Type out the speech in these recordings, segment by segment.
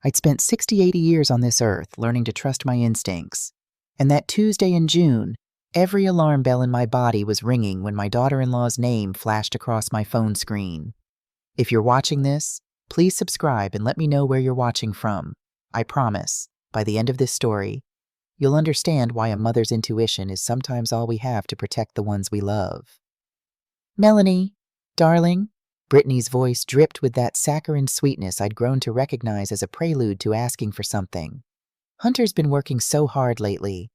I'd spent 80 years on this earth learning to trust my instincts. And that Tuesday in June, every alarm bell in my body was ringing when my daughter-in-law's name flashed across my phone screen. If you're watching this, please subscribe and let me know where you're watching from. I promise, by the end of this story, you'll understand why a mother's intuition is sometimes all we have to protect the ones we love. "Melanie, darling," Brittany's voice dripped with that saccharine sweetness I'd grown to recognize as a prelude to asking for something. "Hunter's been working so hard lately.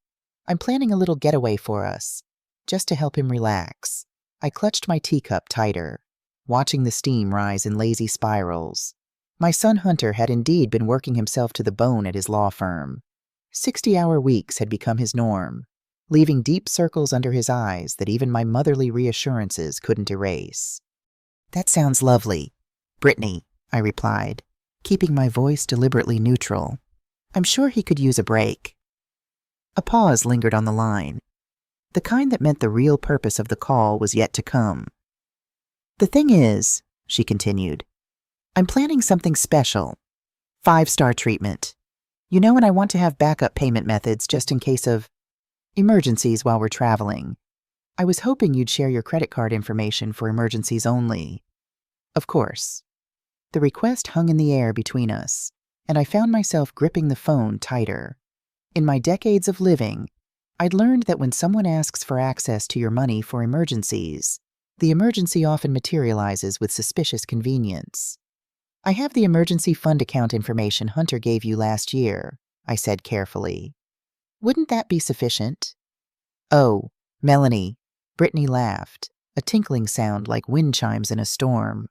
I'm planning a little getaway for us, just to help him relax." I clutched my teacup tighter, watching the steam rise in lazy spirals. My son Hunter had indeed been working himself to the bone at his law firm. 60-hour weeks had become his norm, leaving deep circles under his eyes that even my motherly reassurances couldn't erase. "That sounds lovely, Brittany," I replied, keeping my voice deliberately neutral. "I'm sure he could use a break." A pause lingered on the line, the kind that meant the real purpose of the call was yet to come. "The thing is," she continued, "I'm planning something special. 5-star treatment. And I want to have backup payment methods just in case of emergencies while we're traveling. I was hoping you'd share your credit card information for emergencies only." Of course. The request hung in the air between us, and I found myself gripping the phone tighter. In my decades of living, I'd learned that when someone asks for access to your money for emergencies, the emergency often materializes with suspicious convenience. "I have the emergency fund account information Hunter gave you last year," I said carefully. "Wouldn't that be sufficient?" "Oh, Melanie," Brittany laughed, a tinkling sound like wind chimes in a storm.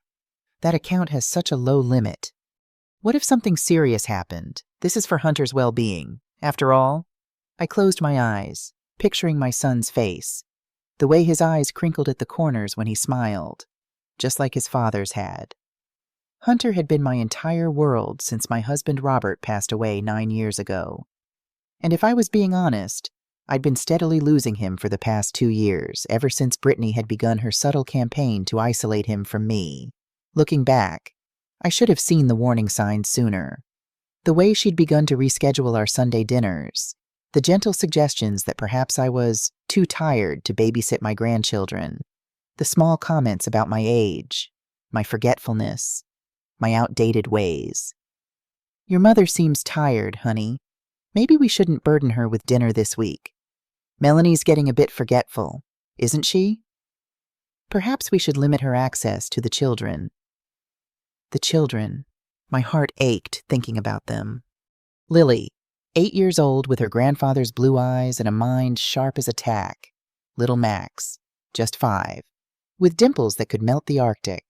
"That account has such a low limit. What if something serious happened? This is for Hunter's well-being. After all," I closed my eyes, picturing my son's face, the way his eyes crinkled at the corners when he smiled, just like his father's had. Hunter had been my entire world since my husband Robert passed away 9 years ago. And if I was being honest, I'd been steadily losing him for the past 2 years, ever since Brittany had begun her subtle campaign to isolate him from me. Looking back, I should have seen the warning signs sooner. The way she'd begun to reschedule our Sunday dinners, the gentle suggestions that perhaps I was too tired to babysit my grandchildren, the small comments about my age, my forgetfulness, my outdated ways. "Your mother seems tired, honey. Maybe we shouldn't burden her with dinner this week. Melanie's getting a bit forgetful, isn't she? Perhaps we should limit her access to the children." The children. My heart ached thinking about them. Lily, 8 years old with her grandfather's blue eyes and a mind sharp as a tack. Little Max, just 5, with dimples that could melt the Arctic.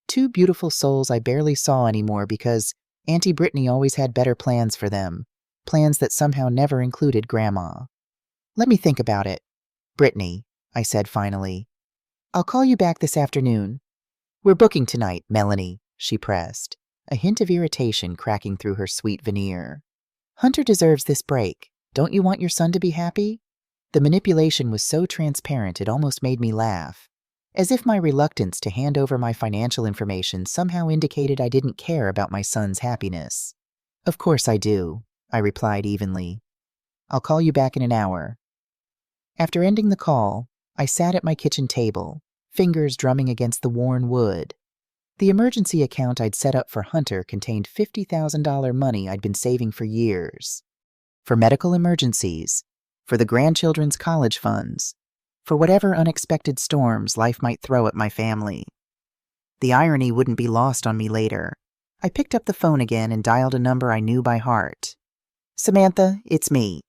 2 beautiful souls I barely saw anymore because Auntie Brittany always had better plans for them, plans that somehow never included Grandma. "Let me think about it, Brittany," I said finally. "I'll call you back this afternoon." "We're booking tonight, Melanie," she pressed, a hint of irritation cracking through her sweet veneer. "Hunter deserves this break. Don't you want your son to be happy?" The manipulation was so transparent it almost made me laugh, as if my reluctance to hand over my financial information somehow indicated I didn't care about my son's happiness. "Of course I do," I replied evenly. "I'll call you back in an hour." After ending the call, I sat at my kitchen table, fingers drumming against the worn wood. The emergency account I'd set up for Hunter contained $50,000 money I'd been saving for years. For medical emergencies, for the grandchildren's college funds, for whatever unexpected storms life might throw at my family. The irony wouldn't be lost on me later. I picked up the phone again and dialed a number I knew by heart. "Samantha, it's me.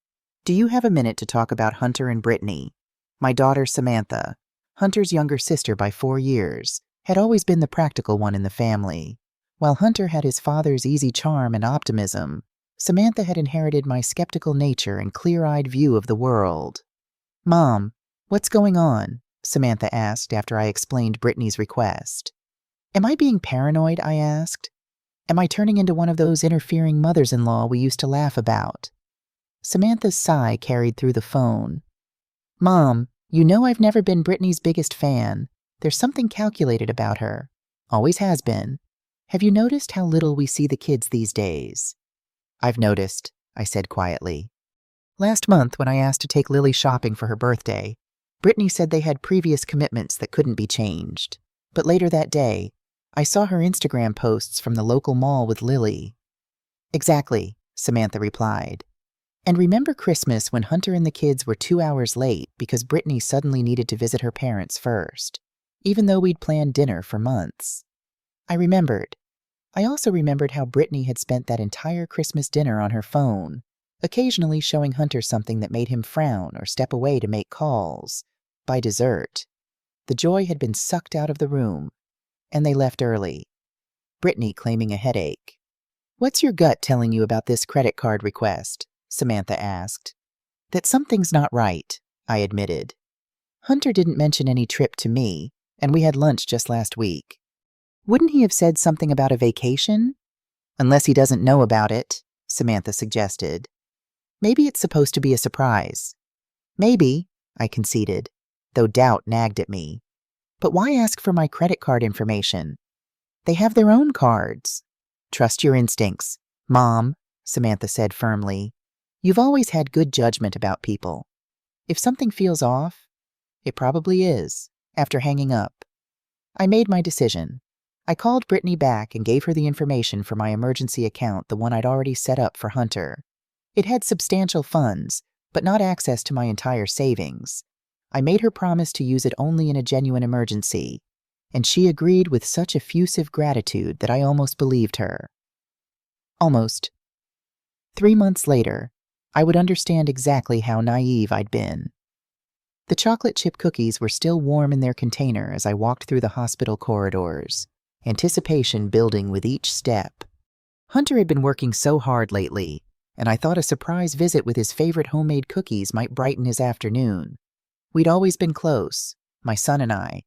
Do you have a minute to talk about Hunter and Brittany?" My daughter Samantha, Hunter's younger sister by 4 years, had always been the practical one in the family. While Hunter had his father's easy charm and optimism, Samantha had inherited my skeptical nature and clear-eyed view of the world. "Mom, what's going on?" Samantha asked after I explained Brittany's request. "Am I being paranoid?" I asked. "Am I turning into one of those interfering mothers-in-law we used to laugh about?" Samantha's sigh carried through the phone. "Mom, you know I've never been Brittany's biggest fan. There's something calculated about her. Always has been. Have you noticed how little we see the kids these days? "I've noticed," I said quietly. "Last month, when I asked to take Lily shopping for her birthday, Brittany said they had previous commitments that couldn't be changed. But later that day, I saw her Instagram posts from the local mall with Lily." "Exactly," Samantha replied. "And remember Christmas when Hunter and the kids were 2 hours late because Brittany suddenly needed to visit her parents first, even though we'd planned dinner for months?" I remembered. I also remembered how Brittany had spent that entire Christmas dinner on her phone, occasionally showing Hunter something that made him frown or step away to make calls. By dessert, the joy had been sucked out of the room, and they left early, Brittany claiming a headache. "What's your gut telling you about this credit card request?" Samantha asked. "That something's not right," I admitted. "Hunter didn't mention any trip to me, and we had lunch just last week. Wouldn't he have said something about a vacation?" "Unless he doesn't know about it," Samantha suggested. "Maybe it's supposed to be a surprise." "Maybe," I conceded, though doubt nagged at me. "But why ask for my credit card information? They have their own cards." "Trust your instincts, Mom," Samantha said firmly. "You've always had good judgment about people. If something feels off, it probably is." After hanging up, I made my decision. I called Brittany back and gave her the information for my emergency account, the one I'd already set up for Hunter. It had substantial funds, but not access to my entire savings. I made her promise to use it only in a genuine emergency, and she agreed with such effusive gratitude that I almost believed her. Almost. 3 months later, I would understand exactly how naive I'd been. The chocolate chip cookies were still warm in their container as I walked through the hospital corridors, anticipation building with each step. Hunter had been working so hard lately, and I thought a surprise visit with his favorite homemade cookies might brighten his afternoon. We'd always been close, my son and I,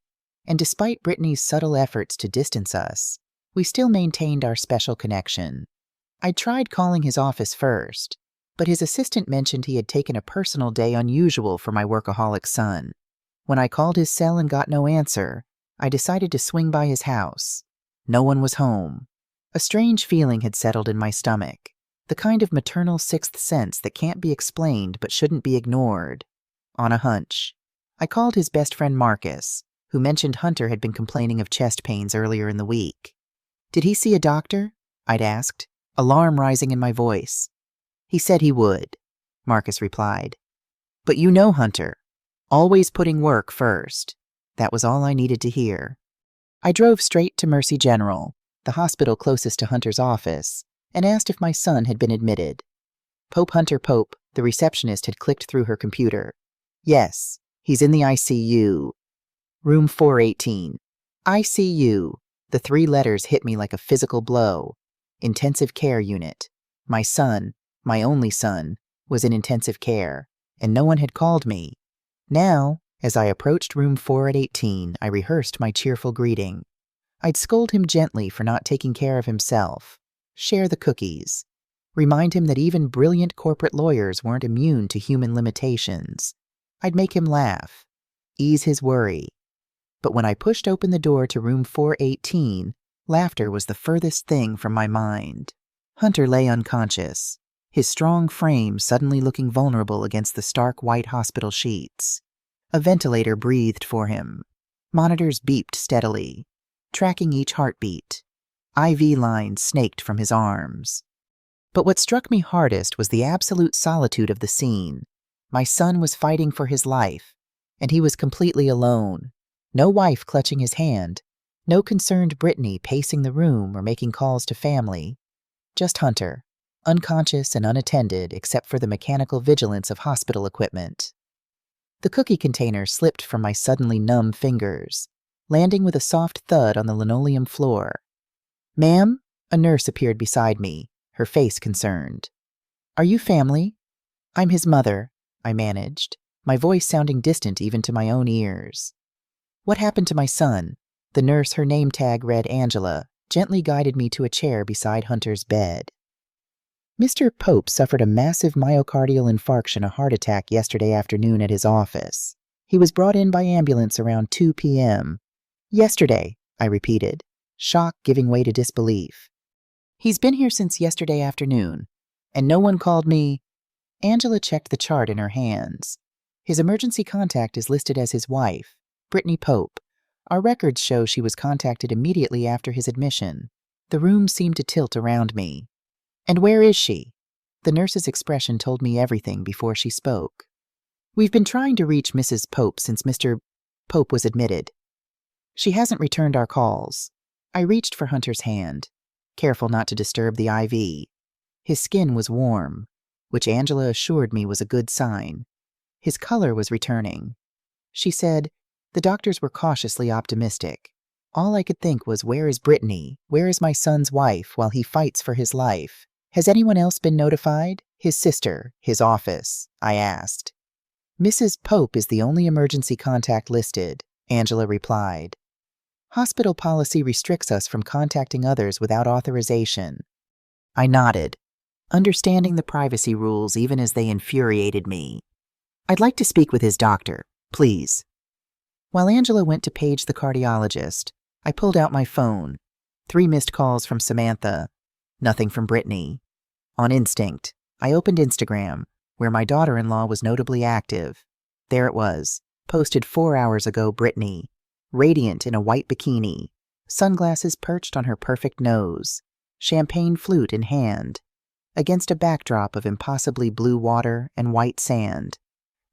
and despite Brittany's subtle efforts to distance us, we still maintained our special connection. I tried calling his office first, but his assistant mentioned he had taken a personal day unusual for my workaholic son. When I called his cell and got no answer, I decided to swing by his house. No one was home. A strange feeling had settled in my stomach, the kind of maternal sixth sense that can't be explained but shouldn't be ignored. On a hunch, I called his best friend Marcus, who mentioned Hunter had been complaining of chest pains earlier in the week. "Did he see a doctor?" I'd asked, alarm rising in my voice. "He said he would," Marcus replied. "But you know Hunter, always putting work first." That was all I needed to hear. I drove straight to Mercy General, the hospital closest to Hunter's office, and asked if my son had been admitted. Hunter Pope, the receptionist, had clicked through her computer. "Yes, he's in the ICU. Room 418. ICU. The 3 letters hit me like a physical blow. Intensive care unit. My son, my only son, was in intensive care, and no one had called me. Now, as I approached room 418, I rehearsed my cheerful greeting. I'd scold him gently for not taking care of himself, share the cookies, remind him that even brilliant corporate lawyers weren't immune to human limitations. I'd make him laugh, ease his worry. But when I pushed open the door to room 418, laughter was the furthest thing from my mind. Hunter lay unconscious, his strong frame suddenly looking vulnerable against the stark white hospital sheets. A ventilator breathed for him. Monitors beeped steadily, tracking each heartbeat. IV lines snaked from his arms. But what struck me hardest was the absolute solitude of the scene. My son was fighting for his life, and he was completely alone. No wife clutching his hand, no concerned Brittany pacing the room or making calls to family. Just Hunter, unconscious and unattended except for the mechanical vigilance of hospital equipment. The cookie container slipped from my suddenly numb fingers, landing with a soft thud on the linoleum floor. "Ma'am?" A nurse appeared beside me, her face concerned. "Are you family?" "I'm his mother," I managed, my voice sounding distant even to my own ears. "What happened to my son?" The nurse, her name tag read Angela, gently guided me to a chair beside Hunter's bed. "Mr. Pope suffered a massive myocardial infarction, a heart attack, yesterday afternoon at his office. He was brought in by ambulance around 2 p.m. "Yesterday," I repeated, shock giving way to disbelief. "He's been here since yesterday afternoon. And no one called me. Angela checked the chart in her hands. His emergency contact is listed as his wife, Britney Pope. Our records show she was contacted immediately after his admission. The room seemed to tilt around me. And where is she? The nurse's expression told me everything before she spoke. We've been trying to reach Mrs. Pope since Mr. Pope was admitted. She hasn't returned our calls. I reached for Hunter's hand, careful not to disturb the IV. His skin was warm, which Angela assured me was a good sign. His color was returning. She said, the doctors were cautiously optimistic. All I could think was, where is Britney? Where is my son's wife while he fights for his life? Has anyone else been notified? His sister, his office, I asked. Mrs. Pope is the only emergency contact listed, Angela replied. Hospital policy restricts us from contacting others without authorization. I nodded, understanding the privacy rules even as they infuriated me. I'd like to speak with his doctor, please. While Angela went to page the cardiologist, I pulled out my phone. 3 missed calls from Samantha. Nothing from Britney. On instinct, I opened Instagram, where my daughter-in-law was notably active. There it was, posted 4 hours ago, Britney, radiant in a white bikini, sunglasses perched on her perfect nose, champagne flute in hand, against a backdrop of impossibly blue water and white sand.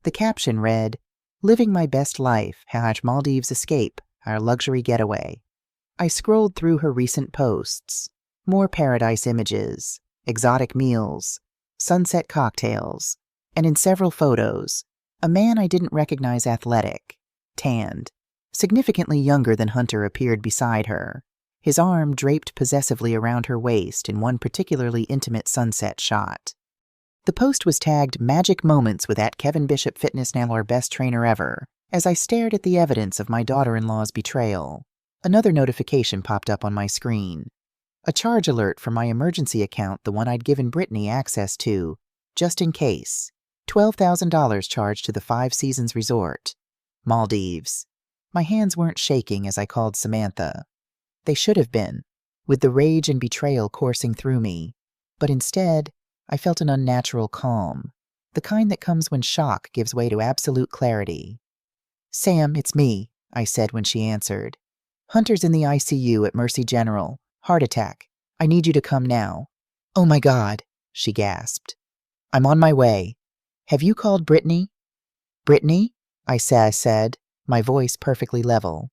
The caption read, "Living my best life, #Maldives escape, our luxury getaway." I scrolled through her recent posts. More paradise images, exotic meals, sunset cocktails, and in several photos, a man I didn't recognize, athletic, tanned, significantly younger than Hunter, appeared beside her, his arm draped possessively around her waist in one particularly intimate sunset shot. The post was tagged "Magic Moments with @Kevin Bishop Fitness, now our best trainer ever." As I stared at the evidence of my daughter-in-law's betrayal, another notification popped up on my screen. A charge alert from my emergency account, the one I'd given Britney access to, just in case. $12,000 charged to the 5 Seasons Resort, Maldives. My hands weren't shaking as I called Samantha. They should have been, with the rage and betrayal coursing through me. But instead, I felt an unnatural calm, the kind that comes when shock gives way to absolute clarity. "Sam, it's me," I said when she answered. "Hunter's in the ICU at Mercy General. Heart attack. I need you to come now." "Oh my God," she gasped. "I'm on my way. Have you called Britney?" "Britney," I said, my voice perfectly level,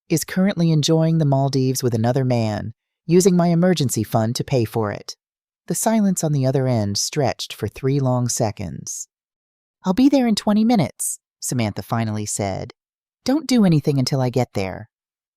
"is currently enjoying the Maldives with another man, using my emergency fund to pay for it." The silence on the other end stretched for 3 long seconds. "I'll be there in 20 minutes, Samantha finally said. "Don't do anything until I get there."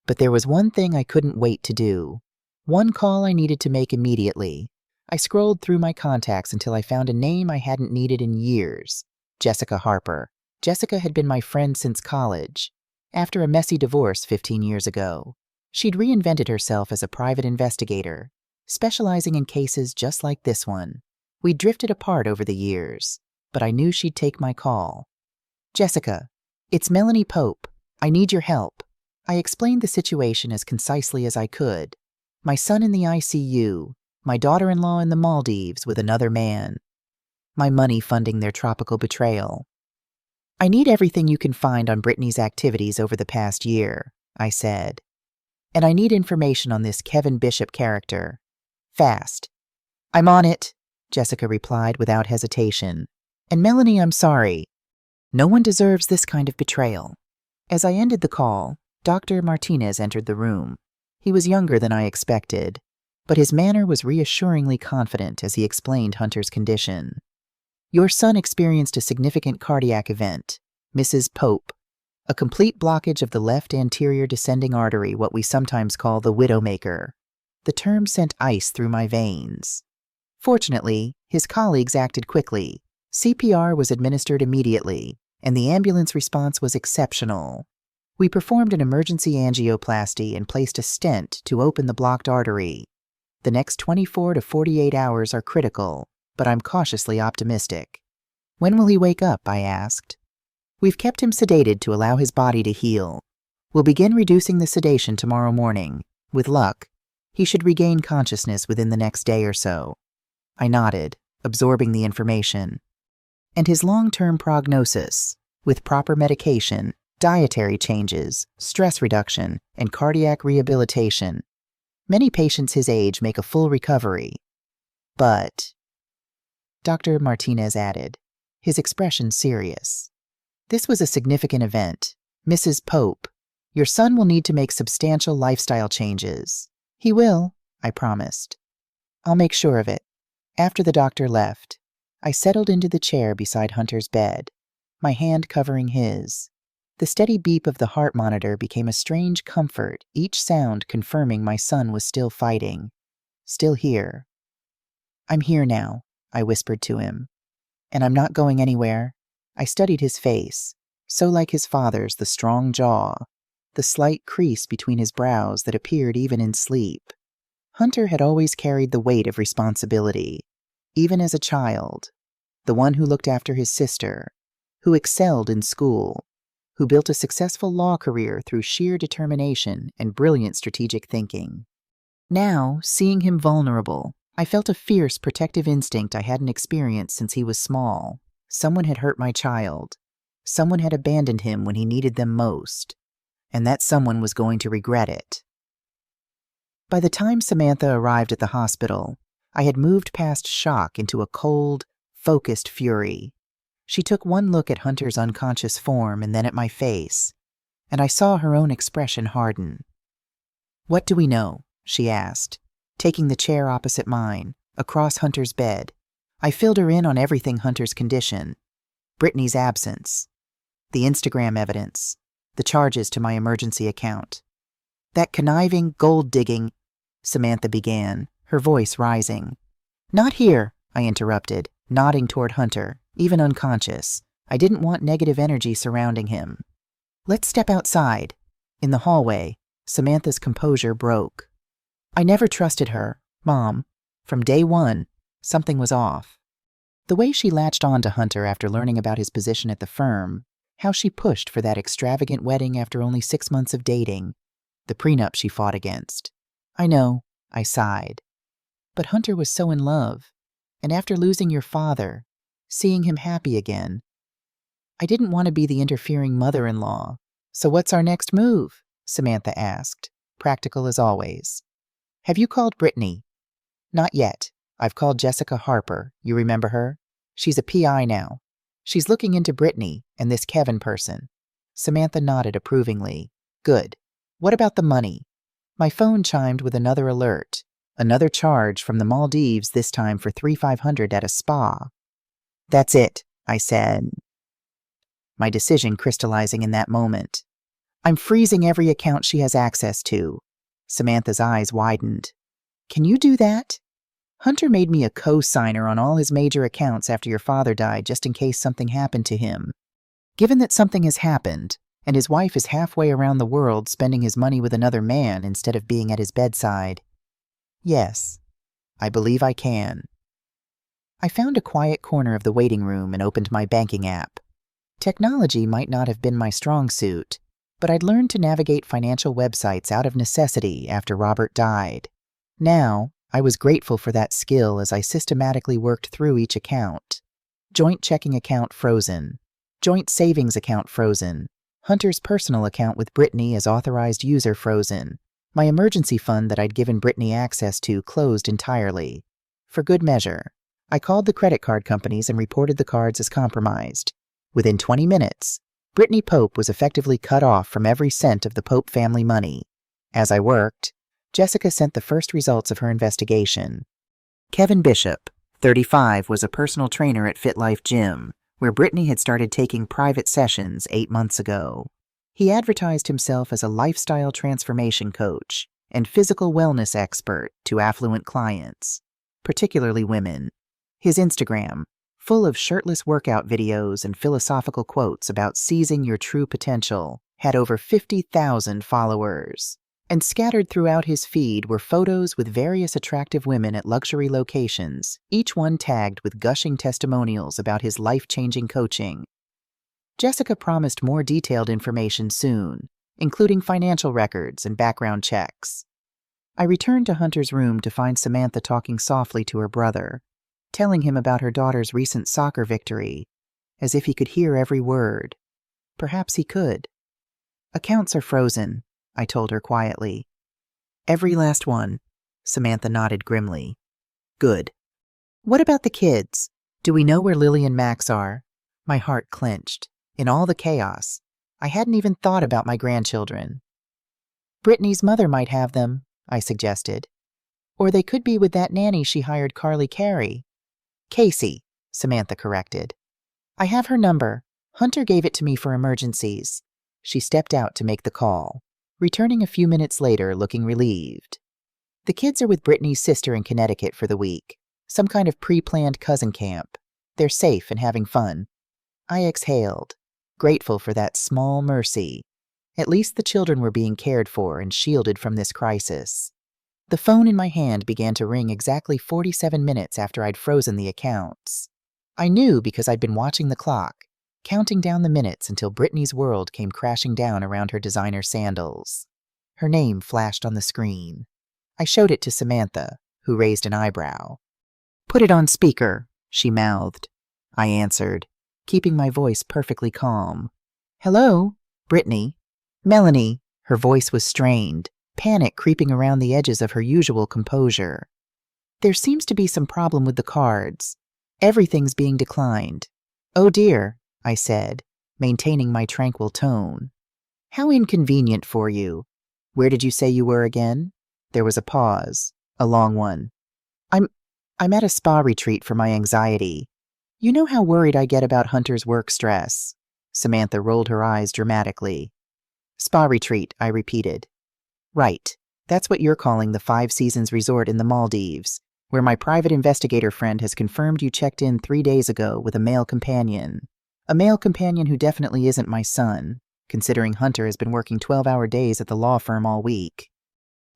But there was one thing I couldn't wait to do. One call I needed to make immediately. I scrolled through my contacts until I found a name I hadn't needed in years. Jessica Harper. Jessica had been my friend since college. After a messy divorce 15 years ago, she'd reinvented herself as a private investigator, specializing in cases just like this one. We'd drifted apart over the years, but I knew she'd take my call. "Jessica, it's Melanie Pope. I need your help." I explained the situation as concisely as I could. My son in the ICU, my daughter-in-law in the Maldives with another man, my money funding their tropical betrayal. "I need everything you can find on Britney's activities over the past year," I said. "And I need information on this Kevin Bishop character. Fast." "I'm on it," Jessica replied without hesitation. "And Melanie, I'm sorry. No one deserves this kind of betrayal." As I ended the call, Dr. Martinez entered the room. He was younger than I expected, but his manner was reassuringly confident as he explained Hunter's condition. "Your son experienced a significant cardiac event, Mrs. Pope, a complete blockage of the left anterior descending artery, what we sometimes call the widowmaker." The term sent ice through my veins. Fortunately, his colleagues acted quickly. CPR was administered immediately, and the ambulance response was exceptional. We performed an emergency angioplasty and placed a stent to open the blocked artery. The next 24 to 48 hours are critical, but I'm cautiously optimistic. "When will he wake up?" I asked. "We've kept him sedated to allow his body to heal. We'll begin reducing the sedation tomorrow morning. With luck, he should regain consciousness within the next day or so." I nodded, absorbing the information. And his long-term prognosis, with proper medication, dietary changes, stress reduction, and cardiac rehabilitation. Many patients his age make a full recovery. But, Dr. Martinez added, his expression serious. This was a significant event. Mrs. Pope, your son will need to make substantial lifestyle changes. He will, I promised. I'll make sure of it. After the doctor left, I settled into the chair beside Hunter's bed, my hand covering his. The steady beep of the heart monitor became a strange comfort, each sound confirming my son was still fighting, still here. I'm here now, I whispered to him. And I'm not going anywhere. I studied his face, so like his father's, the strong jaw, the slight crease between his brows that appeared even in sleep. Hunter had always carried the weight of responsibility, even as a child, the one who looked after his sister, who excelled in school, who built a successful law career through sheer determination and brilliant strategic thinking. Now, seeing him vulnerable, I felt a fierce protective instinct I hadn't experienced since he was small. Someone had hurt my child. Someone had abandoned him when he needed them most. And that someone was going to regret it. By the time Samantha arrived at the hospital, I had moved past shock into a cold, focused fury. She took one look at Hunter's unconscious form and then at my face, and I saw her own expression harden. What do we know? She asked, taking the chair opposite mine, across Hunter's bed. I filled her in on everything Hunter's condition. Britney's absence. The Instagram evidence. The charges to my emergency account. That conniving, gold-digging, Samantha began, her voice rising. Not here, I interrupted, nodding toward Hunter, even unconscious. I didn't want negative energy surrounding him. Let's step outside. In the hallway, Samantha's composure broke. I never trusted her, Mom. From day one, something was off. The way she latched on to Hunter after learning about his position at the firm, how she pushed for that extravagant wedding after only 6 months of dating, the prenup she fought against. I know, I sighed. But Hunter was so in love, and after losing your father, seeing him happy again, I didn't want to be the interfering mother-in-law. So what's our next move? Samantha asked, practical as always. Have you called Britney? Not yet. I've called Jessica Harper. You remember her? She's a PI now. She's looking into Britney and this Kevin person. Samantha nodded approvingly. Good. What about the money? My phone chimed with another alert. Another charge from the Maldives, this time for $3,500 at a spa. That's it, I said. My decision crystallizing in that moment. I'm freezing every account she has access to. Samantha's eyes widened. Can you do that? Hunter made me a co-signer on all his major accounts after your father died just in case something happened to him. Given that something has happened, and his wife is halfway around the world spending his money with another man instead of being at his bedside. Yes, I believe I can. I found a quiet corner of the waiting room and opened my banking app. Technology might not have been my strong suit, but I'd learned to navigate financial websites out of necessity after Robert died. Now, I was grateful for that skill as I systematically worked through each account. Joint checking account frozen. Joint savings account frozen. Hunter's personal account with Britney as authorized user frozen. My emergency fund that I'd given Britney access to closed entirely. For good measure, I called the credit card companies and reported the cards as compromised. Within 20 minutes, Britney Pope was effectively cut off from every cent of the Pope family money. As I worked, Jessica sent the first results of her investigation. Kevin Bishop, 35, was a personal trainer at Fit Life Gym, where Britney had started taking private sessions 8 months ago. He advertised himself as a lifestyle transformation coach and physical wellness expert to affluent clients, particularly women. His Instagram, full of shirtless workout videos and philosophical quotes about seizing your true potential, had over 50,000 followers. And scattered throughout his feed were photos with various attractive women at luxury locations, each one tagged with gushing testimonials about his life-changing coaching. Jessica promised more detailed information soon, including financial records and background checks. I returned to Hunter's room to find Samantha talking softly to her brother. telling him about her daughter's recent soccer victory, as if he could hear every word. Perhaps he could. Accounts are frozen, I told her quietly. Every last one, Samantha nodded grimly. Good. What about the kids? Do we know where Lily and Max are? My heart clenched. In all the chaos, I hadn't even thought about my grandchildren. Brittany's mother might have them, I suggested. Or they could be with that nanny she hired Carly Carey. Casey, Samantha corrected. I have her number. Hunter gave it to me for emergencies. She stepped out to make the call, returning a few minutes later looking relieved. The kids are with Brittany's sister in Connecticut for the week, some kind of pre-planned cousin camp. They're safe and having fun. I exhaled, grateful for that small mercy. At least the children were being cared for and shielded from this crisis. The phone in my hand began to ring exactly 47 minutes after I'd frozen the accounts. I knew because I'd been watching the clock, counting down the minutes until Brittany's world came crashing down around her designer sandals. Her name flashed on the screen. I showed it to Samantha, who raised an eyebrow. Put it on speaker, she mouthed. I answered, keeping my voice perfectly calm. Hello, Brittany. Melanie, her voice was strained, panic creeping around the edges of her usual composure. There seems to be some problem with the cards. Everything's being declined. Oh dear, I said, maintaining my tranquil tone. How inconvenient for you. Where did you say you were again? There was a pause, a long one. I'm at a spa retreat for my anxiety. You know how worried I get about Hunter's work stress. Samantha rolled her eyes dramatically. Spa retreat, I repeated. Right, that's what you're calling the 5 Seasons resort in the Maldives, where my private investigator friend has confirmed you checked in 3 days ago with a male companion. A male companion who definitely isn't my son, considering Hunter has been working 12-hour days at the law firm all week.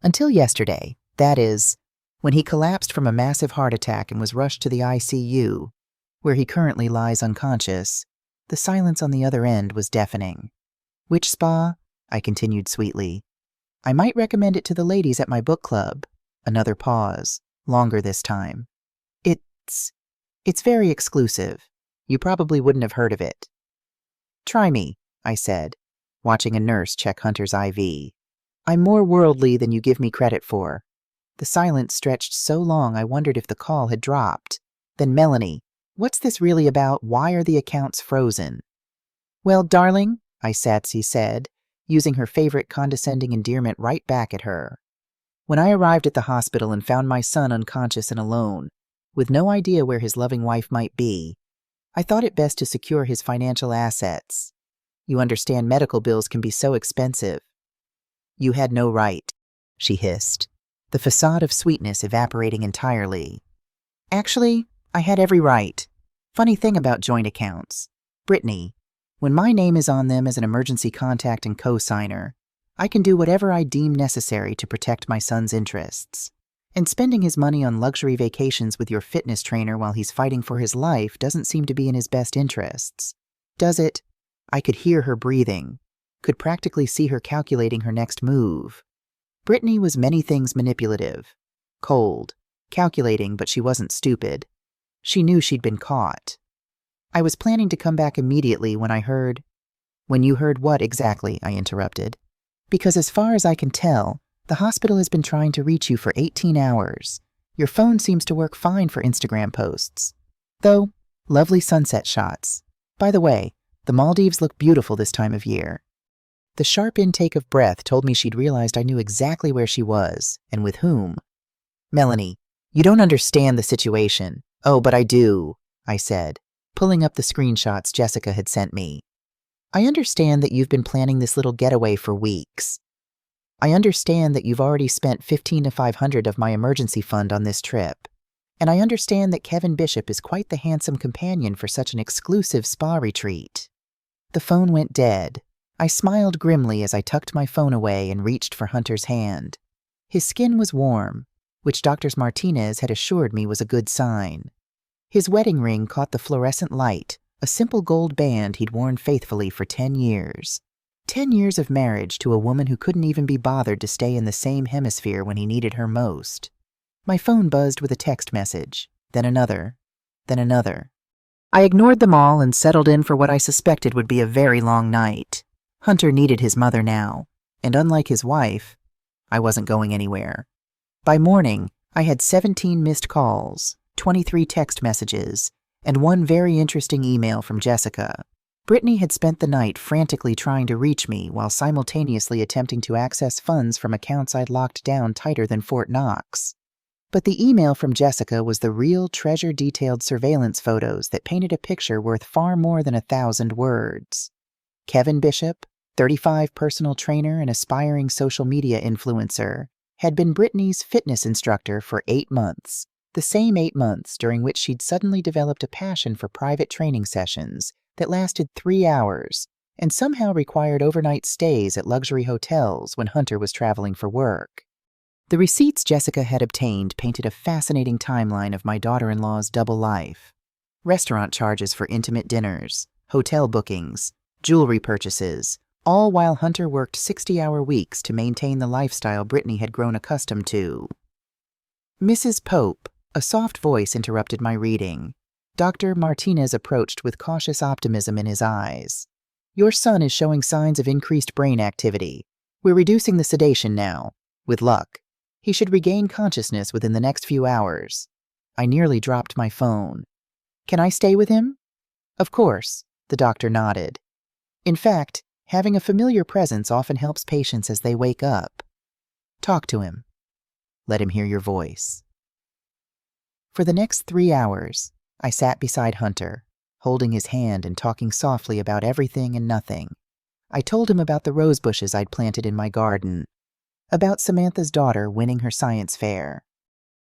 Until yesterday, that is, when he collapsed from a massive heart attack and was rushed to the ICU, where he currently lies unconscious, the silence on the other end was deafening. Which spa? I continued sweetly. I might recommend it to the ladies at my book club. Another pause, longer this time. It's very exclusive. You probably wouldn't have heard of it. Try me, I said, watching a nurse check Hunter's IV. I'm more worldly than you give me credit for. The silence stretched so long I wondered if the call had dropped. Then Melanie, what's this really about? Why are the accounts frozen? Well, darling, I said, using her favorite condescending endearment right back at her. When I arrived at the hospital and found my son unconscious and alone, with no idea where his loving wife might be, I thought it best to secure his financial assets. You understand medical bills can be so expensive. You had no right, she hissed, the facade of sweetness evaporating entirely. Actually, I had every right. Funny thing about joint accounts. Brittany, when my name is on them as an emergency contact and co-signer, I can do whatever I deem necessary to protect my son's interests. And spending his money on luxury vacations with your fitness trainer while he's fighting for his life doesn't seem to be in his best interests. Does it? I could hear her breathing, could practically see her calculating her next move. Brittany was many things manipulative, cold, calculating, but she wasn't stupid. She knew she'd been caught. I was planning to come back immediately when I heard— When you heard what exactly? I interrupted. Because as far as I can tell, the hospital has been trying to reach you for 18 hours. Your phone seems to work fine for Instagram posts. Though, lovely sunset shots. By the way, the Maldives look beautiful this time of year. The sharp intake of breath told me she'd realized I knew exactly where she was, and with whom. Melanie, you don't understand the situation. Oh, but I do, I said, pulling up the screenshots Jessica had sent me. I understand that you've been planning this little getaway for weeks. I understand that you've already spent $15 to $500 of my emergency fund on this trip. And I understand that Kevin Bishop is quite the handsome companion for such an exclusive spa retreat. The phone went dead. I smiled grimly as I tucked my phone away and reached for Hunter's hand. His skin was warm, which Dr. Martinez had assured me was a good sign. His wedding ring caught the fluorescent light, a simple gold band he'd worn faithfully for 10 years. 10 years of marriage to a woman who couldn't even be bothered to stay in the same hemisphere when he needed her most. My phone buzzed with a text message, then another, then another. I ignored them all and settled in for what I suspected would be a very long night. Hunter needed his mother now, and unlike his wife, I wasn't going anywhere. By morning, I had 17 missed calls, 23 text messages, and one very interesting email from Jessica. Britney had spent the night frantically trying to reach me while simultaneously attempting to access funds from accounts I'd locked down tighter than Fort Knox. But the email from Jessica was the real treasure-detailed surveillance photos that painted a picture worth far more than 1,000 words. Kevin Bishop, 35 personal trainer and aspiring social media influencer, had been Britney's fitness instructor for 8 months, the same 8 months during which she'd suddenly developed a passion for private training sessions that lasted 3 hours and somehow required overnight stays at luxury hotels when Hunter was traveling for work. The receipts Jessica had obtained painted a fascinating timeline of my daughter-in-law's double life. Restaurant charges for intimate dinners, hotel bookings, jewelry purchases, all while Hunter worked 60-hour weeks to maintain the lifestyle Britney had grown accustomed to. Mrs. Pope, a soft voice interrupted my reading. Dr. Martinez approached with cautious optimism in his eyes. Your son is showing signs of increased brain activity. We're reducing the sedation now. With luck, he should regain consciousness within the next few hours. I nearly dropped my phone. Can I stay with him? Of course, the doctor nodded. In fact, having a familiar presence often helps patients as they wake up. Talk to him. Let him hear your voice. For the next 3 hours, I sat beside Hunter, holding his hand and talking softly about everything and nothing. I told him about the rose bushes I'd planted in my garden, about Samantha's daughter winning her science fair,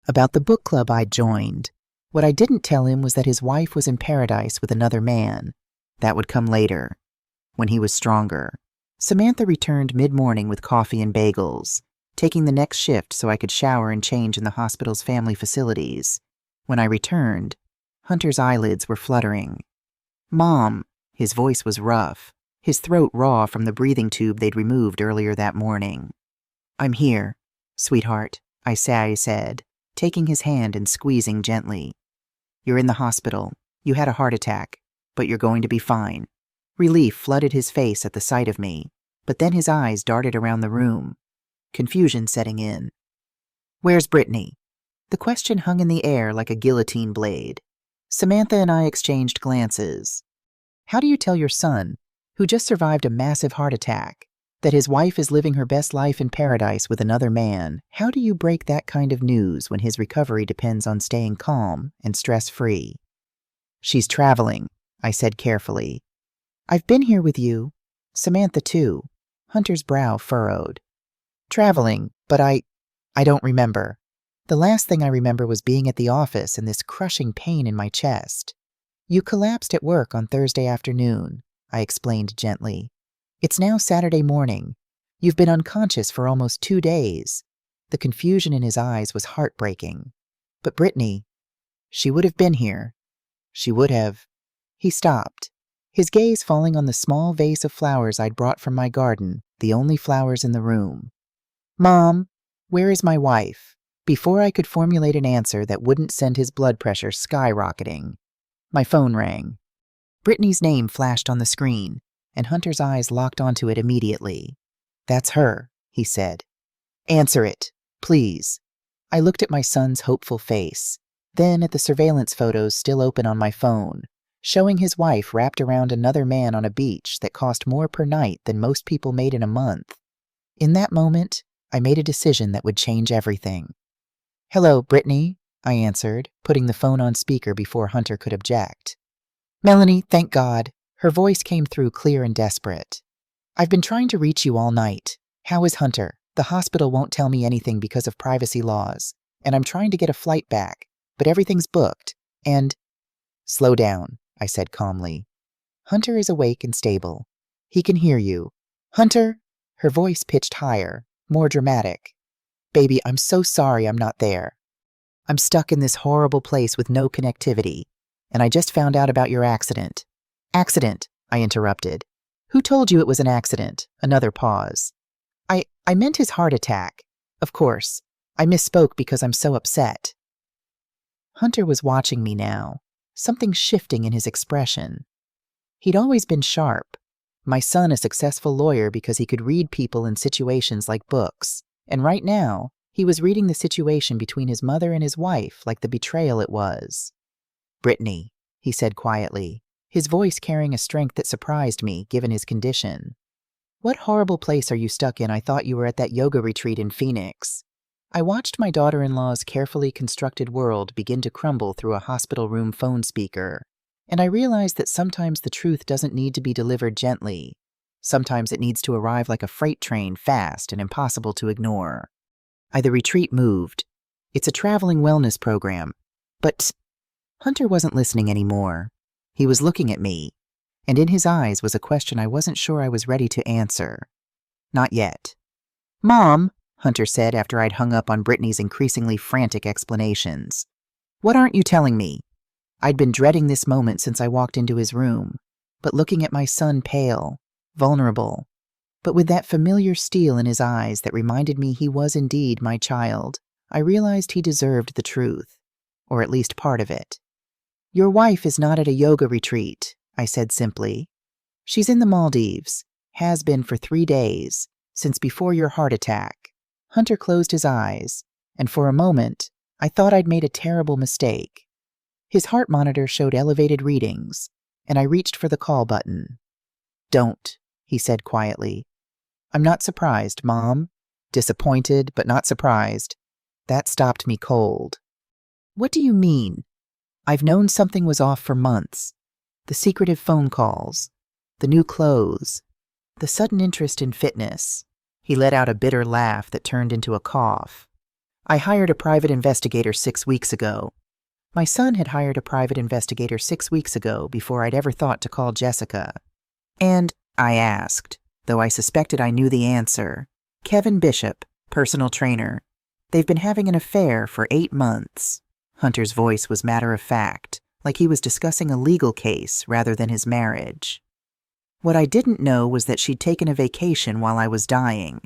about the book club I'd joined. What I didn't tell him was that his wife was in paradise with another man. That would come later, when he was stronger. Samantha returned mid-morning with coffee and bagels, taking the next shift so I could shower and change in the hospital's family facilities. When I returned, Hunter's eyelids were fluttering. Mom, his voice was rough, his throat raw from the breathing tube they'd removed earlier that morning. I'm here, sweetheart, I said, taking his hand and squeezing gently. You're in the hospital. You had a heart attack, but you're going to be fine. Relief flooded his face at the sight of me, but then his eyes darted around the room, confusion setting in. Where's Britney? The question hung in the air like a guillotine blade. Samantha and I exchanged glances. How do you tell your son, who just survived a massive heart attack, that his wife is living her best life in paradise with another man? How do you break that kind of news when his recovery depends on staying calm and stress-free? She's traveling, I said carefully. I've been here with you. Samantha, too. Hunter's brow furrowed. Traveling, but I don't remember. The last thing I remember was being at the office and this crushing pain in my chest. You collapsed at work on Thursday afternoon, I explained gently. It's now Saturday morning. You've been unconscious for almost 2 days. The confusion in his eyes was heartbreaking. But Britney, she would have been here. She would have. He stopped, his gaze falling on the small vase of flowers I'd brought from my garden, the only flowers in the room. Mom, where is my wife? Before I could formulate an answer that wouldn't send his blood pressure skyrocketing, my phone rang. Britney's name flashed on the screen, and Hunter's eyes locked onto it immediately. That's her, he said. Answer it, please. I looked at my son's hopeful face, then at the surveillance photos still open on my phone, showing his wife wrapped around another man on a beach that cost more per night than most people made in a month. In that moment, I made a decision that would change everything. Hello, Britney, I answered, putting the phone on speaker before Hunter could object. Melanie, thank God. Her voice came through clear and desperate. I've been trying to reach you all night. How is Hunter? The hospital won't tell me anything because of privacy laws, and I'm trying to get a flight back, but everything's booked, and... Slow down, I said calmly. Hunter is awake and stable. He can hear you. Hunter? Her voice pitched higher, more dramatic. Baby, I'm so sorry I'm not there. I'm stuck in this horrible place with no connectivity, and I just found out about your accident. Accident, I interrupted. Who told you it was an accident? Another pause. I meant his heart attack. Of course, I misspoke because I'm so upset. Hunter was watching me now, something shifting in his expression. He'd always been sharp. My son a successful lawyer because he could read people in situations like books, and right now, he was reading the situation between his mother and his wife like the betrayal it was. "Britney," he said quietly, his voice carrying a strength that surprised me, given his condition. "What horrible place are you stuck in? I thought you were at that yoga retreat in Phoenix." I watched my daughter-in-law's carefully constructed world begin to crumble through a hospital room phone speaker, and I realized that sometimes the truth doesn't need to be delivered gently. Sometimes it needs to arrive like a freight train, fast and impossible to ignore. The retreat moved. It's a traveling wellness program. But Hunter wasn't listening anymore. He was looking at me, and in his eyes was a question I wasn't sure I was ready to answer. "Not yet." "Mom," Hunter said after I'd hung up on Brittany's increasingly frantic explanations. "What aren't you telling me?" I'd been dreading this moment since I walked into his room, but looking at my son pale, vulnerable, but with that familiar steel in his eyes that reminded me he was indeed my child, I realized he deserved the truth, or at least part of it. "Your wife is not at a yoga retreat," I said simply. "She's in the Maldives, has been for 3 days, since before your heart attack." Hunter closed his eyes, and for a moment, I thought I'd made a terrible mistake. His heart monitor showed elevated readings, and I reached for the call button. "Don't," he said quietly. "I'm not surprised, Mom." Disappointed, but not surprised. That stopped me cold. "What do you mean?" "I've known something was off for months. The secretive phone calls, the new clothes, the sudden interest in fitness." He let out a bitter laugh that turned into a cough. "I hired a private investigator 6 weeks ago. My son had hired a private investigator 6 weeks ago before I'd ever thought to call Jessica. And I asked, though I suspected I knew the answer. Kevin Bishop, personal trainer. They've been having an affair for 8 months. Hunter's voice was matter-of-fact, like he was discussing a legal case rather than his marriage. What I didn't know was that she'd taken a vacation while I was dying.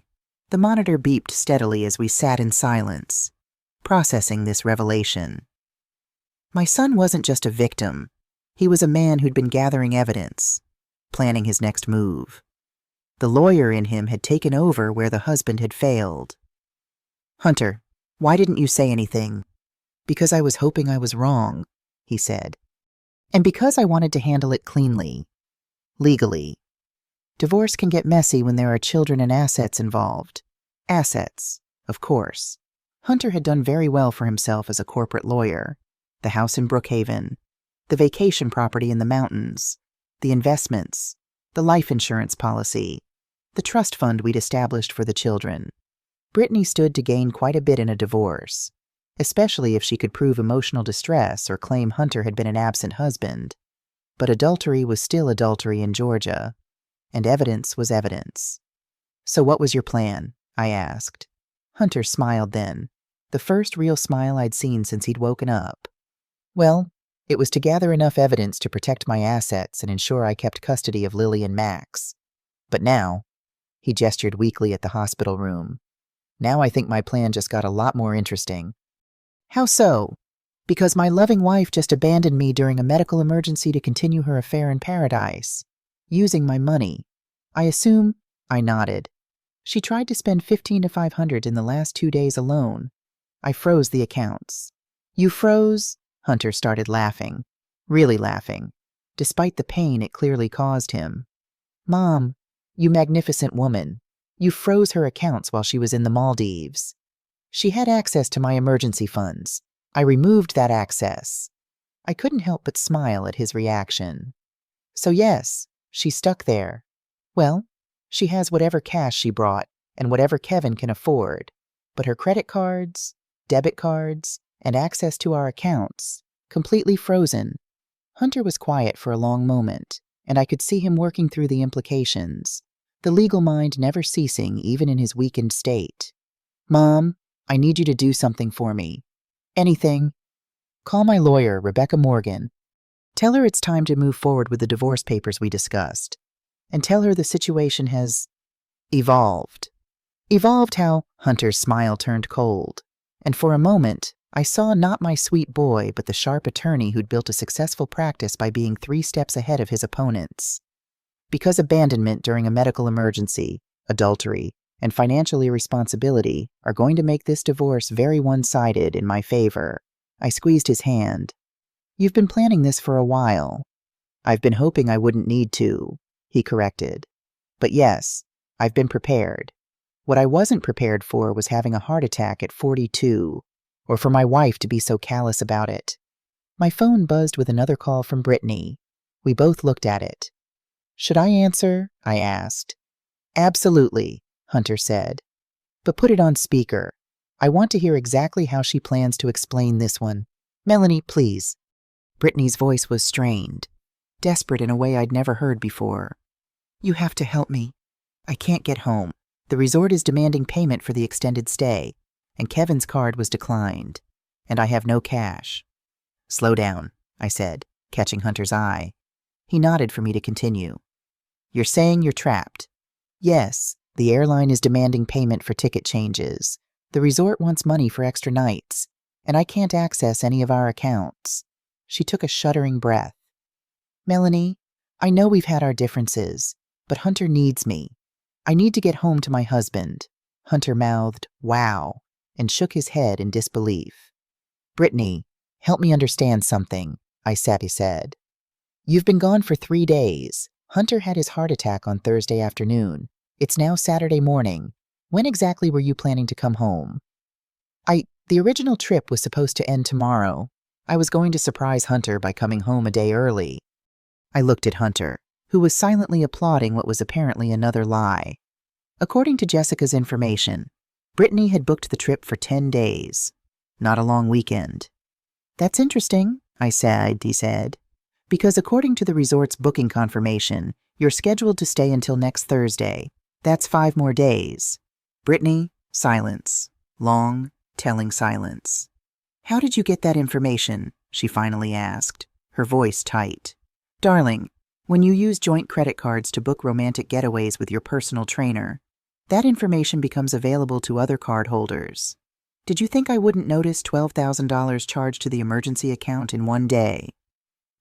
The monitor beeped steadily as we sat in silence, processing this revelation. My son wasn't just a victim. He was a man who'd been gathering evidence, planning his next move. The lawyer in him had taken over where the husband had failed. "Hunter, why didn't you say anything?" "Because I was hoping I was wrong," he said. "And because I wanted to handle it cleanly. Legally. Divorce can get messy when there are children and assets involved. Assets, of course. Hunter had done very well for himself as a corporate lawyer. The house in Brookhaven, the vacation property in the mountains, the investments, the life insurance policy, the trust fund we'd established for the children. Britney stood to gain quite a bit in a divorce, especially if she could prove emotional distress or claim Hunter had been an absent husband. But adultery was still adultery in Georgia, and evidence was evidence. "So what was your plan?" I asked. Hunter smiled then, the first real smile I'd seen since he'd woken up. "Well, it was to gather enough evidence to protect my assets and ensure I kept custody of Lily and Max. But now," he gestured weakly at the hospital room, "now I think my plan just got a lot more interesting." "How so?" "Because my loving wife just abandoned me during a medical emergency to continue her affair in paradise, using my money. I assume," I nodded. "She tried to spend $15 to $500 in the last 2 days alone. I froze the accounts." "You froze?" Hunter started laughing, really laughing, despite the pain it clearly caused him. "Mom, you magnificent woman, you froze her accounts while she was in the Maldives. She had access to my emergency funds. I removed that access." I couldn't help but smile at his reaction. "So yes, she's stuck there. Well, she has whatever cash she brought and whatever Kevin can afford, but her credit cards, debit cards, and access to our accounts, completely frozen." Hunter was quiet for a long moment, and I could see him working through the implications, the legal mind never ceasing even in his weakened state. "Mom, I need you to do something for me. Anything. Call my lawyer, Rebecca Morgan. Tell her it's time to move forward with the divorce papers we discussed. And tell her the situation has evolved." "Evolved how?" Hunter's smile turned cold, and for a moment I saw not my sweet boy, but the sharp attorney who'd built a successful practice by being 3 steps ahead of his opponents. Because abandonment during a medical emergency, adultery, and financial irresponsibility are going to make this divorce very one-sided in my favor, I squeezed his hand. You've been planning this for a while. I've been hoping I wouldn't need to, he corrected. But yes, I've been prepared. What I wasn't prepared for was having a heart attack at 42, or for my wife to be so callous about it. My phone buzzed with another call from Britney. We both looked at it. Should I answer? I asked. Absolutely, Hunter said. But put it on speaker. I want to hear exactly how she plans to explain this one. Melanie, please. Britney's voice was strained, desperate in a way I'd never heard before. You have to help me. I can't get home. The resort is demanding payment for the extended stay, and Kevin's card was declined, and I have no cash. Slow down, I said, catching Hunter's eye. He nodded for me to continue. You're saying you're trapped? Yes, the airline is demanding payment for ticket changes. The resort wants money for extra nights, and I can't access any of our accounts. She took a shuddering breath. Melanie, I know we've had our differences, but Hunter needs me. I need to get home to my husband. Hunter mouthed, wow, and shook his head in disbelief. Britney, help me understand something, I said. You've been gone for 3 days. Hunter had his heart attack on Thursday afternoon. It's now Saturday morning. When exactly were you planning to come home? The original trip was supposed to end tomorrow. I was going to surprise Hunter by coming home a day early. I looked at Hunter, who was silently applauding what was apparently another lie. According to Jessica's information, Britney had booked the trip for 10 days, not a long weekend. That's interesting, he said, because according to the resort's booking confirmation, you're scheduled to stay until next Thursday. That's 5 more days. Britney, silence. Long, telling silence. How did you get that information? She finally asked, her voice tight. Darling, when you use joint credit cards to book romantic getaways with your personal trainer, that information becomes available to other card holders. Did you think I wouldn't notice $12,000 charged to the emergency account in 1 day?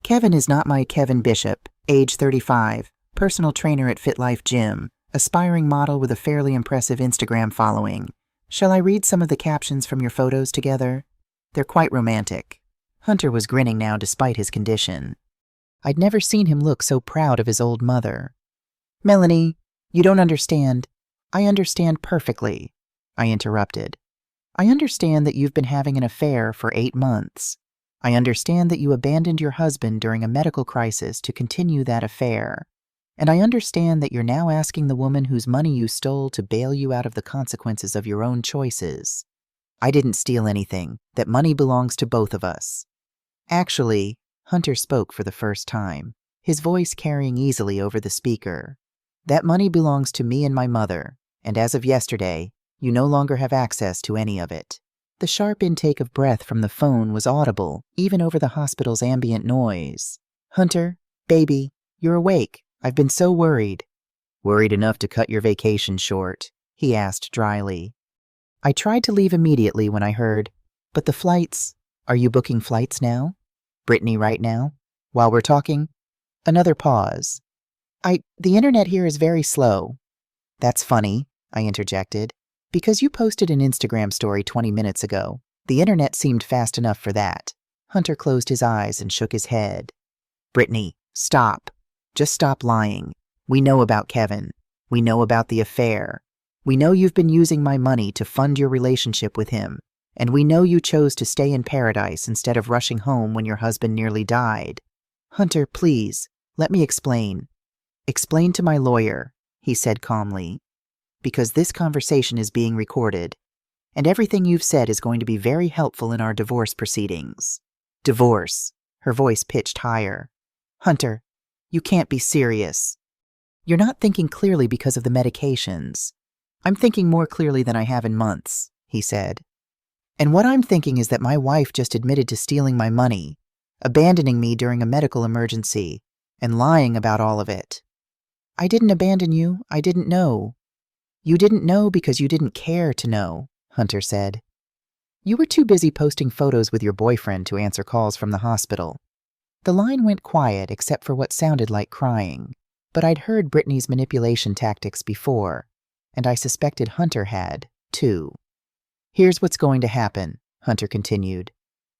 Kevin is not my Kevin Bishop, age 35, personal trainer at FitLife Gym, aspiring model with a fairly impressive Instagram following. Shall I read some of the captions from your photos together? They're quite romantic. Hunter was grinning now despite his condition. I'd never seen him look so proud of his old mother. Melanie, you don't understand. I understand perfectly, I interrupted. I understand that you've been having an affair for 8 months. I understand that you abandoned your husband during a medical crisis to continue that affair. And I understand that you're now asking the woman whose money you stole to bail you out of the consequences of your own choices. I didn't steal anything. That money belongs to both of us. Actually, Hunter spoke for the first time, his voice carrying easily over the speaker. That money belongs to me and my mother, and as of yesterday, you no longer have access to any of it. The sharp intake of breath from the phone was audible, even over the hospital's ambient noise. Hunter, baby, you're awake. I've been so worried. Worried enough to cut your vacation short, he asked dryly. I tried to leave immediately when I heard, but the flights, are you booking flights now? Britney, right now? While we're talking? Another pause. The internet here is very slow. That's funny, I interjected, because you posted an Instagram story 20 minutes ago. The internet seemed fast enough for that. Hunter closed his eyes and shook his head. Britney, stop. Just stop lying. We know about Kevin. We know about the affair. We know you've been using my money to fund your relationship with him. And we know you chose to stay in paradise instead of rushing home when your husband nearly died. Hunter, please, let me explain. Explain to my lawyer, he said calmly, because this conversation is being recorded, and everything you've said is going to be very helpful in our divorce proceedings. Divorce, her voice pitched higher. Hunter, you can't be serious. You're not thinking clearly because of the medications. I'm thinking more clearly than I have in months, he said. And what I'm thinking is that my wife just admitted to stealing my money, abandoning me during a medical emergency, and lying about all of it. I didn't abandon you. I didn't know. You didn't know because you didn't care to know, Hunter said. You were too busy posting photos with your boyfriend to answer calls from the hospital. The line went quiet except for what sounded like crying, but I'd heard Britney's manipulation tactics before, and I suspected Hunter had, too. Here's what's going to happen, Hunter continued.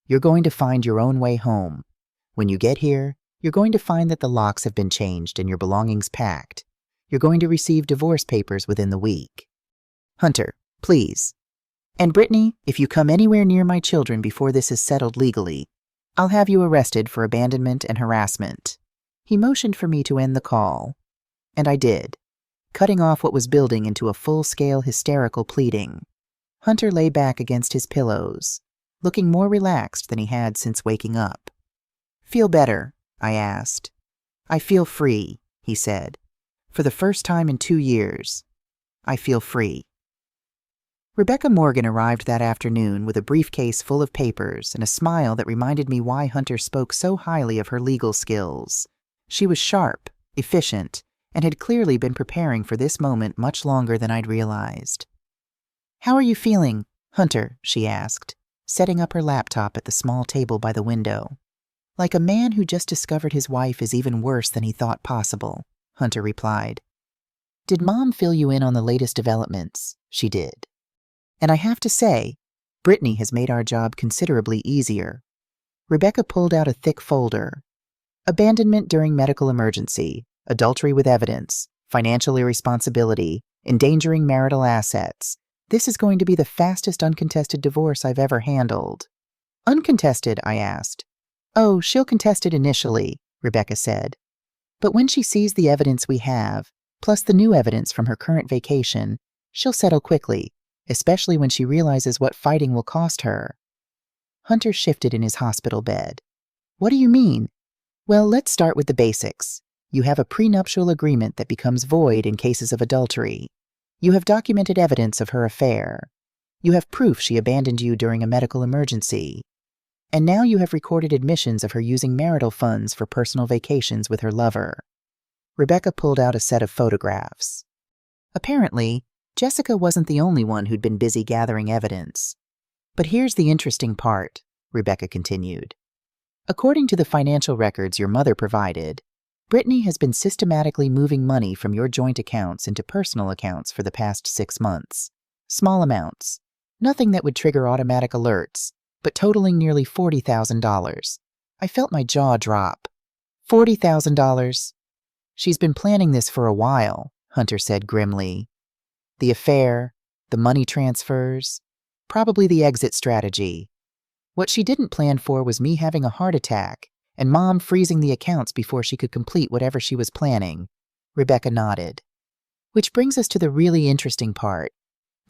You're going to find your own way home. When you get here, you're going to find that the locks have been changed and your belongings packed. You're going to receive divorce papers within the week. Hunter, please. And Britney, if you come anywhere near my children before this is settled legally, I'll have you arrested for abandonment and harassment. He motioned for me to end the call. And I did, cutting off what was building into a full-scale hysterical pleading. Hunter lay back against his pillows, looking more relaxed than he had since waking up. Feel better? I asked. I feel free, he said. For the first time in 2 years, I feel free. Rebecca Morgan arrived that afternoon with a briefcase full of papers and a smile that reminded me why Hunter spoke so highly of her legal skills. She was sharp, efficient, and had clearly been preparing for this moment much longer than I'd realized. How are you feeling, Hunter? She asked, setting up her laptop at the small table by the window. Like a man who just discovered his wife is even worse than he thought possible, Hunter replied. Did Mom fill you in on the latest developments? She did. And I have to say, Britney has made our job considerably easier. Rebecca pulled out a thick folder. Abandonment during medical emergency, adultery with evidence, financial irresponsibility, endangering marital assets. This is going to be the fastest uncontested divorce I've ever handled. Uncontested, I asked. Oh, she'll contest it initially, Rebecca said. But when she sees the evidence we have, plus the new evidence from her current vacation, she'll settle quickly, especially when she realizes what fighting will cost her. Hunter shifted in his hospital bed. What do you mean? Well, let's start with the basics. You have a prenuptial agreement that becomes void in cases of adultery. You have documented evidence of her affair. You have proof she abandoned you during a medical emergency. And now you have recorded admissions of her using marital funds for personal vacations with her lover. Rebecca pulled out a set of photographs. Apparently, Jessica wasn't the only one who'd been busy gathering evidence. But here's the interesting part, Rebecca continued. According to the financial records your mother provided, Britney has been systematically moving money from your joint accounts into personal accounts for the past 6 months. Small amounts. Nothing that would trigger automatic alerts, but totaling nearly $40,000. I felt my jaw drop. $40,000? She's been planning this for a while, Hunter said grimly. The affair, the money transfers, probably the exit strategy. What she didn't plan for was me having a heart attack and Mom freezing the accounts before she could complete whatever she was planning. Rebecca nodded. Which brings us to the really interesting part.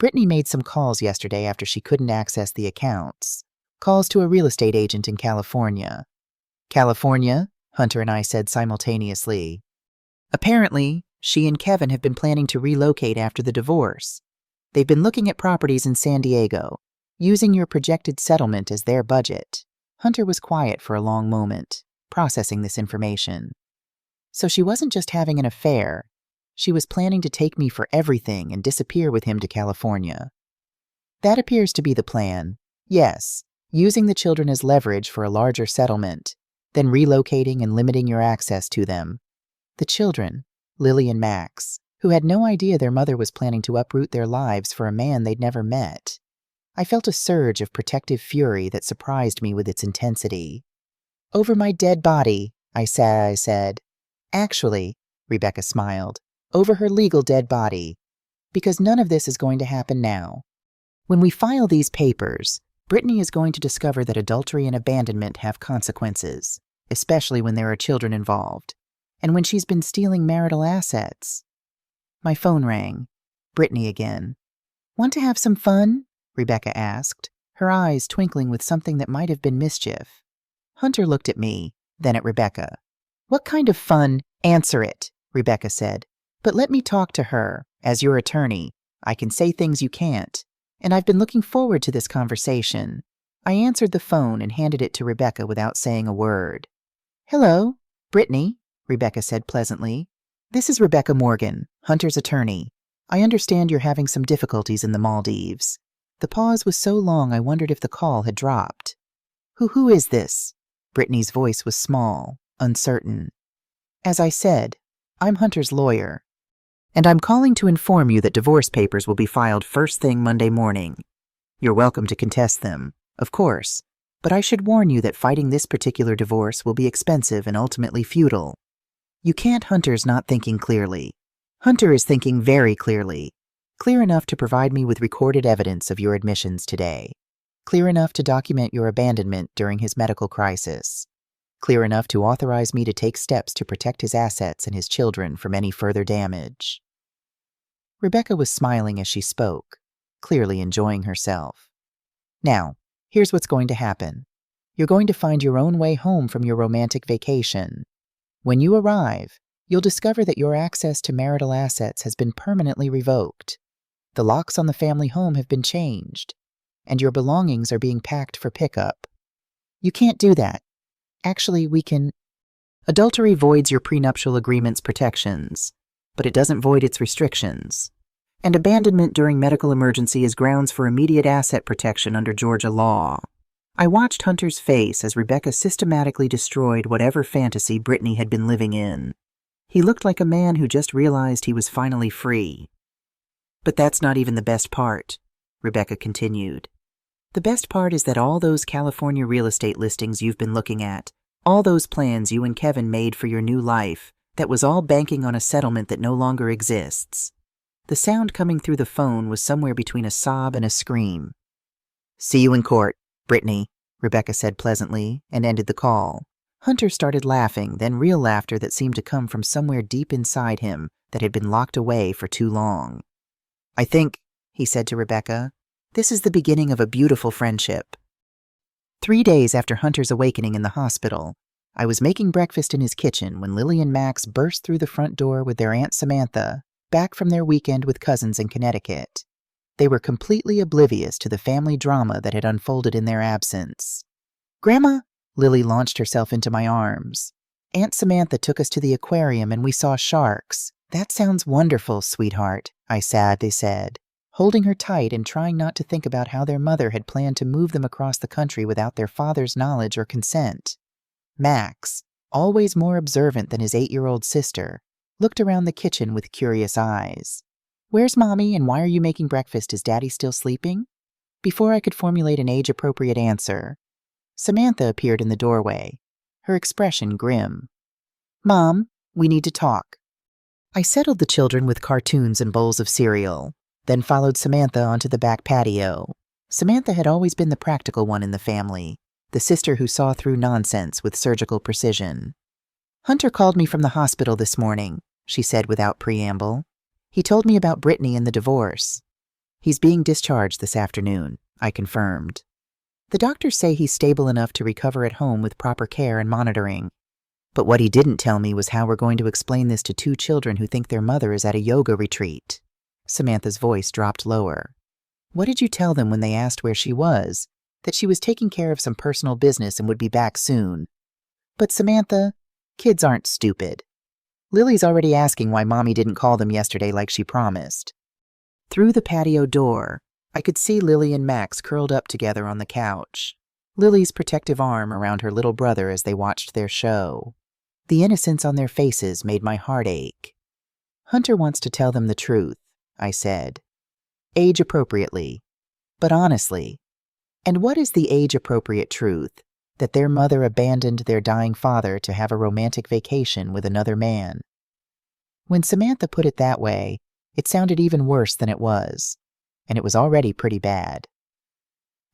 Britney made some calls yesterday after she couldn't access the accounts. Calls to a real estate agent in California. California? Hunter and I said simultaneously. Apparently, she and Kevin have been planning to relocate after the divorce. They've been looking at properties in San Diego, using your projected settlement as their budget. Hunter was quiet for a long moment, processing this information. So she wasn't just having an affair. She was planning to take me for everything and disappear with him to California. That appears to be the plan. Yes, using the children as leverage for a larger settlement, then relocating and limiting your access to them. The children, Lily and Max, who had no idea their mother was planning to uproot their lives for a man they'd never met. I felt a surge of protective fury that surprised me with its intensity. Over my dead body, I said. Actually, Rebecca smiled, over her legal dead body. Because none of this is going to happen now. When we file these papers, Britney is going to discover that adultery and abandonment have consequences, especially when there are children involved, and when she's been stealing marital assets. My phone rang. Britney again. Want to have some fun? Rebecca asked, her eyes twinkling with something that might have been mischief. Hunter looked at me, then at Rebecca. What kind of fun? Answer it, Rebecca said. But let me talk to her. As your attorney, I can say things you can't, and I've been looking forward to this conversation. I answered the phone and handed it to Rebecca without saying a word. Hello, Britney, Rebecca said pleasantly. This is Rebecca Morgan, Hunter's attorney. I understand you're having some difficulties in the Maldives. The pause was so long I wondered if the call had dropped. Who is this? Brittany's voice was small, uncertain. As I said, I'm Hunter's lawyer, and I'm calling to inform you that divorce papers will be filed first thing Monday morning. You're welcome to contest them, of course, but I should warn you that fighting this particular divorce will be expensive and ultimately futile. You can't. Hunter's not thinking clearly. Hunter is thinking very clearly. Clear enough to provide me with recorded evidence of your admissions today. Clear enough to document your abandonment during his medical crisis. Clear enough to authorize me to take steps to protect his assets and his children from any further damage. Rebecca was smiling as she spoke, clearly enjoying herself. Now, here's what's going to happen. You're going to find your own way home from your romantic vacation. When you arrive, you'll discover that your access to marital assets has been permanently revoked. The locks on the family home have been changed, and your belongings are being packed for pickup. You can't do that. Actually, we can. Adultery voids your prenuptial agreement's protections, but it doesn't void its restrictions. And abandonment during medical emergency is grounds for immediate asset protection under Georgia law. I watched Hunter's face as Rebecca systematically destroyed whatever fantasy Britney had been living in. He looked like a man who just realized he was finally free. But that's not even the best part, Rebecca continued. The best part is that all those California real estate listings you've been looking at, all those plans you and Kevin made for your new life, that was all banking on a settlement that no longer exists. The sound coming through the phone was somewhere between a sob and a scream. See you in court, Britney, Rebecca said pleasantly, and ended the call. Hunter started laughing, then real laughter that seemed to come from somewhere deep inside him that had been locked away for too long. I think, he said to Rebecca, this is the beginning of a beautiful friendship. 3 days after Hunter's awakening in the hospital, I was making breakfast in his kitchen when Lily and Max burst through the front door with their Aunt Samantha, back from their weekend with cousins in Connecticut. They were completely oblivious to the family drama that had unfolded in their absence. Grandma, Lily launched herself into my arms. Aunt Samantha took us to the aquarium and we saw sharks. That sounds wonderful, sweetheart, I sadly said, holding her tight and trying not to think about how their mother had planned to move them across the country without their father's knowledge or consent. Max, always more observant than his 8-year-old sister, looked around the kitchen with curious eyes. Where's Mommy and why are you making breakfast? Is Daddy still sleeping? Before I could formulate an age-appropriate answer, Samantha appeared in the doorway, her expression grim. Mom, we need to talk. I settled the children with cartoons and bowls of cereal, then followed Samantha onto the back patio. Samantha had always been the practical one in the family, the sister who saw through nonsense with surgical precision. Hunter called me from the hospital this morning, she said without preamble. He told me about Britney and the divorce. He's being discharged this afternoon, I confirmed. The doctors say he's stable enough to recover at home with proper care and monitoring. But what he didn't tell me was how we're going to explain this to 2 children who think their mother is at a yoga retreat. Samantha's voice dropped lower. What did you tell them when they asked where she was? That she was taking care of some personal business and would be back soon. But Samantha, kids aren't stupid. Lily's already asking why Mommy didn't call them yesterday like she promised. Through the patio door, I could see Lily and Max curled up together on the couch, Lily's protective arm around her little brother as they watched their show. The innocence on their faces made my heart ache. Hunter wants to tell them the truth, I said. Age appropriately, but honestly. And what is the age-appropriate truth? That their mother abandoned their dying father to have a romantic vacation with another man. When Samantha put it that way, it sounded even worse than it was, and it was already pretty bad.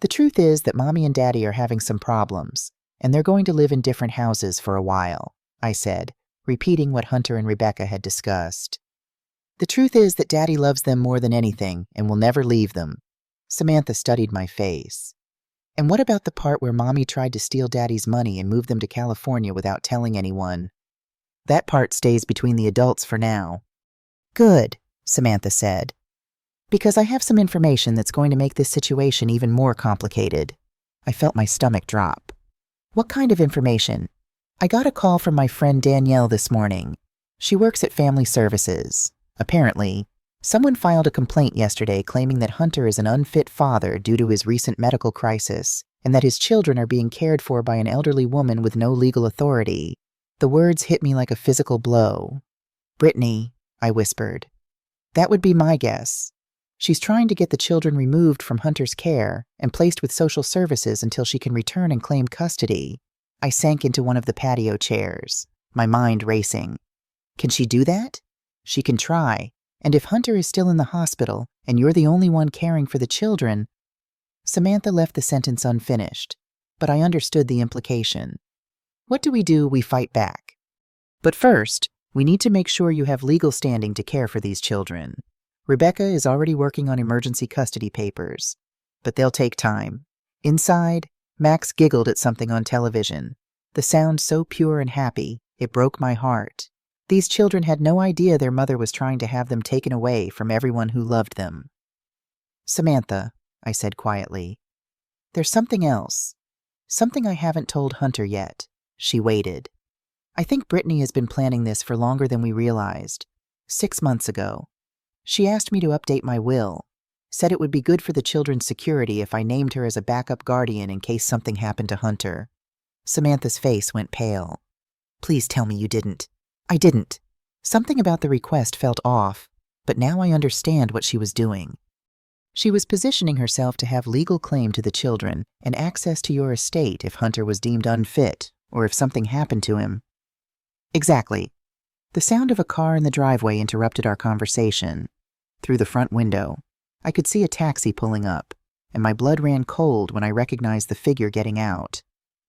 The truth is that Mommy and Daddy are having some problems, and they're going to live in different houses for a while, I said, repeating what Hunter and Rebecca had discussed. The truth is that Daddy loves them more than anything and will never leave them. Samantha studied my face. And what about the part where Mommy tried to steal Daddy's money and move them to California without telling anyone? That part stays between the adults for now. Good, Samantha said. Because I have some information that's going to make this situation even more complicated. I felt my stomach drop. What kind of information? I got a call from my friend Danielle this morning. She works at Family Services. Apparently, Someone filed a complaint yesterday claiming that Hunter is an unfit father due to his recent medical crisis, and that his children are being cared for by an elderly woman with no legal authority. The words hit me like a physical blow. "Britney," I whispered. "That would be my guess. She's trying to get the children removed from Hunter's care and placed with social services until she can return and claim custody." I sank into one of the patio chairs, my mind racing. Can she do that? She can try. And if Hunter is still in the hospital and you're the only one caring for the children... Samantha left the sentence unfinished, but I understood the implication. What do? We fight back. But first, we need to make sure you have legal standing to care for these children. Rebecca is already working on emergency custody papers, but they'll take time. Inside, Max giggled at something on television. The sound so pure and happy, it broke my heart. These children had no idea their mother was trying to have them taken away from everyone who loved them. "Samantha," I said quietly, "there's something else. Something I haven't told Hunter yet." She waited. "I think Britney has been planning this for longer than we realized. 6 months ago. She asked me to update my will, said it would be good for the children's security if I named her as a backup guardian in case something happened to Hunter." Samantha's face went pale. "Please tell me you didn't." "I didn't." Something about the request felt off, but now I understand what she was doing. She was positioning herself to have legal claim to the children and access to your estate if Hunter was deemed unfit or if something happened to him. Exactly. The sound of a car in the driveway interrupted our conversation. Through the front window, I could see a taxi pulling up, and my blood ran cold when I recognized the figure getting out.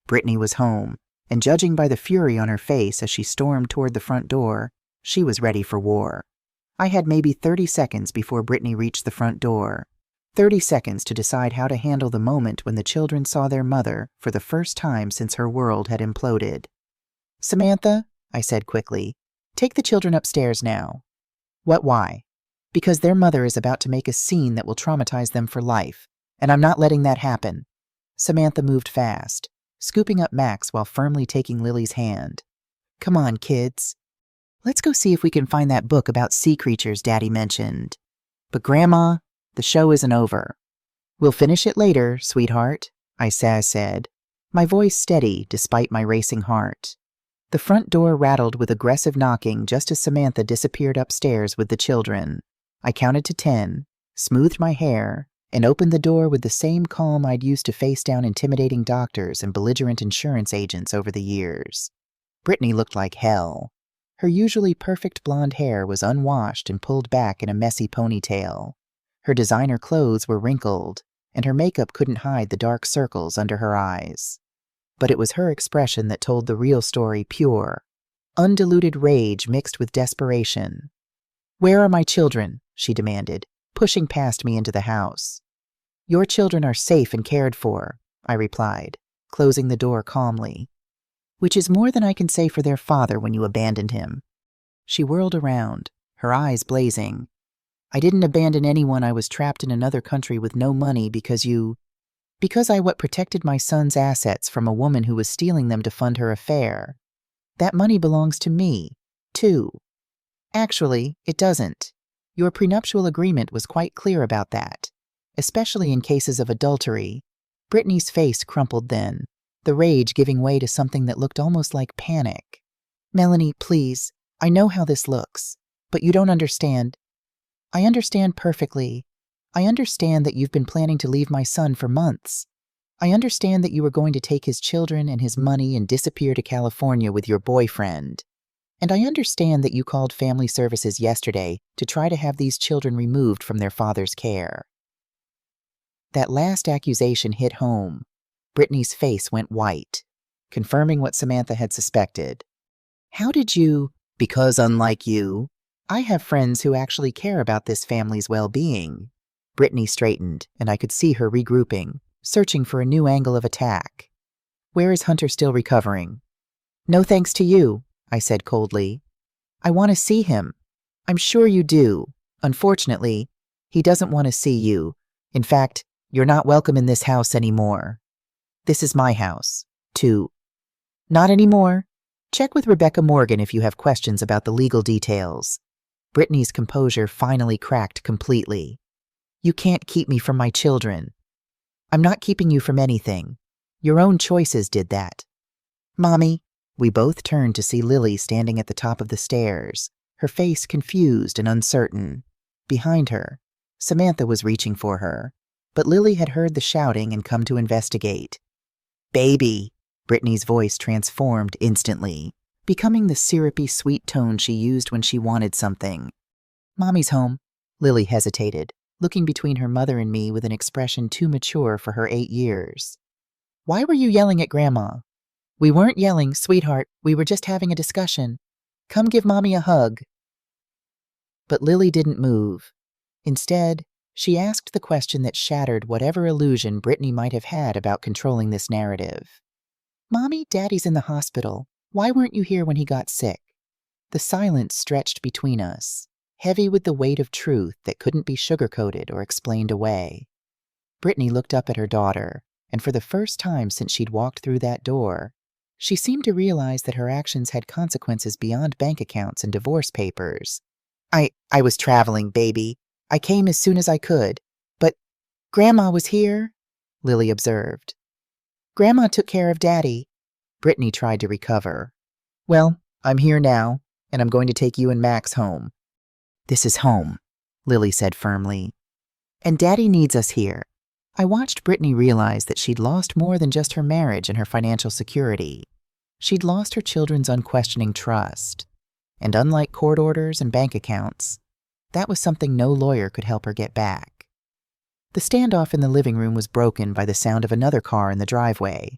Britney was home, and judging by the fury on her face as she stormed toward the front door, she was ready for war. I had maybe 30 seconds before Britney reached the front door. 30 seconds to decide how to handle the moment when the children saw their mother for the first time since her world had imploded. "Samantha," I said quickly, "take the children upstairs now." Why? Because their mother is about to make a scene that will traumatize them for life, and I'm not letting that happen. Samantha moved fast, scooping up Max while firmly taking Lily's hand. "Come on, kids. Let's go see if we can find that book about sea creatures Daddy mentioned." "But Grandma, the show isn't over." "We'll finish it later, sweetheart," I said, my voice steady despite my racing heart. The front door rattled with aggressive knocking just as Samantha disappeared upstairs with the children. I counted to 10, smoothed my hair, and opened the door with the same calm I'd used to face down intimidating doctors and belligerent insurance agents over the years. Britney looked like hell. Her usually perfect blonde hair was unwashed and pulled back in a messy ponytail. Her designer clothes were wrinkled, and her makeup couldn't hide the dark circles under her eyes. But it was her expression that told the real story pure, undiluted rage mixed with desperation. "Where are my children?" she demanded, pushing past me into the house. "Your children are safe and cared for," I replied, closing the door calmly. "Which is more than I can say for their father when you abandoned him." She whirled around, her eyes blazing. "I didn't abandon anyone. I was trapped in another country with no money because I protected my son's assets from a woman who was stealing them to fund her affair. That money belongs to me, too. Actually, it doesn't. Your prenuptial agreement was quite clear about that, especially in cases of adultery." Britney's face crumpled then, the rage giving way to something that looked almost like panic. "Melanie, please, I know how this looks, but you don't understand." "I understand perfectly. I understand that you've been planning to leave my son for months. I understand that you were going to take his children and his money and disappear to California with your boyfriend. And I understand that you called family services yesterday to try to have these children removed from their father's care." That last accusation hit home. Britney's face went white, confirming what Samantha had suspected. "How did you—" "Because unlike you, I have friends who actually care about this family's well-being." Britney straightened, and I could see her regrouping, searching for a new angle of attack. "Where is Hunter still recovering?" "No thanks to you," I said coldly. "I want to see him." "I'm sure you do. Unfortunately, he doesn't want to see you. In fact, you're not welcome in this house anymore." "This is my house, too." "Not anymore. Check with Rebecca Morgan if you have questions about the legal details." Brittany's composure finally cracked completely. You can't keep me from my children. I'm not keeping you from anything. Your own choices did that. Mommy. We both turned to see Lily standing at the top of the stairs, her face confused and uncertain. Behind her, Samantha was reaching for her, but Lily had heard the shouting and come to investigate. Baby! Brittany's voice transformed instantly, becoming the syrupy sweet tone she used when she wanted something. Mommy's home. Lily hesitated, looking between her mother and me with an expression too mature for her 8 years. Why were you yelling at Grandma? We weren't yelling, sweetheart. We were just having a discussion. Come give Mommy a hug. But Lily didn't move. Instead, she asked the question that shattered whatever illusion Brittany might have had about controlling this narrative. Mommy, Daddy's in the hospital. Why weren't you here when he got sick? The silence stretched between us, heavy with the weight of truth that couldn't be sugar-coated or explained away. Brittany looked up at her daughter, and for the first time since she'd walked through that door, she seemed to realize that her actions had consequences beyond bank accounts and divorce papers. I was traveling, baby. I came as soon as I could. But Grandma was here, Lily observed. Grandma took care of Daddy. Brittany tried to recover. Well, I'm here now, and I'm going to take you and Max home. This is home, Lily said firmly. And Daddy needs us here. I watched Brittany realize that she'd lost more than just her marriage and her financial security. She'd lost her children's unquestioning trust. And unlike court orders and bank accounts, that was something no lawyer could help her get back. The standoff in the living room was broken by the sound of another car in the driveway.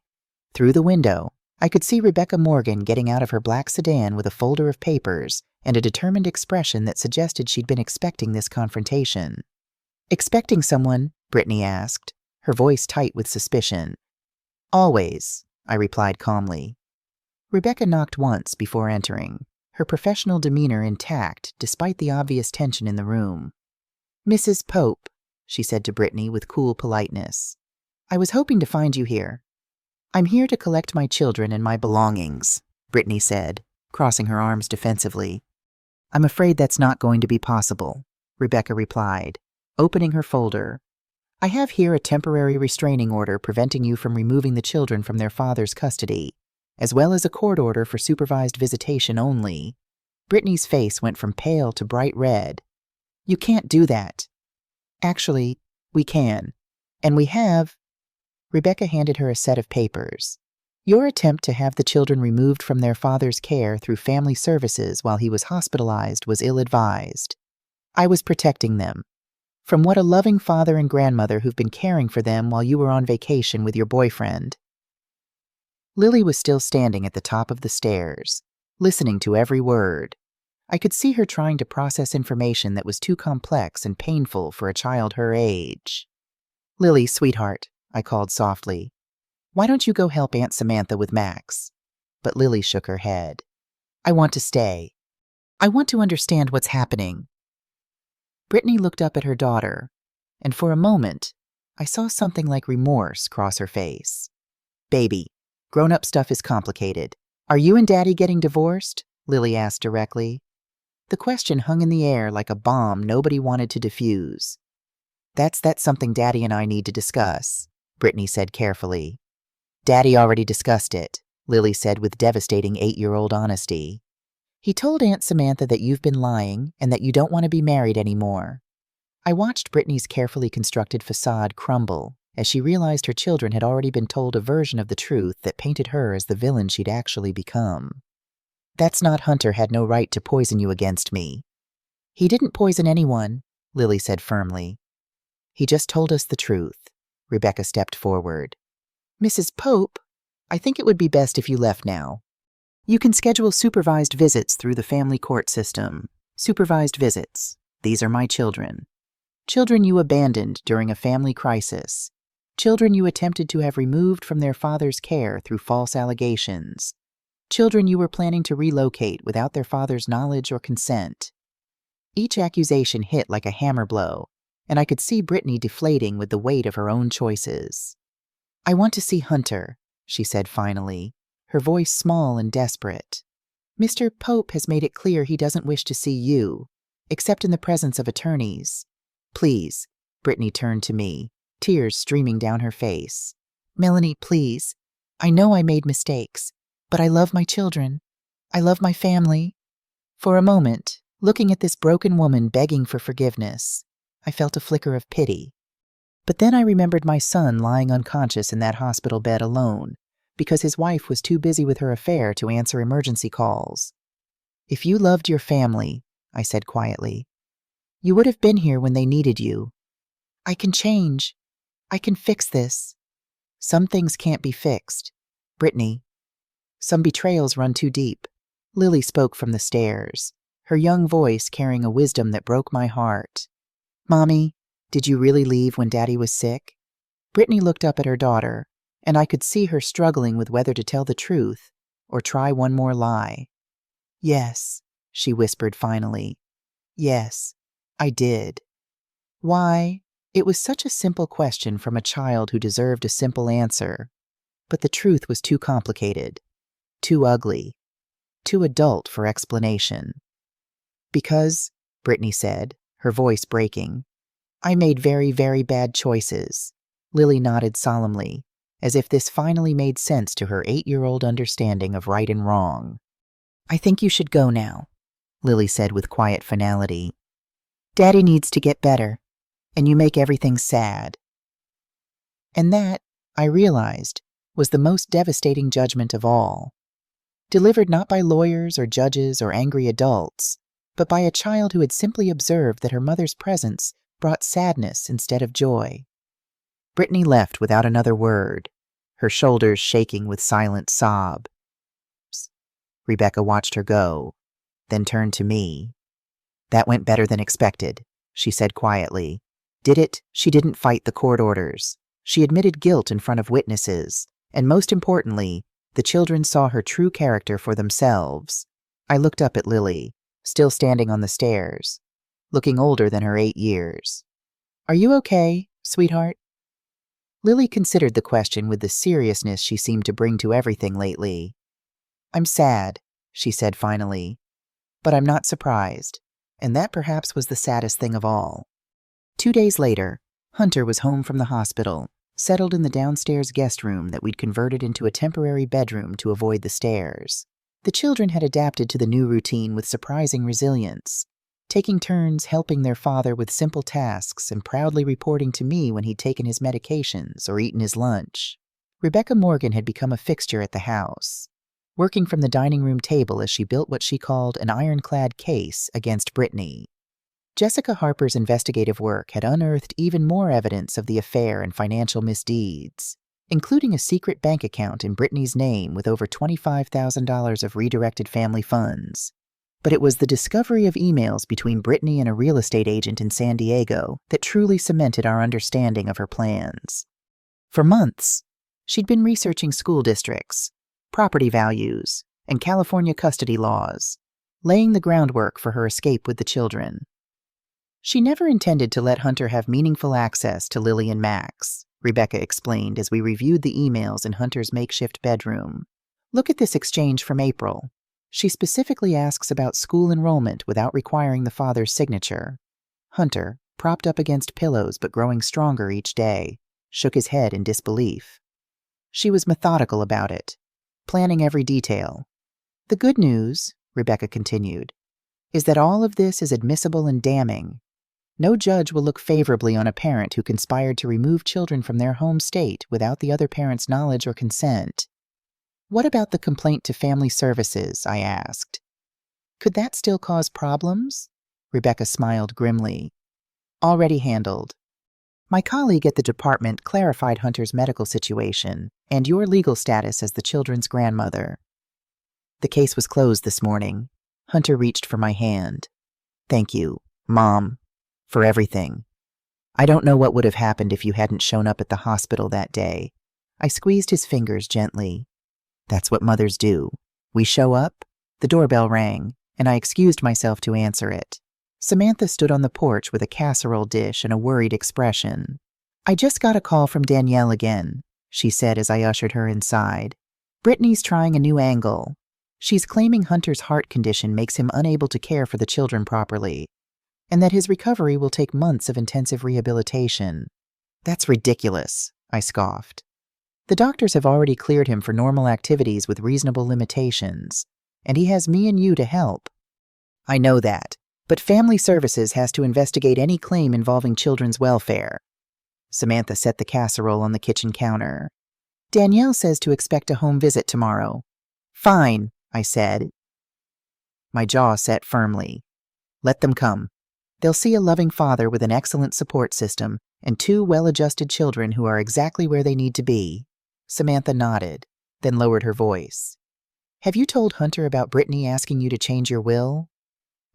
Through the window, I could see Rebecca Morgan getting out of her black sedan with a folder of papers and a determined expression that suggested she'd been expecting this confrontation. Expecting someone? Brittany asked, her voice tight with suspicion. Always, I replied calmly. Rebecca knocked once before entering, her professional demeanor intact despite the obvious tension in the room. Mrs. Pope, she said to Brittany with cool politeness. I was hoping to find you here. I'm here to collect my children and my belongings, Brittany said, crossing her arms defensively. I'm afraid that's not going to be possible, Rebecca replied, opening her folder. I have here a temporary restraining order preventing you from removing the children from their father's custody, as well as a court order for supervised visitation only. Brittany's face went from pale to bright red. You can't do that. Actually, we can. And we have. Rebecca handed her a set of papers. Your attempt to have the children removed from their father's care through family services while he was hospitalized was ill-advised. I was protecting them. From what a loving father and grandmother who've been caring for them while you were on vacation with your boyfriend. Lily was still standing at the top of the stairs, listening to every word. I could see her trying to process information that was too complex and painful for a child her age. Lily, sweetheart, I called softly. Why don't you go help Aunt Samantha with Max? But Lily shook her head. I want to stay. I want to understand what's happening. Brittany looked up at her daughter, and for a moment, I saw something like remorse cross her face. Baby, grown-up stuff is complicated. Are you and Daddy getting divorced? Lily asked directly. The question hung in the air like a bomb nobody wanted to defuse. That's something Daddy and I need to discuss, Brittany said carefully. Daddy already discussed it, Lily said with devastating 8-year-old honesty. He told Aunt Samantha that you've been lying and that you don't want to be married anymore. I watched Brittany's carefully constructed facade crumble as she realized her children had already been told a version of the truth that painted her as the villain she'd actually become. That's not Hunter had no right to poison you against me. He didn't poison anyone, Lily said firmly. He just told us the truth. Rebecca stepped forward. Mrs. Pope, I think it would be best if you left now. You can schedule supervised visits through the family court system. Supervised visits. These are my children. Children you abandoned during a family crisis. Children you attempted to have removed from their father's care through false allegations. Children you were planning to relocate without their father's knowledge or consent. Each accusation hit like a hammer blow, and I could see Brittany deflating with the weight of her own choices. I want to see Hunter, she said finally, her voice small and desperate. Mr. Pope has made it clear he doesn't wish to see you, except in the presence of attorneys. Please, Britney turned to me, tears streaming down her face. Melanie, please. I know I made mistakes, but I love my children. I love my family. For a moment, looking at this broken woman begging for forgiveness, I felt a flicker of pity. But then I remembered my son lying unconscious in that hospital bed alone, because his wife was too busy with her affair to answer emergency calls. If you loved your family, I said quietly, you would have been here when they needed you. I can change. I can fix this. Some things can't be fixed. Britney. Some betrayals run too deep. Lily spoke from the stairs, her young voice carrying a wisdom that broke my heart. Mommy, did you really leave when Daddy was sick? Britney looked up at her daughter, and I could see her struggling with whether to tell the truth or try one more lie. Yes, she whispered finally. Yes, I did. Why? It was such a simple question from a child who deserved a simple answer. But the truth was too complicated, too ugly, too adult for explanation. Because, Britney said, her voice breaking, I made very, very bad choices. Lily nodded solemnly, as if this finally made sense to her 8-year-old understanding of right and wrong. I think you should go now, Lily said with quiet finality. Daddy needs to get better, and you make everything sad. And that, I realized, was the most devastating judgment of all. Delivered not by lawyers or judges or angry adults, but by a child who had simply observed that her mother's presence brought sadness instead of joy. Britney left without another word, her shoulders shaking with silent sobs. Rebecca watched her go, then turned to me. That went better than expected, she said quietly. Did it? She didn't fight the court orders. She admitted guilt in front of witnesses, and most importantly, the children saw her true character for themselves. I looked up at Lily, still standing on the stairs, looking older than her 8 years. Are you okay, sweetheart? Lily considered the question with the seriousness she seemed to bring to everything lately. I'm sad, she said finally, but I'm not surprised, and that perhaps was the saddest thing of all. 2 days later, Hunter was home from the hospital, settled in the downstairs guest room that we'd converted into a temporary bedroom to avoid the stairs. The children had adapted to the new routine with surprising resilience, taking turns helping their father with simple tasks and proudly reporting to me when he'd taken his medications or eaten his lunch. Rebecca Morgan had become a fixture at the house, working from the dining room table as she built what she called an ironclad case against Britney. Jessica Harper's investigative work had unearthed even more evidence of the affair and financial misdeeds, including a secret bank account in Britney's name with over $25,000 of redirected family funds. But it was the discovery of emails between Britney and a real estate agent in San Diego that truly cemented our understanding of her plans. For months, she'd been researching school districts, property values, and California custody laws, laying the groundwork for her escape with the children. She never intended to let Hunter have meaningful access to Lily and Max, Rebecca explained as we reviewed the emails in Hunter's makeshift bedroom. Look at this exchange from April. She specifically asks about school enrollment without requiring the father's signature. Hunter, propped up against pillows but growing stronger each day, shook his head in disbelief. She was methodical about it, planning every detail. The good news, Rebecca continued, is that all of this is admissible and damning. No judge will look favorably on a parent who conspired to remove children from their home state without the other parent's knowledge or consent. What about the complaint to family services? I asked. Could that still cause problems? Rebecca smiled grimly. Already handled. My colleague at the department clarified Hunter's medical situation and your legal status as the children's grandmother. The case was closed this morning. Hunter reached for my hand. Thank you, Mom, for everything. I don't know what would have happened if you hadn't shown up at the hospital that day. I squeezed his fingers gently. That's what mothers do. We show up, the doorbell rang, and I excused myself to answer it. Samantha stood on the porch with a casserole dish and a worried expression. I just got a call from Danielle again, she said as I ushered her inside. Brittany's trying a new angle. She's claiming Hunter's heart condition makes him unable to care for the children properly. and that his recovery will take months of intensive rehabilitation. That's ridiculous, I scoffed. The doctors have already cleared him for normal activities with reasonable limitations, and he has me and you to help. I know that, but Family Services has to investigate any claim involving children's welfare. Samantha set the casserole on the kitchen counter. Danielle says to expect a home visit tomorrow. Fine, I said. My jaw set firmly. Let them come. They'll see a loving father with an excellent support system and 2 well-adjusted children who are exactly where they need to be. Samantha nodded, then lowered her voice. Have you told Hunter about Britney asking you to change your will?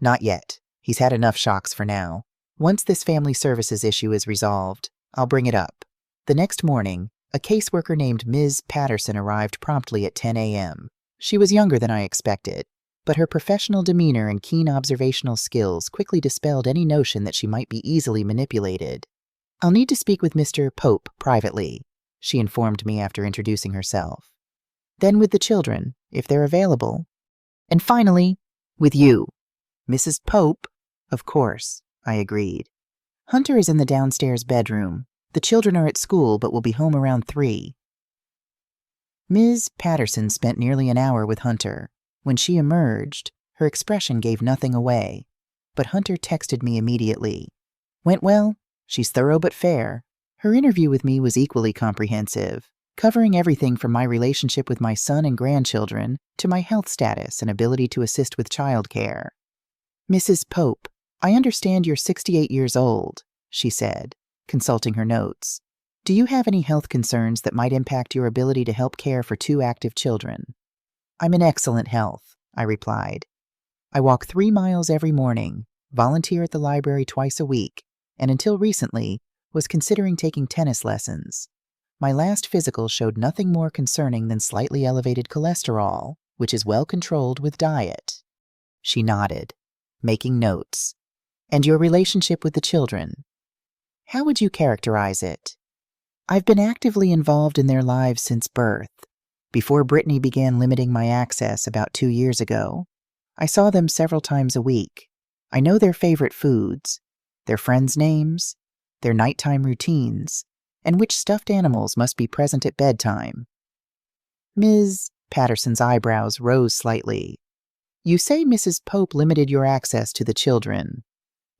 Not yet. He's had enough shocks for now. Once this Family Services issue is resolved, I'll bring it up. The next morning, a caseworker named Ms. Patterson arrived promptly at 10 a.m. She was younger than I expected, but her professional demeanor and keen observational skills quickly dispelled any notion that she might be easily manipulated. I'll need to speak with Mr. Pope privately, she informed me after introducing herself. Then with the children, if they're available. And finally, with you. Mrs. Pope? Of course, I agreed. Hunter is in the downstairs bedroom. The children are at school but will be home around 3. Ms. Patterson spent nearly an hour with Hunter. When she emerged, her expression gave nothing away. But Hunter texted me immediately. Went well. She's thorough but fair. Her interview with me was equally comprehensive, covering everything from my relationship with my son and grandchildren to my health status and ability to assist with childcare. Mrs. Pope, I understand you're 68 years old, she said, consulting her notes. Do you have any health concerns that might impact your ability to help care for 2 active children? I'm in excellent health, I replied. I walk 3 miles every morning, volunteer at the library twice a week, and until recently, was considering taking tennis lessons. My last physical showed nothing more concerning than slightly elevated cholesterol, which is well controlled with diet. She nodded, making notes. And your relationship with the children? How would you characterize it? I've been actively involved in their lives since birth. Before Britney began limiting my access about 2 years ago, I saw them several times a week. I know their favorite foods, their friends' names, their nighttime routines, and which stuffed animals must be present at bedtime. Ms. Patterson's eyebrows rose slightly. You say Mrs. Pope limited your access to the children.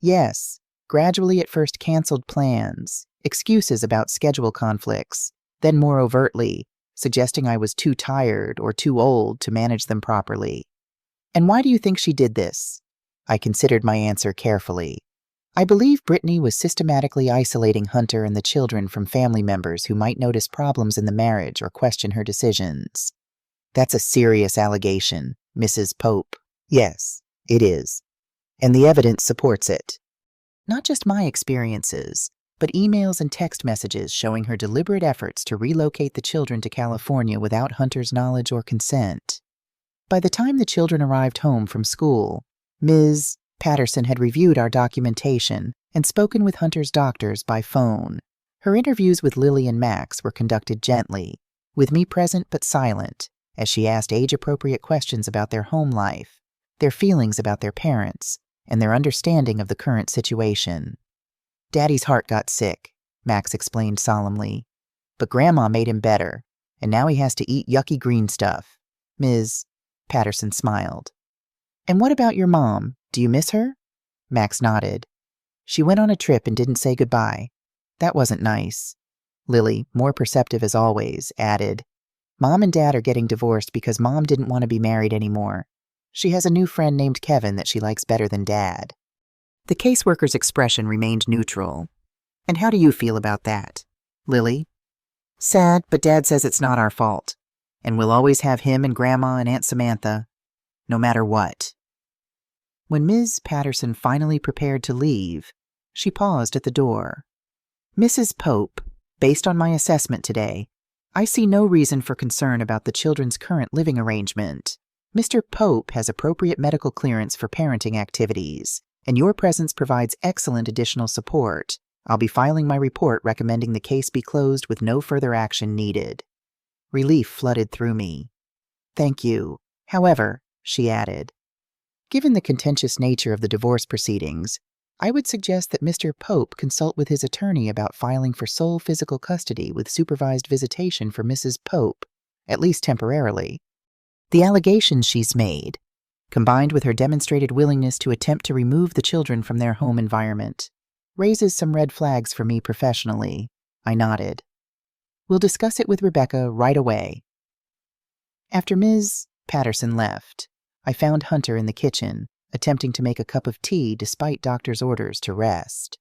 Yes, gradually at first canceled plans, excuses about schedule conflicts, then more overtly, suggesting I was too tired or too old to manage them properly. And why do you think she did this? I considered my answer carefully. I believe Britney was systematically isolating Hunter and the children from family members who might notice problems in the marriage or question her decisions. That's a serious allegation, Mrs. Pope. Yes, it is. And the evidence supports it. Not just my experiences, but emails and text messages showing her deliberate efforts to relocate the children to California without Hunter's knowledge or consent. By the time the children arrived home from school, Ms. Patterson had reviewed our documentation and spoken with Hunter's doctors by phone. Her interviews with Lily and Max were conducted gently, with me present but silent, as she asked age-appropriate questions about their home life, their feelings about their parents, and their understanding of the current situation. Daddy's heart got sick, Max explained solemnly. But Grandma made him better, and now he has to eat yucky green stuff. Ms. Patterson smiled. And what about your mom? Do you miss her? Max nodded. She went on a trip and didn't say goodbye. That wasn't nice. Lily, more perceptive as always, added, Mom and Dad are getting divorced because Mom didn't want to be married anymore. She has a new friend named Kevin that she likes better than Dad. The caseworker's expression remained neutral. And how do you feel about that? Lily? Sad, but Dad says it's not our fault. And we'll always have him and Grandma and Aunt Samantha, no matter what. When Ms. Patterson finally prepared to leave, she paused at the door. Mrs. Pope, based on my assessment today, I see no reason for concern about the children's current living arrangement. Mr. Pope has appropriate medical clearance for parenting activities, and your presence provides excellent additional support. I'll be filing my report recommending the case be closed with no further action needed. Relief flooded through me. Thank you. However, she added, given the contentious nature of the divorce proceedings, I would suggest that Mr. Pope consult with his attorney about filing for sole physical custody with supervised visitation for Mrs. Pope, at least temporarily. The allegations she's made, combined with her demonstrated willingness to attempt to remove the children from their home environment, raises some red flags for me professionally. I nodded. We'll discuss it with Rebecca right away. After Ms. Patterson left, I found Hunter in the kitchen, attempting to make a cup of tea despite doctor's orders to rest.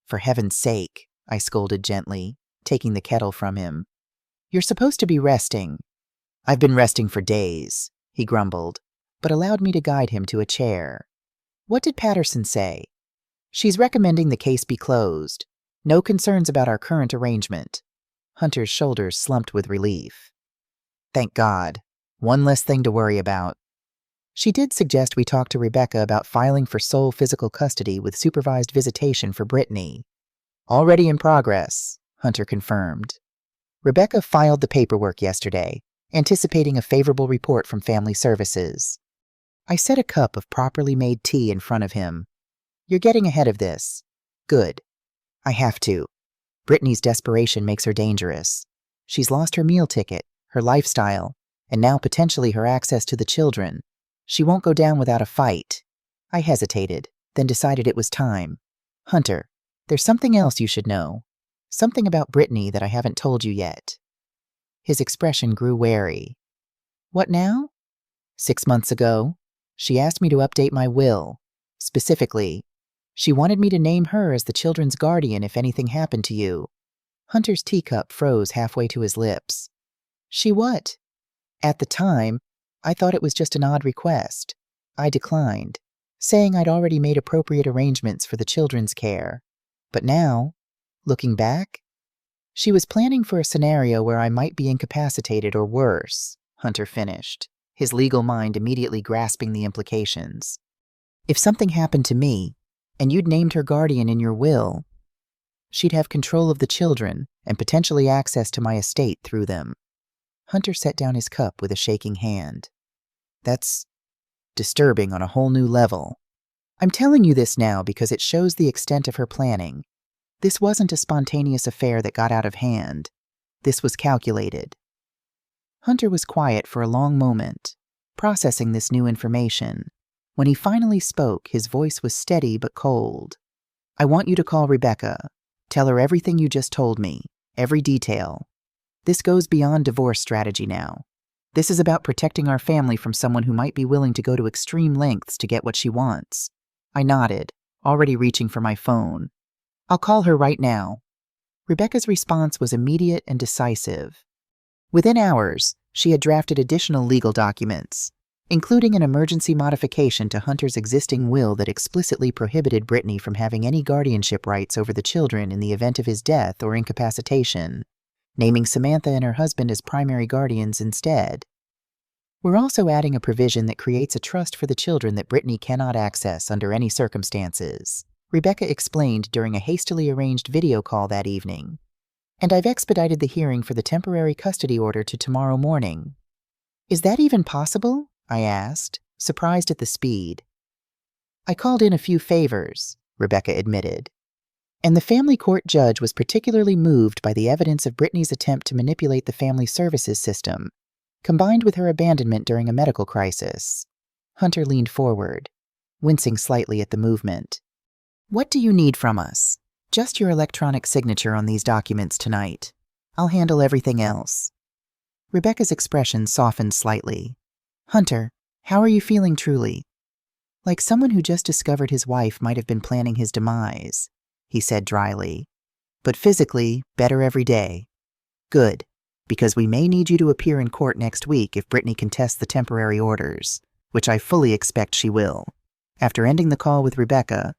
For heaven's sake, I scolded gently, taking the kettle from him. You're supposed to be resting. I've been resting for days, he grumbled, but allowed me to guide him to a chair. What did Patterson say? She's recommending the case be closed. No concerns about our current arrangement. Hunter's shoulders slumped with relief. Thank God. One less thing to worry about. She did suggest we talk to Rebecca about filing for sole physical custody with supervised visitation for Britney. Already in progress, Hunter confirmed. Rebecca filed the paperwork yesterday, anticipating a favorable report from Family Services. I set a cup of properly made tea in front of him. You're getting ahead of this. Good. I have to. Britney's desperation makes her dangerous. She's lost her meal ticket, her lifestyle, and now potentially her access to the children. She won't go down without a fight. I hesitated, then decided it was time. Hunter, there's something else you should know. Something about Britney that I haven't told you yet. His expression grew wary. What now? 6 months ago, she asked me to update my will. Specifically, she wanted me to name her as the children's guardian if anything happened to you. Hunter's teacup froze halfway to his lips. She what? At the time, I thought it was just an odd request. I declined, saying I'd already made appropriate arrangements for the children's care. But now, looking back, she was planning for a scenario where I might be incapacitated or worse, Hunter finished, his legal mind immediately grasping the implications. If something happened to me, and you'd named her guardian in your will, she'd have control of the children and potentially access to my estate through them. Hunter set down his cup with a shaking hand. That's disturbing on a whole new level. I'm telling you this now because it shows the extent of her planning. This wasn't a spontaneous affair that got out of hand. This was calculated. Hunter was quiet for a long moment, processing this new information. When he finally spoke, his voice was steady but cold. I want you to call Rebecca. Tell her everything you just told me, every detail. This goes beyond divorce strategy now. This is about protecting our family from someone who might be willing to go to extreme lengths to get what she wants. I nodded, already reaching for my phone. I'll call her right now. Rebecca's response was immediate and decisive. Within hours, she had drafted additional legal documents, including an emergency modification to Hunter's existing will that explicitly prohibited Britney from having any guardianship rights over the children in the event of his death or incapacitation, naming Samantha and her husband as primary guardians instead. We're also adding a provision that creates a trust for the children that Britney cannot access under any circumstances, Rebecca explained during a hastily arranged video call that evening. And I've expedited the hearing for the temporary custody order to tomorrow morning. Is that even possible? I asked, surprised at the speed. I called in a few favors, Rebecca admitted. And the family court judge was particularly moved by the evidence of Britney's attempt to manipulate the family services system, combined with her abandonment during a medical crisis. Hunter leaned forward, wincing slightly at the movement. What do you need from us? Just your electronic signature on these documents tonight. I'll handle everything else. Rebecca's expression softened slightly. Hunter, how are you feeling truly? Like someone who just discovered his wife might have been planning his demise, he said dryly. But physically, better every day. Good, because we may need you to appear in court next week if Britney contests the temporary orders, which I fully expect she will. After ending the call with Rebecca,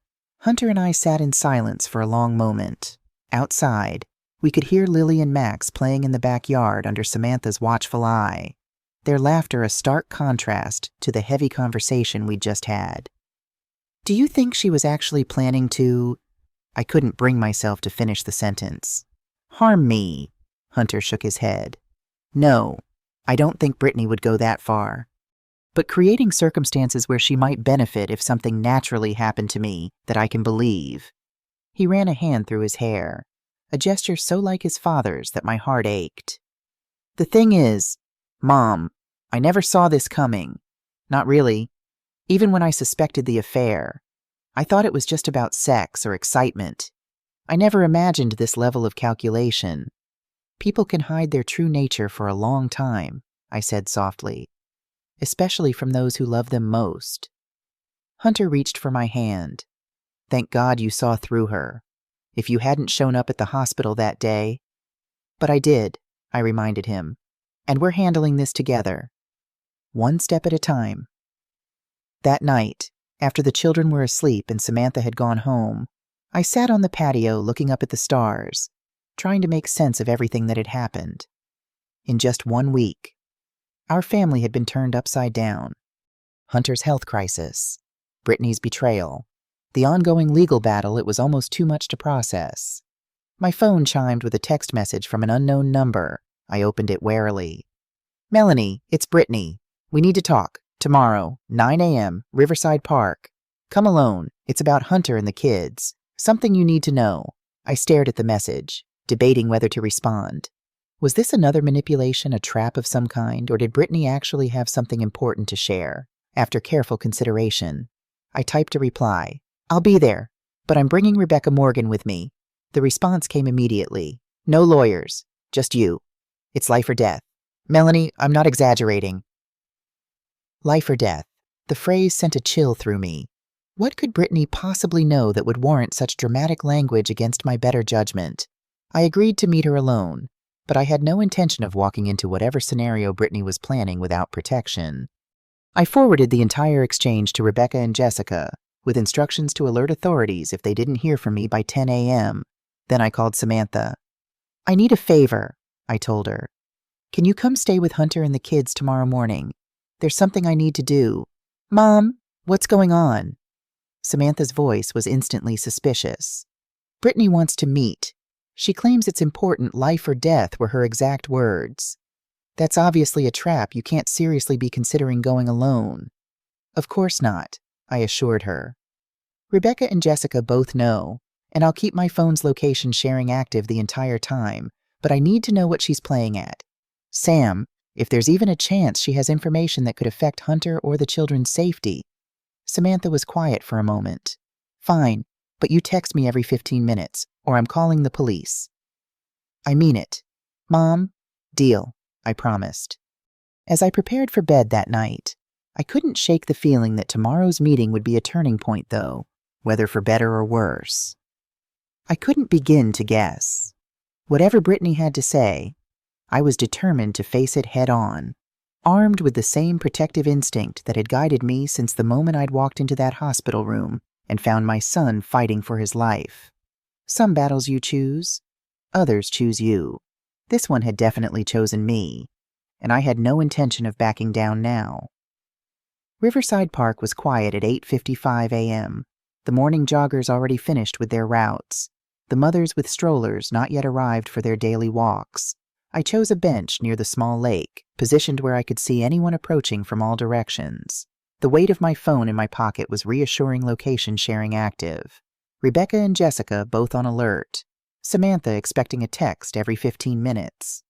Hunter and I sat in silence for a long moment. Outside, we could hear Lily and Max playing in the backyard under Samantha's watchful eye, their laughter a stark contrast to the heavy conversation we'd just had. Do you think she was actually planning to... I couldn't bring myself to finish the sentence. Harm me, Hunter shook his head. No, I don't think Britney would go that far. but creating circumstances where she might benefit if something naturally happened to me that I can believe. He ran a hand through his hair, a gesture so like his father's that my heart ached. The thing is, Mom, I never saw this coming. Not really. Even when I suspected the affair, I thought it was just about sex or excitement. I never imagined this level of calculation. People can hide their true nature for a long time, I said softly, especially from those who love them most. Hunter reached for my hand. Thank God you saw through her. If you hadn't shown up at the hospital that day. But I did, I reminded him, and we're handling this together. One step at a time. That night, after the children were asleep and Samantha had gone home, I sat on the patio looking up at the stars, trying to make sense of everything that had happened. In just 1 week, our family had been turned upside down. Hunter's health crisis, Britney's betrayal, the ongoing legal battle. It was almost too much to process. My phone chimed with a text message from an unknown number. I opened it warily. Melanie, it's Britney. We need to talk. Tomorrow, 9 a.m., Riverside Park. Come alone. It's about Hunter and the kids. Something you need to know. I stared at the message, debating whether to respond. Was this another manipulation, a trap of some kind, or did Britney actually have something important to share? After careful consideration, I typed a reply. I'll be there, but I'm bringing Rebecca Morgan with me. The response came immediately. No lawyers, just you. It's life or death. Melanie, I'm not exaggerating. Life or death. The phrase sent a chill through me. What could Britney possibly know that would warrant such dramatic language against my better judgment? I agreed to meet her alone, but I had no intention of walking into whatever scenario Britney was planning without protection. I forwarded the entire exchange to Rebecca and Jessica, with instructions to alert authorities if they didn't hear from me by 10 a.m. Then I called Samantha. I need a favor, I told her. Can you come stay with Hunter and the kids tomorrow morning? There's something I need to do. Mom, what's going on? Samantha's voice was instantly suspicious. Britney wants to meet. She claims it's important, life or death were her exact words. That's obviously a trap. You can't seriously be considering going alone. Of course not, I assured her. Rebecca and Jessica both know, and I'll keep my phone's location sharing active the entire time, but I need to know what she's playing at. Sam, if there's even a chance she has information that could affect Hunter or the children's safety. Samantha was quiet for a moment. Fine, but you text me every 15 minutes, or I'm calling the police. I mean it. Mom, deal, I promised. As I prepared for bed that night, I couldn't shake the feeling that tomorrow's meeting would be a turning point, though, whether for better or worse. I couldn't begin to guess. Whatever Britney had to say, I was determined to face it head-on, armed with the same protective instinct that had guided me since the moment I'd walked into that hospital room and found my son fighting for his life. Some battles you choose, others choose you. This one had definitely chosen me, and I had no intention of backing down now. Riverside Park was quiet at 8:55 a.m. The morning joggers already finished with their routes, the mothers with strollers not yet arrived for their daily walks. I chose a bench near the small lake, positioned where I could see anyone approaching from all directions. The weight of my phone in my pocket was reassuring location sharing active. Rebecca and Jessica both on alert. Samantha expecting a text every 15 minutes.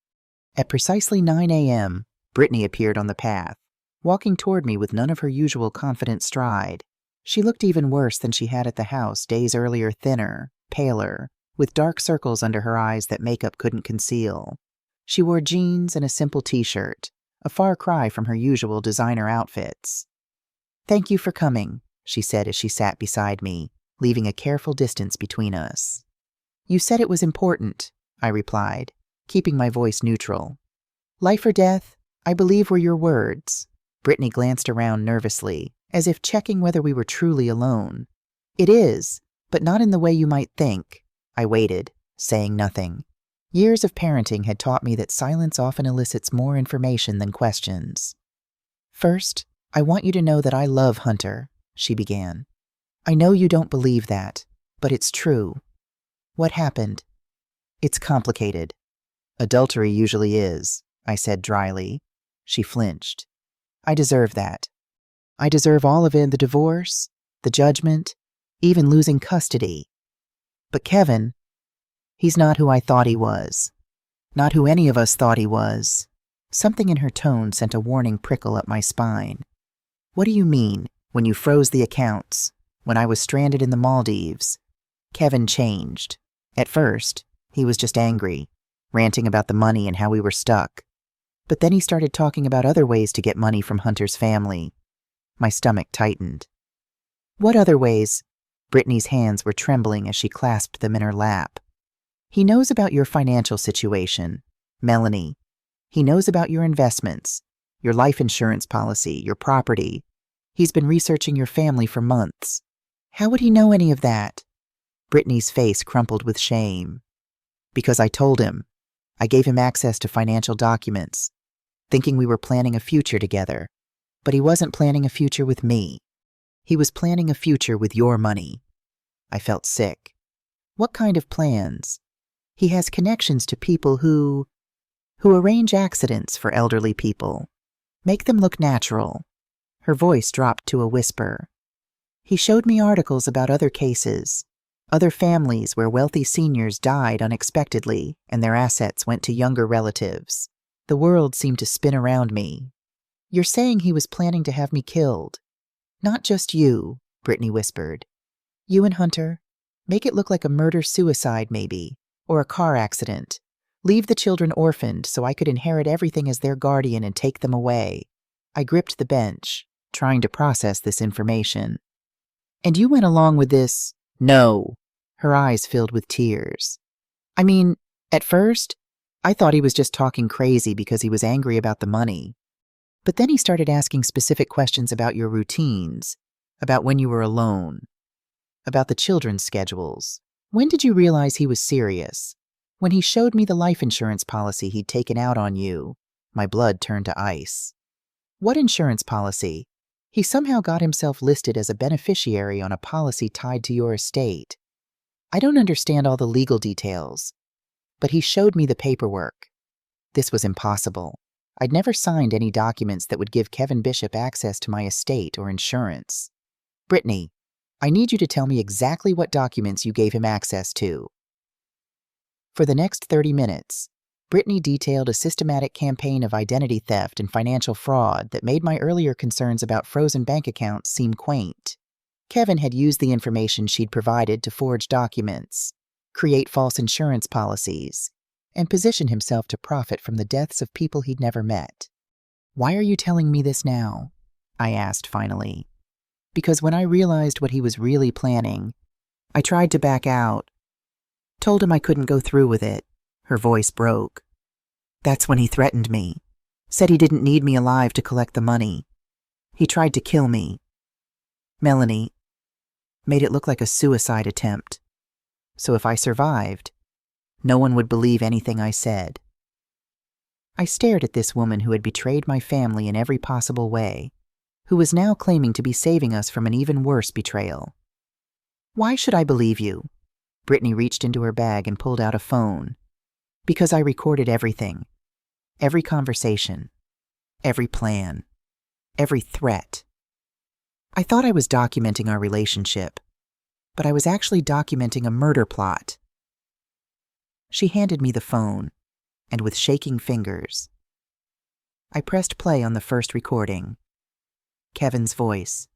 At precisely 9 a.m., Britney appeared on the path, walking toward me with none of her usual confident stride. She looked even worse than she had at the house days earlier, thinner, paler, with dark circles under her eyes that makeup couldn't conceal. She wore jeans and a simple t-shirt, a far cry from her usual designer outfits. Thank you for coming, she said as she sat beside me, leaving a careful distance between us. You said it was important, I replied, keeping my voice neutral. Life or death, I believe were your words. Britney glanced around nervously, as if checking whether we were truly alone. It is, but not in the way you might think. I waited, saying nothing. Years of parenting had taught me that silence often elicits more information than questions. First, I want you to know that I love Hunter, she began. I know you don't believe that, but it's true. What happened? It's complicated. Adultery usually is, I said dryly. She flinched. I deserve that. I deserve all of it, the divorce, the judgment, even losing custody. But Kevin, he's not who I thought he was. Not who any of us thought he was. Something in her tone sent a warning prickle up my spine. What do you mean, when you froze the accounts, when I was stranded in the Maldives? Kevin changed. At first, he was just angry, ranting about the money and how we were stuck. But then he started talking about other ways to get money from Hunter's family. My stomach tightened. What other ways? Brittany's hands were trembling as she clasped them in her lap. He knows about your financial situation, Melanie. He knows about your investments, your life insurance policy, your property. He's been researching your family for months. How would he know any of that? Brittany's face crumpled with shame. Because I told him. I gave him access to financial documents, thinking we were planning a future together. But he wasn't planning a future with me. He was planning a future with your money. I felt sick. What kind of plans? He has connections to people who arrange accidents for elderly people. Make them look natural. Her voice dropped to a whisper. He showed me articles about other cases, other families where wealthy seniors died unexpectedly and their assets went to younger relatives. The world seemed to spin around me. You're saying he was planning to have me killed. Not just you, Brittany whispered. You and Hunter. Make it look like a murder-suicide maybe, or a car accident. Leave the children orphaned so I could inherit everything as their guardian and take them away. I gripped the bench, trying to process this information. And you went along with this? No. Her eyes filled with tears. I mean, at first, I thought he was just talking crazy because he was angry about the money. But then he started asking specific questions about your routines, about when you were alone, about the children's schedules. When did you realize he was serious? When he showed me the life insurance policy he'd taken out on you, my blood turned to ice. What insurance policy? He somehow got himself listed as a beneficiary on a policy tied to your estate. I don't understand all the legal details, but he showed me the paperwork. This was impossible. I'd never signed any documents that would give Kevin Bishop access to my estate or insurance. Brittany, I need you to tell me exactly what documents you gave him access to. For the next 30 minutes, Brittany detailed a systematic campaign of identity theft and financial fraud that made my earlier concerns about frozen bank accounts seem quaint. Kevin had used the information she'd provided to forge documents, create false insurance policies, and position himself to profit from the deaths of people he'd never met. Why are you telling me this now? I asked finally. Because when I realized what he was really planning, I tried to back out. Told him I couldn't go through with it. Her voice broke. That's when he threatened me. Said he didn't need me alive to collect the money. He tried to kill me. Melanie made it look like a suicide attempt. So if I survived, no one would believe anything I said. I stared at this woman who had betrayed my family in every possible way, who was now claiming to be saving us from an even worse betrayal. Why should I believe you? Brittany reached into her bag and pulled out a phone. Because I recorded everything. Every conversation. Every plan. Every threat. I thought I was documenting our relationship, but I was actually documenting a murder plot. She handed me the phone, and with shaking fingers, I pressed play on the first recording. Kevin's voice,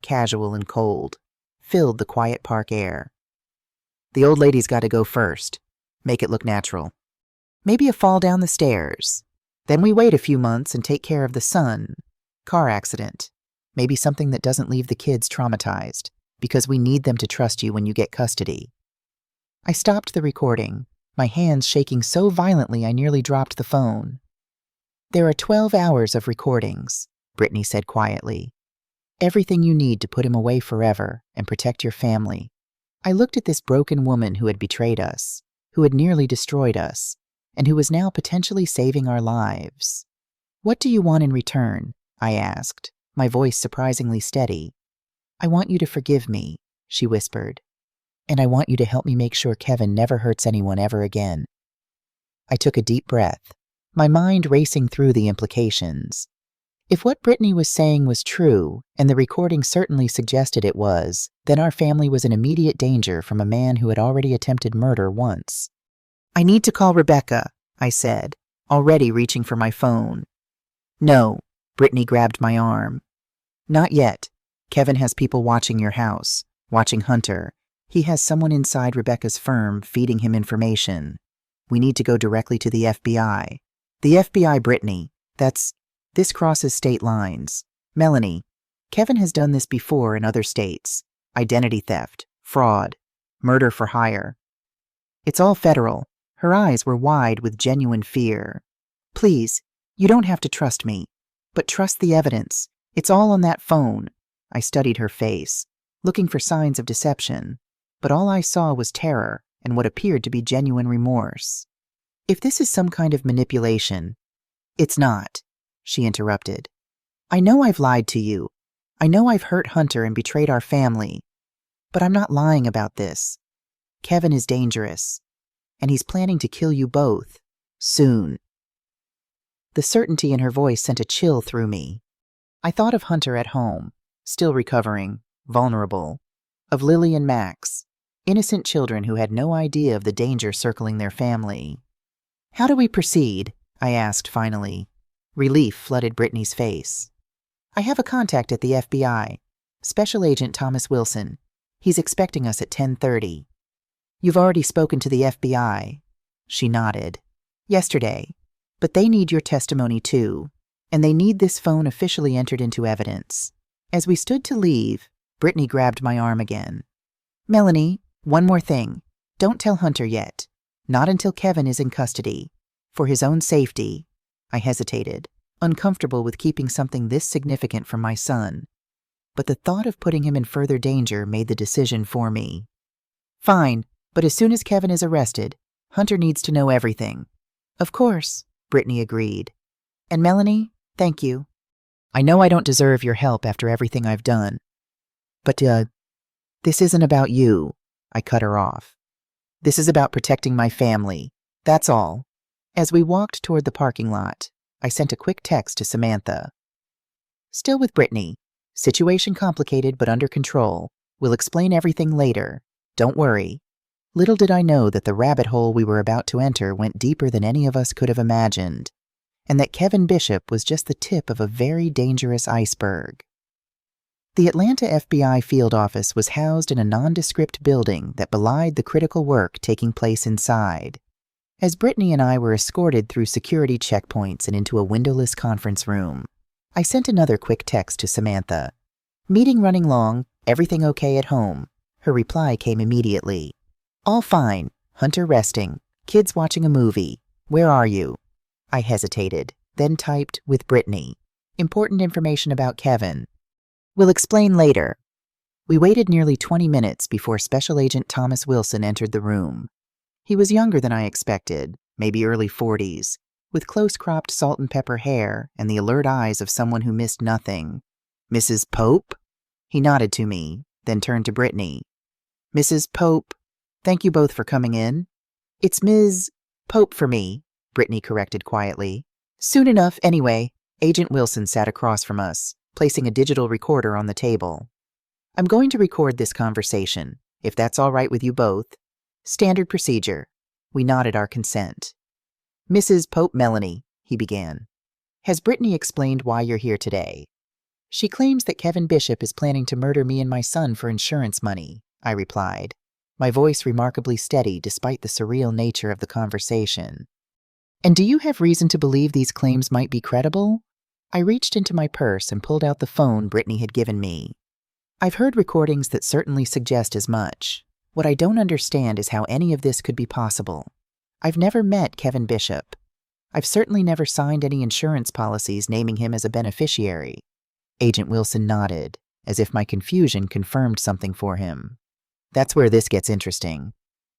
casual and cold, filled the quiet park air. The old lady's got to go first. Make it look natural. Maybe a fall down the stairs. Then we wait a few months and take care of the son. Car accident. Maybe something that doesn't leave the kids traumatized, because we need them to trust you when you get custody. I stopped the recording, my hands shaking so violently I nearly dropped the phone. There are 12 hours of recordings, Brittany said quietly. Everything you need to put him away forever and protect your family. I looked at this broken woman who had betrayed us, who had nearly destroyed us, and who was now potentially saving our lives. What do you want in return? I asked, my voice surprisingly steady. I want you to forgive me, she whispered. And I want you to help me make sure Kevin never hurts anyone ever again. I took a deep breath, my mind racing through the implications. If what Brittany was saying was true, and the recording certainly suggested it was, then our family was in immediate danger from a man who had already attempted murder once. "I need to call Rebecca," I said, already reaching for my phone. "No," Brittany grabbed my arm. "Not yet. Kevin has people watching your house, watching Hunter. He has someone inside Rebecca's firm feeding him information. We need to go directly to the FBI. The FBI, Brittany. This crosses state lines. Melanie, Kevin has done this before in other states. Identity theft, fraud, murder for hire. It's all federal." Her eyes were wide with genuine fear. "Please, you don't have to trust me, but trust the evidence. It's all on that phone." I studied her face, looking for signs of deception, but all I saw was terror and what appeared to be genuine remorse. "If this is some kind of manipulation—" "It's not," she interrupted. "I know I've lied to you. I know I've hurt Hunter and betrayed our family. But I'm not lying about this. Kevin is dangerous, and he's planning to kill you both, soon." The certainty in her voice sent a chill through me. I thought of Hunter at home, still recovering, vulnerable, of Lily and Max, innocent children who had no idea of the danger circling their family. "How do we proceed?" I asked finally. Relief flooded Brittany's face. "I have a contact at the FBI, Special Agent Thomas Wilson. He's expecting us at 10:30. "You've already spoken to the FBI?" She nodded. "Yesterday. But they need your testimony too, and they need this phone officially entered into evidence." As we stood to leave, Brittany grabbed my arm again. "Melanie, one more thing. Don't tell Hunter yet. Not until Kevin is in custody. For his own safety." I hesitated, uncomfortable with keeping something this significant from my son. But the thought of putting him in further danger made the decision for me. "Fine, but as soon as Kevin is arrested, Hunter needs to know everything." "Of course," Brittany agreed. "And Melanie, thank you. I know I don't deserve your help after everything I've done. But, this isn't about you," I cut her off. "This is about protecting my family. That's all." As we walked toward the parking lot, I sent a quick text to Samantha. "Still with Brittany. Situation complicated but under control. We'll explain everything later. Don't worry." Little did I know that the rabbit hole we were about to enter went deeper than any of us could have imagined, and that Kevin Bishop was just the tip of a very dangerous iceberg. The Atlanta FBI field office was housed in a nondescript building that belied the critical work taking place inside. As Brittany and I were escorted through security checkpoints and into a windowless conference room, I sent another quick text to Samantha. "Meeting running long, everything okay at home?" Her reply came immediately. "All fine, Hunter resting, kids watching a movie. Where are you?" I hesitated, then typed, "With Brittany. Important information about Kevin. We'll explain later." We waited nearly 20 minutes before Special Agent Thomas Wilson entered the room. He was younger than I expected, maybe early 40s, with close-cropped salt and pepper hair and the alert eyes of someone who missed nothing. "Mrs. Pope?" He nodded to me, then turned to Brittany. "Mrs. Pope, thank you both for coming in." "It's Ms. Pope for me," Brittany corrected quietly. "Soon enough, anyway." Agent Wilson sat across from us, placing a digital recorder on the table. "I'm going to record this conversation, if that's all right with you both. Standard procedure." We nodded our consent. "Mrs. Pope Melanie," he began, "has Brittany explained why you're here today?" "She claims that Kevin Bishop is planning to murder me and my son for insurance money," I replied, my voice remarkably steady despite the surreal nature of the conversation. "And do you have reason to believe these claims might be credible?" I reached into my purse and pulled out the phone Brittany had given me. "I've heard recordings that certainly suggest as much. What I don't understand is how any of this could be possible. I've never met Kevin Bishop. I've certainly never signed any insurance policies naming him as a beneficiary." Agent Wilson nodded, as if my confusion confirmed something for him. "That's where this gets interesting.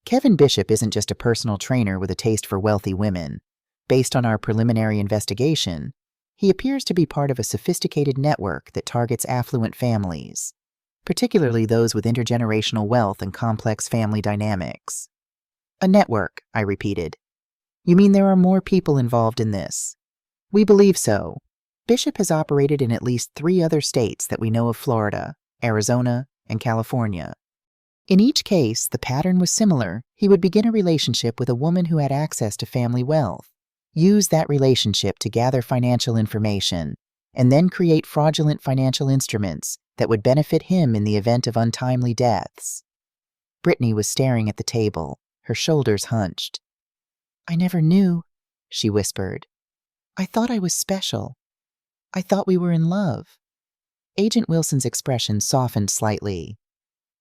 Kevin Bishop isn't just a personal trainer with a taste for wealthy women. Based on our preliminary investigation, he appears to be part of a sophisticated network that targets affluent families, particularly those with intergenerational wealth and complex family dynamics." "A network," I repeated. "You mean there are more people involved in this?" "We believe so. Bishop has operated in at least 3 other states that we know of: Florida, Arizona, and California. In each case, the pattern was similar. He would begin a relationship with a woman who had access to family wealth, use that relationship to gather financial information, and then create fraudulent financial instruments that would benefit him in the event of untimely deaths. Britney was staring at the table, her shoulders hunched. "I never knew," she whispered. "I thought I was special. I thought we were in love." Agent Wilson's expression softened slightly.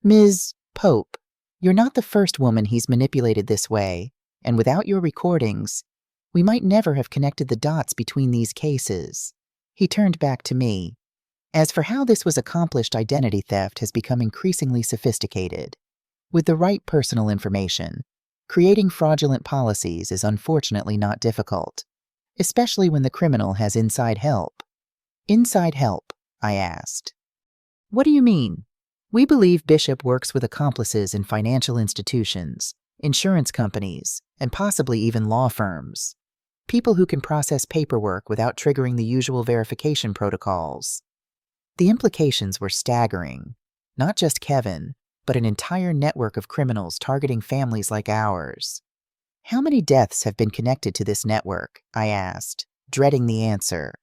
"Ms. Pope, you're not the first woman he's manipulated this way, and without your recordings, we might never have connected the dots between these cases." He turned back to me. "As for how this was accomplished, identity theft has become increasingly sophisticated. With the right personal information, creating fraudulent policies is unfortunately not difficult, especially when the criminal has inside help." "Inside help?" I asked. "What do you mean?" "We believe Bishop works with accomplices in financial institutions, insurance companies, and possibly even law firms. People who can process paperwork without triggering the usual verification protocols." The implications were staggering. Not just Kevin, but an entire network of criminals targeting families like ours. "How many deaths have been connected to this network?" I asked, dreading the answer.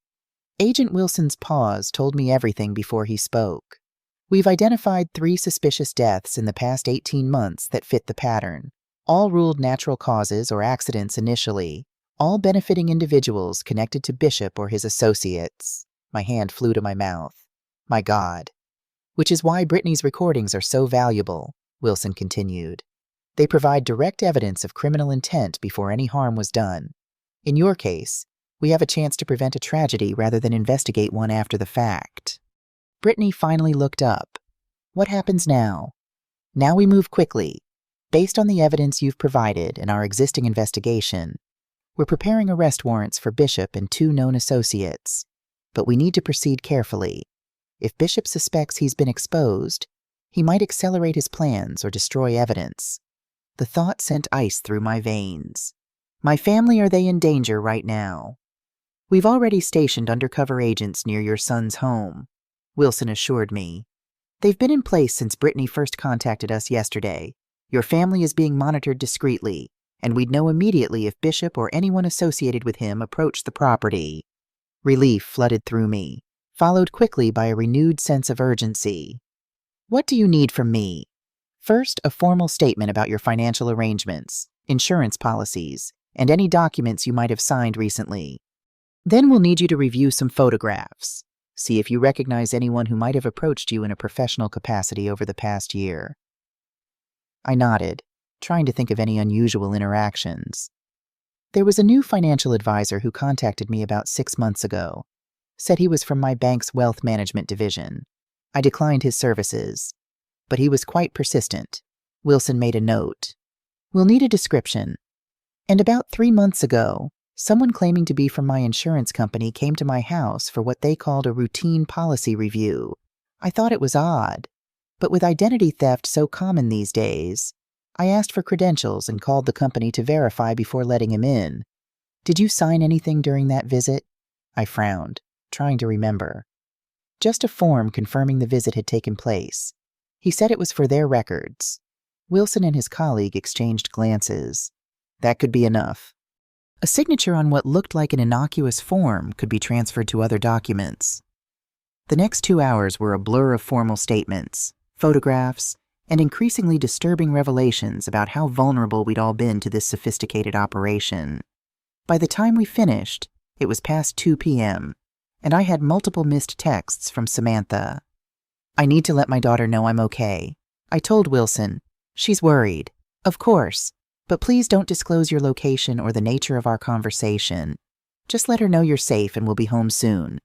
Agent Wilson's pause told me everything before he spoke. "We've identified 3 suspicious deaths in the past 18 months that fit the pattern, all ruled natural causes or accidents initially, all benefiting individuals connected to Bishop or his associates." My hand flew to my mouth. "My God." "Which is why Britney's recordings are so valuable," Wilson continued. "They provide direct evidence of criminal intent before any harm was done. In your case, we have a chance to prevent a tragedy rather than investigate one after the fact." Britney finally looked up. "What happens now?" "Now we move quickly. Based on the evidence you've provided and our existing investigation, we're preparing arrest warrants for Bishop and 2 known associates. But we need to proceed carefully. If Bishop suspects he's been exposed, he might accelerate his plans or destroy evidence." The thought sent ice through my veins. "My family, are they in danger right now?" "We've already stationed undercover agents near your son's home," Wilson assured me. "They've been in place since Britney first contacted us yesterday. Your family is being monitored discreetly, and we'd know immediately if Bishop or anyone associated with him approached the property." Relief flooded through me, followed quickly by a renewed sense of urgency. "What do you need from me?" "First, a formal statement about your financial arrangements, insurance policies, and any documents you might have signed recently. Then we'll need you to review some photographs. See if you recognize anyone who might have approached you in a professional capacity over the past year." I nodded, trying to think of any unusual interactions. "There was a new financial advisor who contacted me about 6 months ago. Said he was from my bank's wealth management division. I declined his services, but he was quite persistent." Wilson made a note. "We'll need a description. And about 3 months ago, someone claiming to be from my insurance company came to my house for what they called a routine policy review. I thought it was odd, but with identity theft so common these days, I asked for credentials and called the company to verify before letting him in. Did you sign anything during that visit?" I frowned, trying to remember. "Just a form confirming the visit had taken place. He said it was for their records." Wilson and his colleague exchanged glances. That could be enough. A signature on what looked like an innocuous form could be transferred to other documents. The next 2 hours were a blur of formal statements, photographs, and increasingly disturbing revelations about how vulnerable we'd all been to this sophisticated operation. By the time we finished, it was past 2 p.m., and I had multiple missed texts from Samantha. "I need to let my daughter know I'm okay," I told Wilson. "She's worried." "Of course, but please don't disclose your location or the nature of our conversation. Just let her know you're safe and we'll be home soon."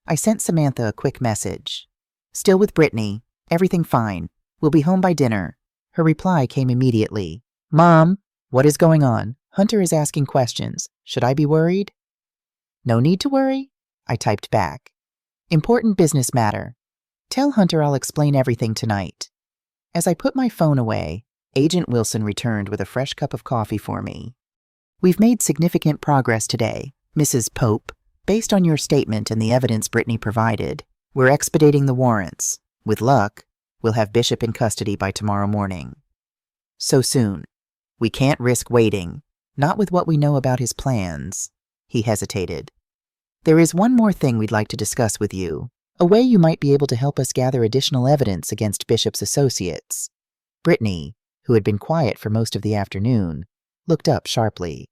I sent Samantha a quick message. "Still with Britney. Everything fine. We'll be home by dinner." Her reply came immediately. "Mom, what is going on? Hunter is asking questions. Should I be worried?" "No need to worry," I typed back. "Important business matter. Tell Hunter I'll explain everything tonight." As I put my phone away, Agent Wilson returned with a fresh cup of coffee for me. "We've made significant progress today, Mrs. Pope," Based on your statement and the evidence Britney provided, we're expediting the warrants. With luck, we'll have Bishop in custody by tomorrow morning. So soon. We can't risk waiting, not with what we know about his plans. He hesitated. There is one more thing we'd like to discuss with you, a way you might be able to help us gather additional evidence against Bishop's associates. Britney, who had been quiet for most of the afternoon, looked up sharply.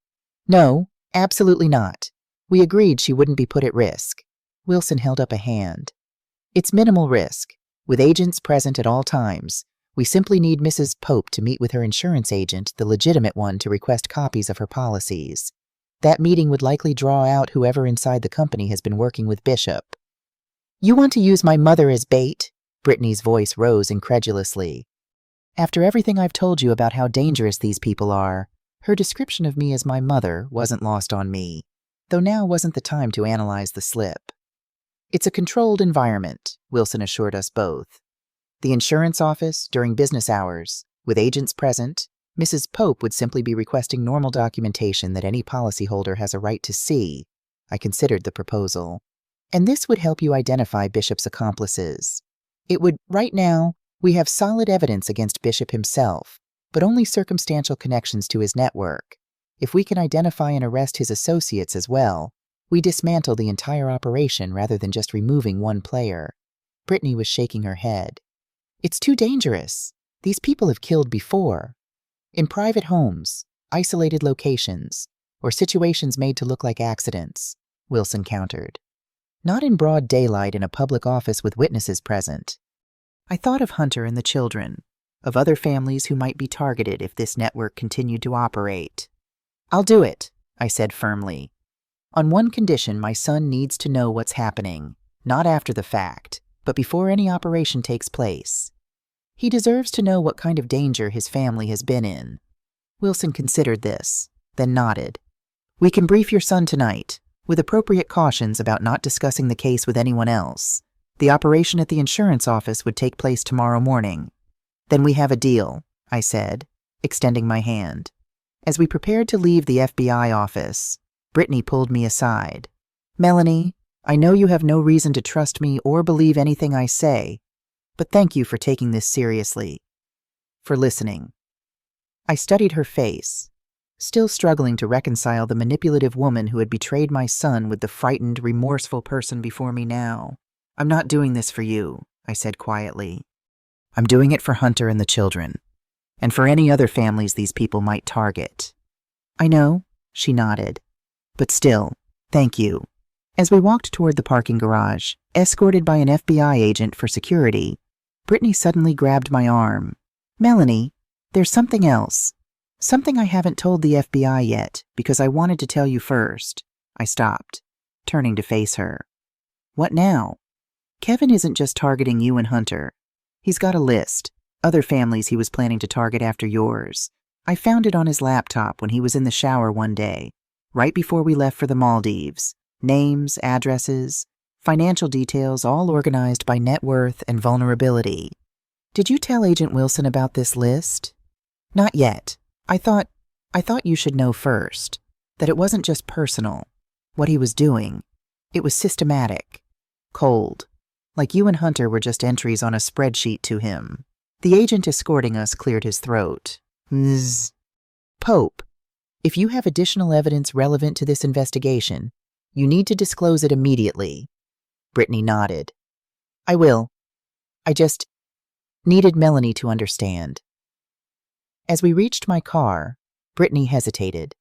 No, absolutely not. We agreed she wouldn't be put at risk. Wilson held up a hand. It's minimal risk. With agents present at all times, we simply need Mrs. Pope to meet with her insurance agent, the legitimate one, to request copies of her policies. That meeting would likely draw out whoever inside the company has been working with Bishop. You want to use my mother as bait? Britney's voice rose incredulously. After everything I've told you about how dangerous these people are, her description of me as my mother wasn't lost on me, though now wasn't the time to analyze the slip. It's a controlled environment, Wilson assured us both. The insurance office, during business hours, with agents present, Mrs. Pope would simply be requesting normal documentation that any policyholder has a right to see. I considered the proposal. And this would help you identify Bishop's accomplices. It would, right now, we have solid evidence against Bishop himself, but only circumstantial connections to his network. If we can identify and arrest his associates as well, we dismantle the entire operation rather than just removing one player. Britney was shaking her head. It's too dangerous. These people have killed before. In private homes, isolated locations, or situations made to look like accidents, Wilson countered. Not in broad daylight in a public office with witnesses present. I thought of Hunter and the children, of other families who might be targeted if this network continued to operate. I'll do it, I said firmly. On one condition, my son needs to know what's happening, not after the fact, but before any operation takes place. He deserves to know what kind of danger his family has been in. Wilson considered this, then nodded. We can brief your son tonight, with appropriate cautions about not discussing the case with anyone else. The operation at the insurance office would take place tomorrow morning. Then we have a deal, I said, extending my hand. As we prepared to leave the FBI office, Britney pulled me aside. Melanie, I know you have no reason to trust me or believe anything I say, but thank you for taking this seriously. For listening. I studied her face, still struggling to reconcile the manipulative woman who had betrayed my son with the frightened, remorseful person before me now. I'm not doing this for you, I said quietly. I'm doing it for Hunter and the children, and for any other families these people might target. I know, she nodded. But still, thank you. As we walked toward the parking garage, escorted by an FBI agent for security, Britney suddenly grabbed my arm. Melanie, there's something else. Something I haven't told the FBI yet, because I wanted to tell you first. I stopped, turning to face her. What now? Kevin isn't just targeting you and Hunter. He's got a list, other families he was planning to target after yours. I found it on his laptop when he was in the shower one day, right before we left for the Maldives. Names, addresses, financial details, all organized by net worth and vulnerability. Did you tell Agent Wilson about this list? Not yet. I thought you should know first, that it wasn't just personal. What he was doing, it was systematic, cold, like you and Hunter were just entries on a spreadsheet to him. The agent escorting us cleared his throat. Ms. Pope, if you have additional evidence relevant to this investigation, you need to disclose it immediately. Britney nodded. I will. I just needed Melanie to understand. As we reached my car, Britney hesitated.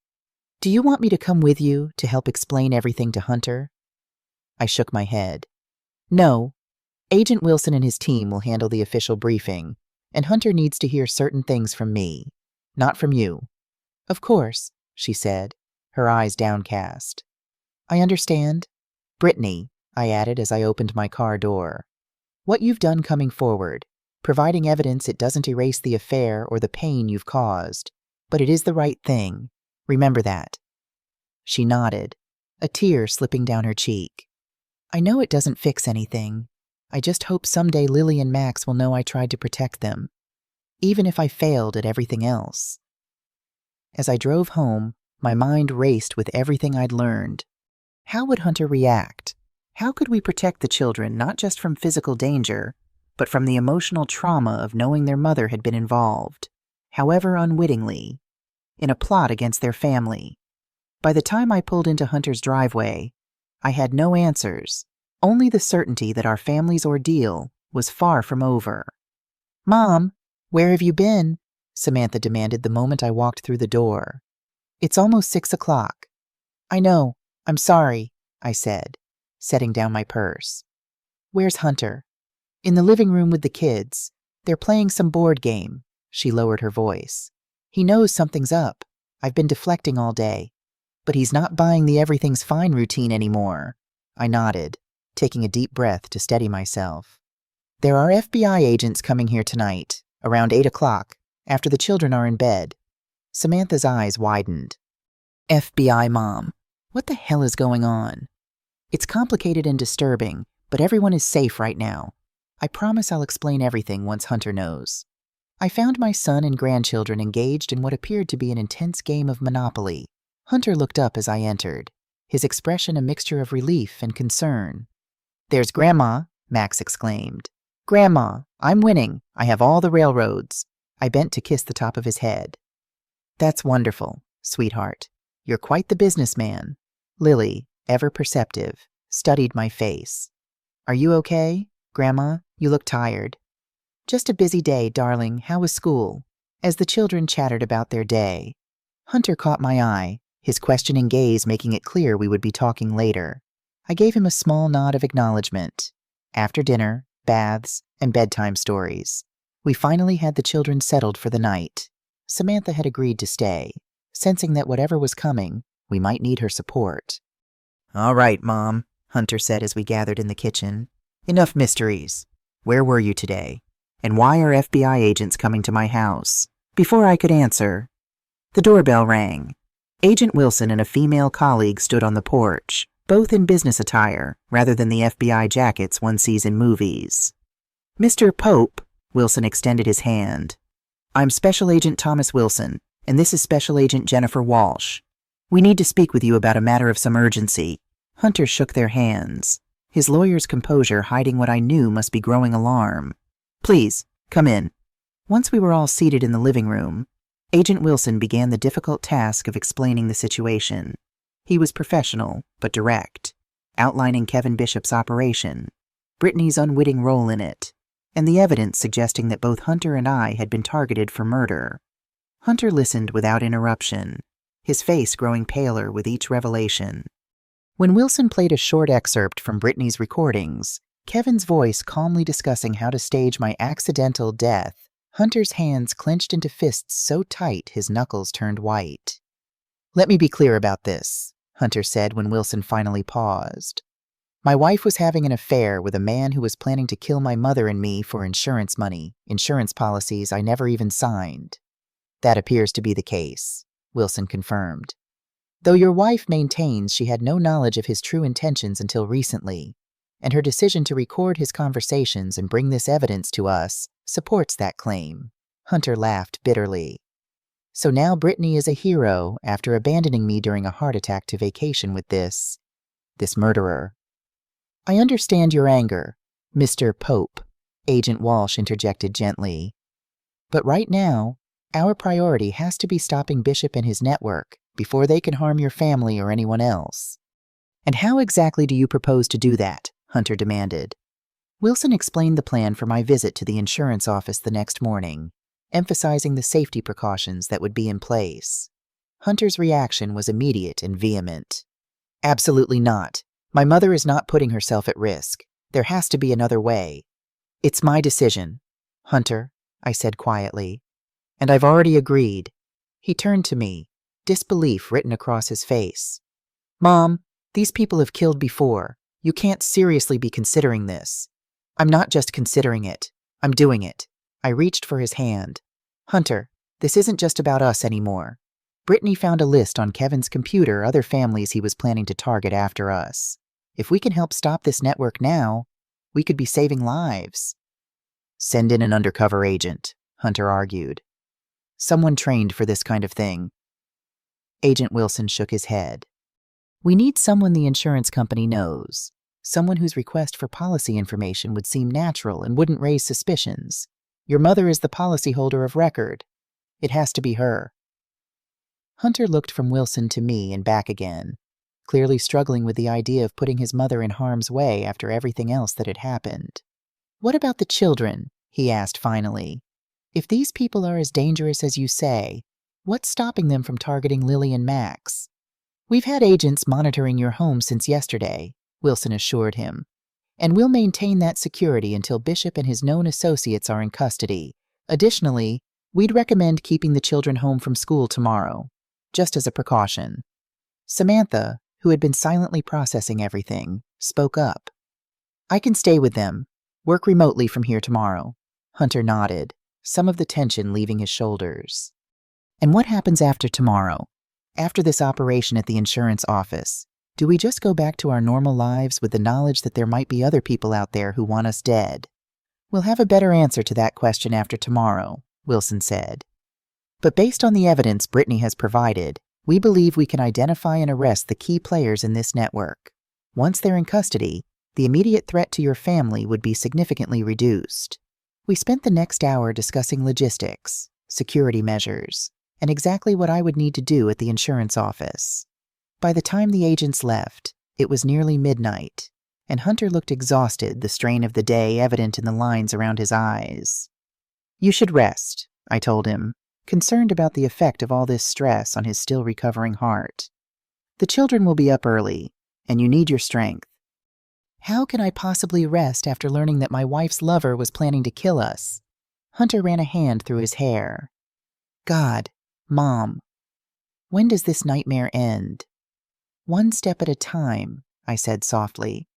Do you want me to come with you to help explain everything to Hunter? I shook my head. No. Agent Wilson and his team will handle the official briefing, and Hunter needs to hear certain things from me, not from you. Of course, she said, her eyes downcast. I understand. Britney, I added as I opened my car door. What you've done coming forward, providing evidence, it doesn't erase the affair or the pain you've caused, but it is the right thing. Remember that. She nodded, a tear slipping down her cheek. I know it doesn't fix anything. I just hope someday Lily and Max will know I tried to protect them, even if I failed at everything else. As I drove home, my mind raced with everything I'd learned. How would Hunter react? How could we protect the children not just from physical danger, but from the emotional trauma of knowing their mother had been involved, however unwittingly, in a plot against their family? By the time I pulled into Hunter's driveway, I had no answers, only the certainty that our family's ordeal was far from over. "Mom, where have you been?" Samantha demanded the moment I walked through the door. "It's almost 6 o'clock. "I know. I'm sorry," I said, setting down my purse. "Where's Hunter?" "In the living room with the kids. They're playing some board game." She lowered her voice. "He knows something's up. I've been deflecting all day. But he's not buying the everything's fine routine anymore." I nodded, taking a deep breath to steady myself. "There are FBI agents coming here tonight, around 8 o'clock, after the children are in bed." Samantha's eyes widened. "FBI, Mom. What the hell is going on?" "It's complicated and disturbing, but everyone is safe right now. I promise I'll explain everything once Hunter knows." I found my son and grandchildren engaged in what appeared to be an intense game of Monopoly. Hunter looked up as I entered, his expression a mixture of relief and concern. "There's Grandma," Max exclaimed. "Grandma, I'm winning. I have all the railroads." I bent to kiss the top of his head. "That's wonderful, sweetheart. You're quite the businessman." Lily, ever perceptive, studied my face. "Are you okay? Grandma, you look tired." "Just a busy day, darling. How was school?" As the children chattered about their day, Hunter caught my eye, his questioning gaze making it clear we would be talking later. I gave him a small nod of acknowledgement. After dinner, baths, and bedtime stories, we finally had the children settled for the night. Samantha had agreed to stay, sensing that whatever was coming, we might need her support. "All right, Mom," Hunter said as we gathered in the kitchen. "Enough mysteries. Where were you today? And why are FBI agents coming to my house?" Before I could answer, the doorbell rang. Agent Wilson and a female colleague stood on the porch, both in business attire rather than the FBI jackets one sees in movies. "Mr. Pope," Wilson extended his hand. "I'm Special Agent Thomas Wilson, and this is Special Agent Jennifer Walsh. We need to speak with you about a matter of some urgency." Hunter shook their hands, his lawyer's composure hiding what I knew must be growing alarm. "Please, come in." Once we were all seated in the living room, Agent Wilson began the difficult task of explaining the situation. He was professional, but direct, outlining Kevin Bishop's operation, Britney's unwitting role in it, and the evidence suggesting that both Hunter and I had been targeted for murder. Hunter listened without interruption, his face growing paler with each revelation. When Wilson played a short excerpt from Britney's recordings, Kevin's voice calmly discussing how to stage my accidental death, Hunter's hands clenched into fists so tight his knuckles turned white. "Let me be clear about this," Hunter said when Wilson finally paused. "My wife was having an affair with a man who was planning to kill my mother and me for insurance money, insurance policies I never even signed." "That appears to be the case," Wilson confirmed. "Though your wife maintains she had no knowledge of his true intentions until recently, and her decision to record his conversations and bring this evidence to us supports that claim." Hunter laughed bitterly. "So now Britney is a hero after abandoning me during a heart attack to vacation with this murderer." "I understand your anger, Mr. Pope," Agent Walsh interjected gently. "But right now, our priority has to be stopping Bishop and his network before they can harm your family or anyone else." "And how exactly do you propose to do that?" Hunter demanded. Wilson explained the plan for my visit to the insurance office the next morning, emphasizing the safety precautions that would be in place. Hunter's reaction was immediate and vehement. "Absolutely not. My mother is not putting herself at risk. There has to be another way." "It's my decision, Hunter," I said quietly. "And I've already agreed." He turned to me, disbelief written across his face. "Mom, these people have killed before. You can't seriously be considering this." "I'm not just considering it. I'm doing it." I reached for his hand. "Hunter, this isn't just about us anymore. Britney found a list on Kevin's computer other families he was planning to target after us. If we can help stop this network now, we could be saving lives." "Send in an undercover agent," Hunter argued. "Someone trained for this kind of thing." Agent Wilson shook his head. We need someone the insurance company knows, someone whose request for policy information would seem natural and wouldn't raise suspicions. Your mother is the policyholder of record. It has to be her." Hunter looked from Wilson to me and back again, clearly struggling with the idea of putting his mother in harm's way after everything else that had happened. "What about the children?" he asked finally. "If these people are as dangerous as you say, what's stopping them from targeting Lily and Max?" "We've had agents monitoring your home since yesterday," Wilson assured him, "and we'll maintain that security until Bishop and his known associates are in custody. Additionally, we'd recommend keeping the children home from school tomorrow, just as a precaution." Samantha, who had been silently processing everything, spoke up. "I can stay with them. Work remotely from here tomorrow." Hunter nodded, some of the tension leaving his shoulders. "And what happens after tomorrow? After this operation at the insurance office, do we just go back to our normal lives with the knowledge that there might be other people out there who want us dead?" "We'll have a better answer to that question after tomorrow," Wilson said. "But based on the evidence Britney has provided, we believe we can identify and arrest the key players in this network. Once they're in custody, the immediate threat to your family would be significantly reduced." We spent the next hour discussing logistics, security measures, and exactly what I would need to do at the insurance office. By the time the agents left, it was nearly midnight, and Hunter looked exhausted, the strain of the day evident in the lines around his eyes. "You should rest," I told him, concerned about the effect of all this stress on his still recovering heart. "The children will be up early, and you need your strength." "How can I possibly rest after learning that my wife's lover was planning to kill us?" Hunter ran a hand through his hair. "God, Mom, when does this nightmare end?" "One step at a time," I said softly.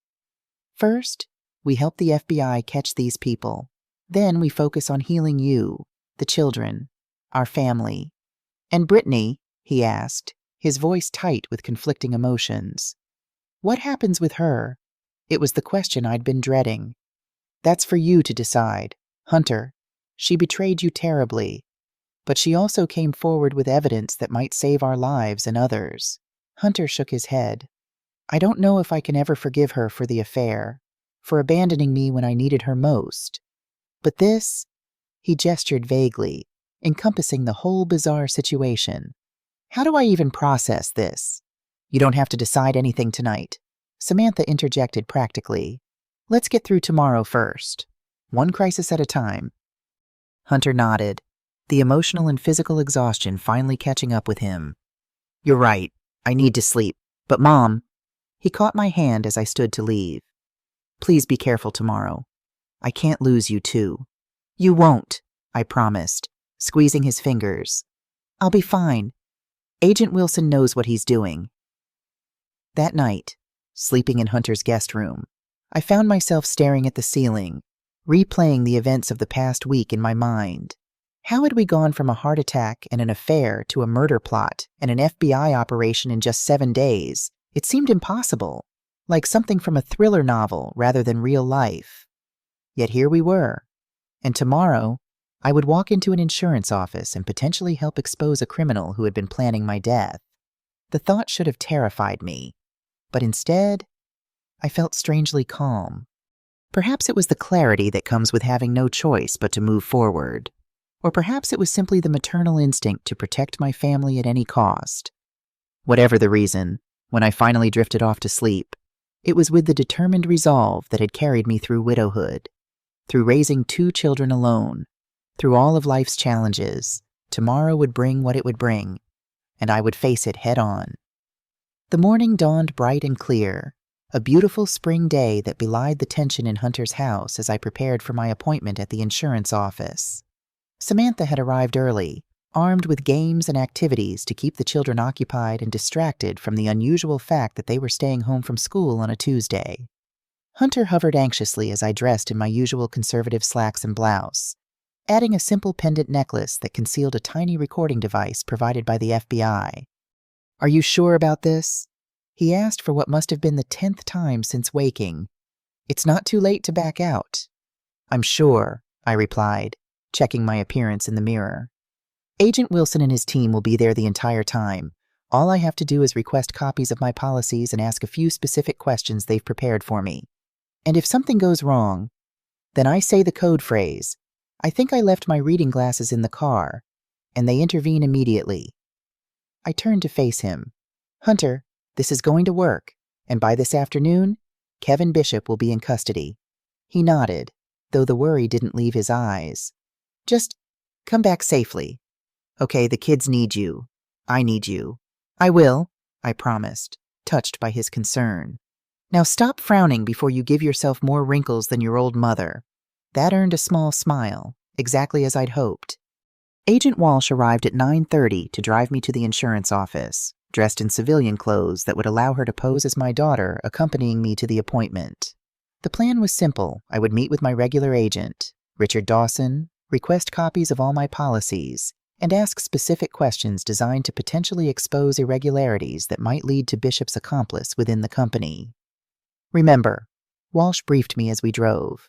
"First, we help the FBI catch these people. Then we focus on healing you, the children, our family." "And Britney?" he asked, his voice tight with conflicting emotions. "What happens with her?" It was the question I'd been dreading. "That's for you to decide. Hunter, she betrayed you terribly, but she also came forward with evidence that might save our lives and others." Hunter shook his head. "I don't know if I can ever forgive her for the affair, for abandoning me when I needed her most. But this," he gestured vaguely, encompassing the whole bizarre situation. "How do I even process this?" "You don't have to decide anything tonight," Samantha interjected practically. "Let's get through tomorrow first. One crisis at a time." Hunter nodded, the emotional and physical exhaustion finally catching up with him. "You're right. I need to sleep. But Mom," he caught my hand as I stood to leave. "Please be careful tomorrow. I can't lose you too." "You won't," I promised, squeezing his fingers. "I'll be fine. Agent Wilson knows what he's doing." That night, sleeping in Hunter's guest room, I found myself staring at the ceiling, replaying the events of the past week in my mind. How had we gone from a heart attack and an affair to a murder plot and an FBI operation in just 7 days? It seemed impossible, like something from a thriller novel rather than real life. Yet here we were, and tomorrow I would walk into an insurance office and potentially help expose a criminal who had been planning my death. The thought should have terrified me, but instead, I felt strangely calm. Perhaps it was the clarity that comes with having no choice but to move forward. Or perhaps it was simply the maternal instinct to protect my family at any cost. Whatever the reason, when I finally drifted off to sleep, it was with the determined resolve that had carried me through widowhood, through raising 2 children alone, through all of life's challenges. Tomorrow would bring what it would bring, and I would face it head on. The morning dawned bright and clear, a beautiful spring day that belied the tension in Hunter's house as I prepared for my appointment at the insurance office. Samantha had arrived early, armed with games and activities to keep the children occupied and distracted from the unusual fact that they were staying home from school on a Tuesday. Hunter hovered anxiously as I dressed in my usual conservative slacks and blouse, adding a simple pendant necklace that concealed a tiny recording device provided by the FBI. "Are you sure about this?" he asked for what must have been the 10th time since waking. "It's not too late to back out." "I'm sure," I replied, checking my appearance in the mirror. "Agent Wilson and his team will be there the entire time. All I have to do is request copies of my policies and ask a few specific questions they've prepared for me. And if something goes wrong, then I say the code phrase, "I think I left my reading glasses in the car," and they intervene immediately. I turn to face him. "Hunter, this is going to work, and by this afternoon, Kevin Bishop will be in custody." He nodded, though the worry didn't leave his eyes. "Just come back safely. Okay, the kids need you. I need you." "I will," I promised, touched by his concern. "Now stop frowning before you give yourself more wrinkles than your old mother." That earned a small smile, exactly as I'd hoped. Agent Walsh arrived at 9:30 to drive me to the insurance office, dressed in civilian clothes that would allow her to pose as my daughter, accompanying me to the appointment. The plan was simple. I would meet with my regular agent, Richard Dawson, request copies of all my policies, and ask specific questions designed to potentially expose irregularities that might lead to Bishop's accomplice within the company. "Remember," Walsh briefed me as we drove,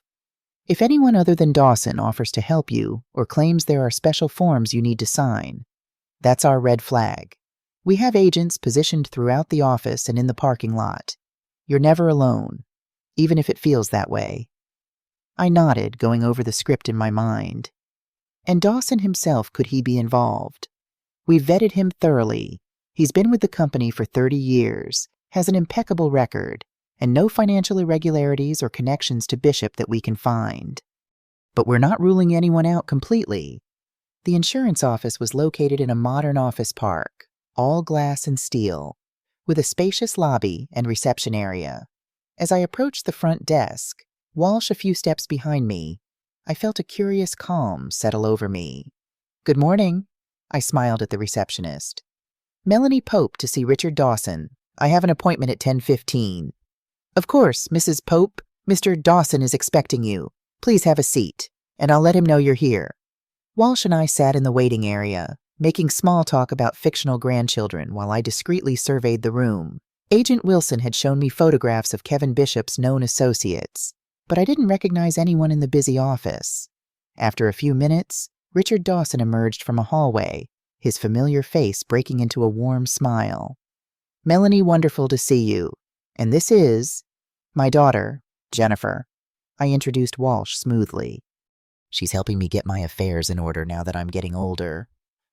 "if anyone other than Dawson offers to help you or claims there are special forms you need to sign, that's our red flag. We have agents positioned throughout the office and in the parking lot. You're never alone, even if it feels that way." I nodded, going over the script in my mind. And Dawson himself, could he be involved? We've vetted him thoroughly. He's been with the company for 30 years, has an impeccable record, and no financial irregularities or connections to Bishop that we can find. But we're not ruling anyone out completely. The insurance office was located in a modern office park, all glass and steel, with a spacious lobby and reception area. As I approached the front desk, Walsh a few steps behind me, I felt a curious calm settle over me. "Good morning," I smiled at the receptionist. "Melanie Pope to see Richard Dawson. I have an appointment at 10:15. "Of course, Mrs. Pope. Mr. Dawson is expecting you. Please have a seat, and I'll let him know you're here." Walsh and I sat in the waiting area, making small talk about fictional grandchildren while I discreetly surveyed the room. Agent Wilson had shown me photographs of Kevin Bishop's known associates, but I didn't recognize anyone in the busy office. After a few minutes, Richard Dawson emerged from a hallway, his familiar face breaking into a warm smile. "Melanie, wonderful to see you. And this is my daughter, Jennifer." I introduced Walsh smoothly. "She's helping me get my affairs in order now that I'm getting older."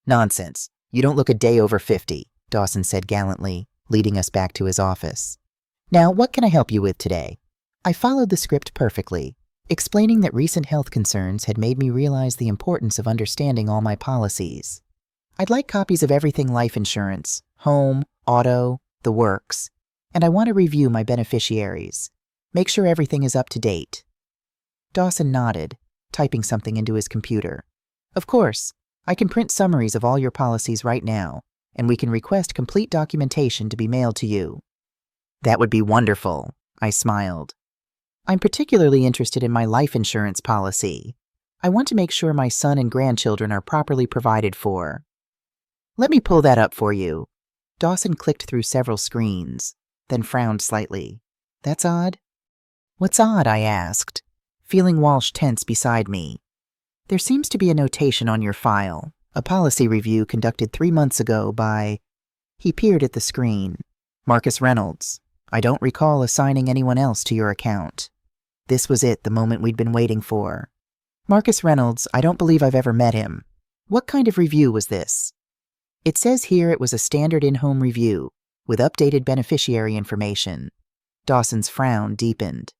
"Nonsense. You don't look a day over 50, Dawson said gallantly, leading us back to his office. "Now, what can I help you with today?" I followed the script perfectly, explaining that recent health concerns had made me realize the importance of understanding all my policies. "I'd like copies of everything life insurance, home, auto, the works, and I want to review my beneficiaries. Make sure everything is up to date." Dawson nodded, typing something into his computer. "Of course, I can print summaries of all your policies right now, and we can request complete documentation to be mailed to you." "That would be wonderful," I smiled. "I'm particularly interested in my life insurance policy. I want to make sure my son and grandchildren are properly provided for." "Let me pull that up for you." Dawson clicked through several screens, then frowned slightly. "That's odd." "What's odd?" I asked, feeling Walsh tense beside me. "There seems to be a notation on your file, a policy review conducted 3 months ago by—" He peered at the screen. "Marcus Reynolds. I don't recall assigning anyone else to your account." This was it, the moment we'd been waiting for. "Marcus Reynolds, I don't believe I've ever met him. What kind of review was this?" It says here it was a standard in-home review, with updated beneficiary information. Dawson's frown deepened.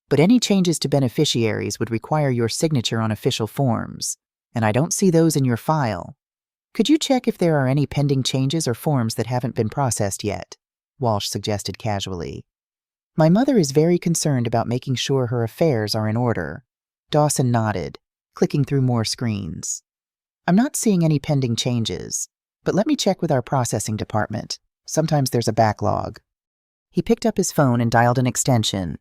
"But any changes to beneficiaries would require your signature on official forms, and I don't see those in your file. Could you check if there are any pending changes or forms that haven't been processed yet?" Walsh suggested casually. "My mother is very concerned about making sure her affairs are in order." Dawson nodded, clicking through more screens. "I'm not seeing any pending changes, but let me check with our processing department. Sometimes there's a backlog." He picked up his phone and dialed an extension.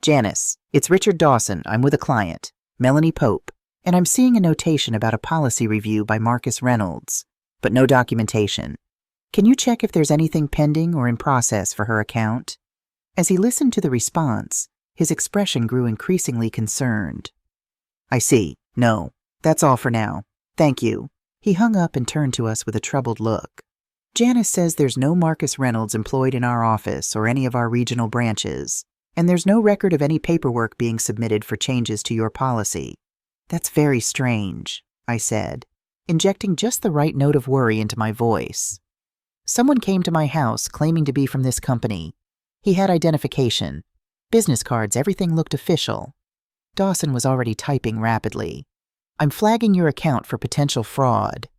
"Janice, it's Richard Dawson. I'm with a client, Melanie Pope, and I'm seeing a notation about a policy review by Marcus Reynolds, but no documentation. Can you check if there's anything pending or in process for her account?" As he listened to the response, his expression grew increasingly concerned. "I see. No. That's all for now. Thank you." He hung up and turned to us with a troubled look. Janice says there's no Marcus Reynolds employed in our office or any of our regional branches, and there's no record of any paperwork being submitted for changes to your policy. That's very strange, I said, injecting just the right note of worry into my voice. Someone came to my house claiming to be from this company. He had identification, business cards, everything looked official. Dawson was already typing rapidly. I'm flagging your account for potential fraud.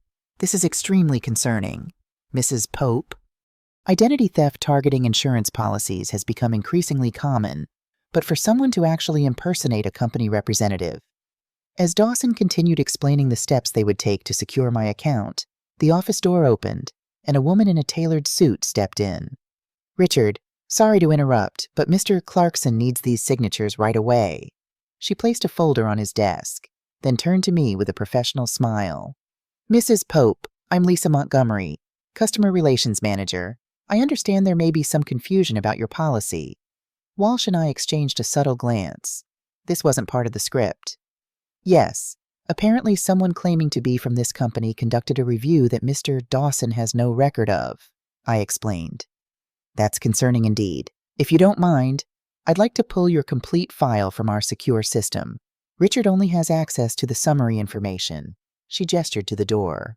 This is extremely concerning. Mrs. Pope. Identity theft targeting insurance policies has become increasingly common, but for someone to actually impersonate a company representative. As Dawson continued explaining the steps they would take to secure my account, the office door opened, and a woman in a tailored suit stepped in. Richard, sorry to interrupt, but Mr. Clarkson needs these signatures right away. She placed a folder on his desk, then turned to me with a professional smile. Mrs. Pope, I'm Lisa Montgomery, Customer Relations Manager. I understand there may be some confusion about your policy. Walsh and I exchanged a subtle glance. This wasn't part of the script. Yes, apparently someone claiming to be from this company conducted a review that Mr. Dawson has no record of, I explained. That's concerning indeed. If you don't mind, I'd like to pull your complete file from our secure system. Richard only has access to the summary information. She gestured to the door.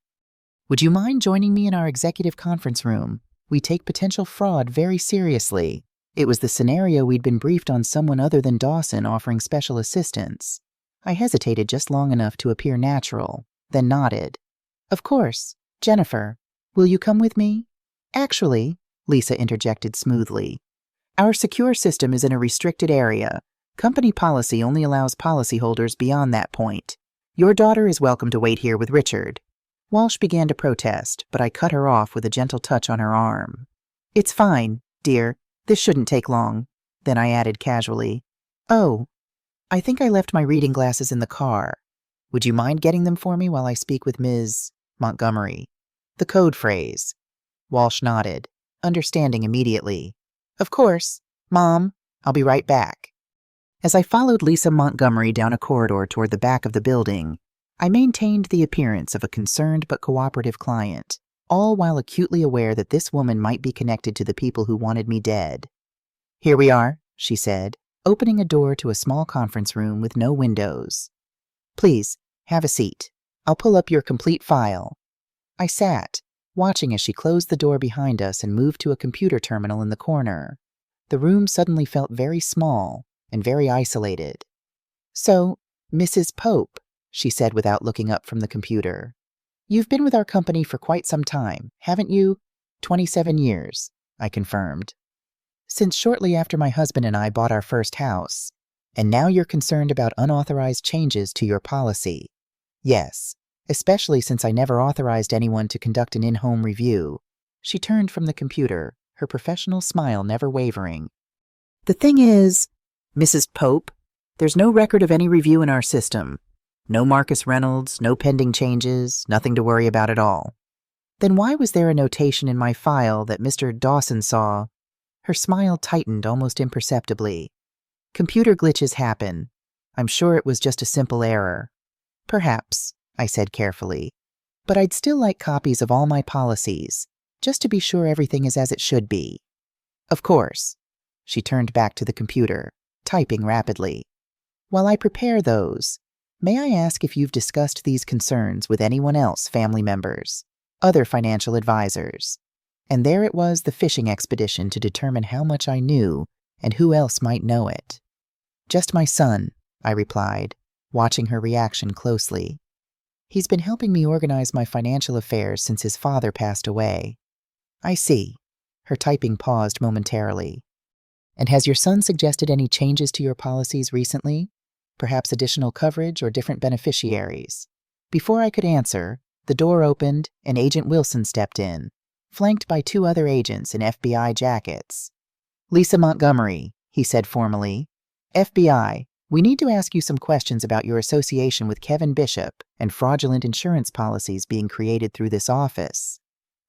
Would you mind joining me in our executive conference room? We take potential fraud very seriously. It was the scenario we'd been briefed on someone other than Dawson offering special assistance. I hesitated just long enough to appear natural, then nodded. Of course. Jennifer, will you come with me? Actually, Lisa interjected smoothly, our secure system is in a restricted area. Company policy only allows policyholders beyond that point. Your daughter is welcome to wait here with Richard. Walsh began to protest, but I cut her off with a gentle touch on her arm. It's fine, dear. This shouldn't take long. Then I added casually, Oh, I think I left my reading glasses in the car. Would you mind getting them for me while I speak with Ms. Montgomery? The code phrase. Walsh nodded, understanding immediately. Of course. Mom, I'll be right back. As I followed Lisa Montgomery down a corridor toward the back of the building, I maintained the appearance of a concerned but cooperative client, all while acutely aware that this woman might be connected to the people who wanted me dead. Here we are, she said, opening a door to a small conference room with no windows. Please, have a seat. I'll pull up your complete file. I sat, watching as she closed the door behind us and moved to a computer terminal in the corner. The room suddenly felt very small and very isolated. So, Mrs. Pope, she said without looking up from the computer. You've been with our company for quite some time, haven't you? 27 years, I confirmed. Since shortly after my husband and I bought our first house. And now you're concerned about unauthorized changes to your policy. Yes, especially since I never authorized anyone to conduct an in-home review. She turned from the computer, her professional smile never wavering. The thing is, Mrs. Pope, there's no record of any review in our system. No Marcus Reynolds, no pending changes, nothing to worry about at all. Then why was there a notation in my file that Mr. Dawson saw? Her smile tightened almost imperceptibly. Computer glitches happen. I'm sure it was just a simple error. Perhaps, I said carefully. But I'd still like copies of all my policies, just to be sure everything is as it should be. Of course. She turned back to the computer, typing rapidly. While I prepare those, may I ask if you've discussed these concerns with anyone else, family members, other financial advisors? And there it was, the fishing expedition to determine how much I knew and who else might know it. Just my son, I replied, watching her reaction closely. He's been helping me organize my financial affairs since his father passed away. I see. Her typing paused momentarily. And has your son suggested any changes to your policies recently? Perhaps additional coverage or different beneficiaries? Before I could answer, the door opened and Agent Wilson stepped in, flanked by 2 other agents in FBI jackets. Lisa Montgomery, he said formally. FBI, we need to ask you some questions about your association with Kevin Bishop and fraudulent insurance policies being created through this office.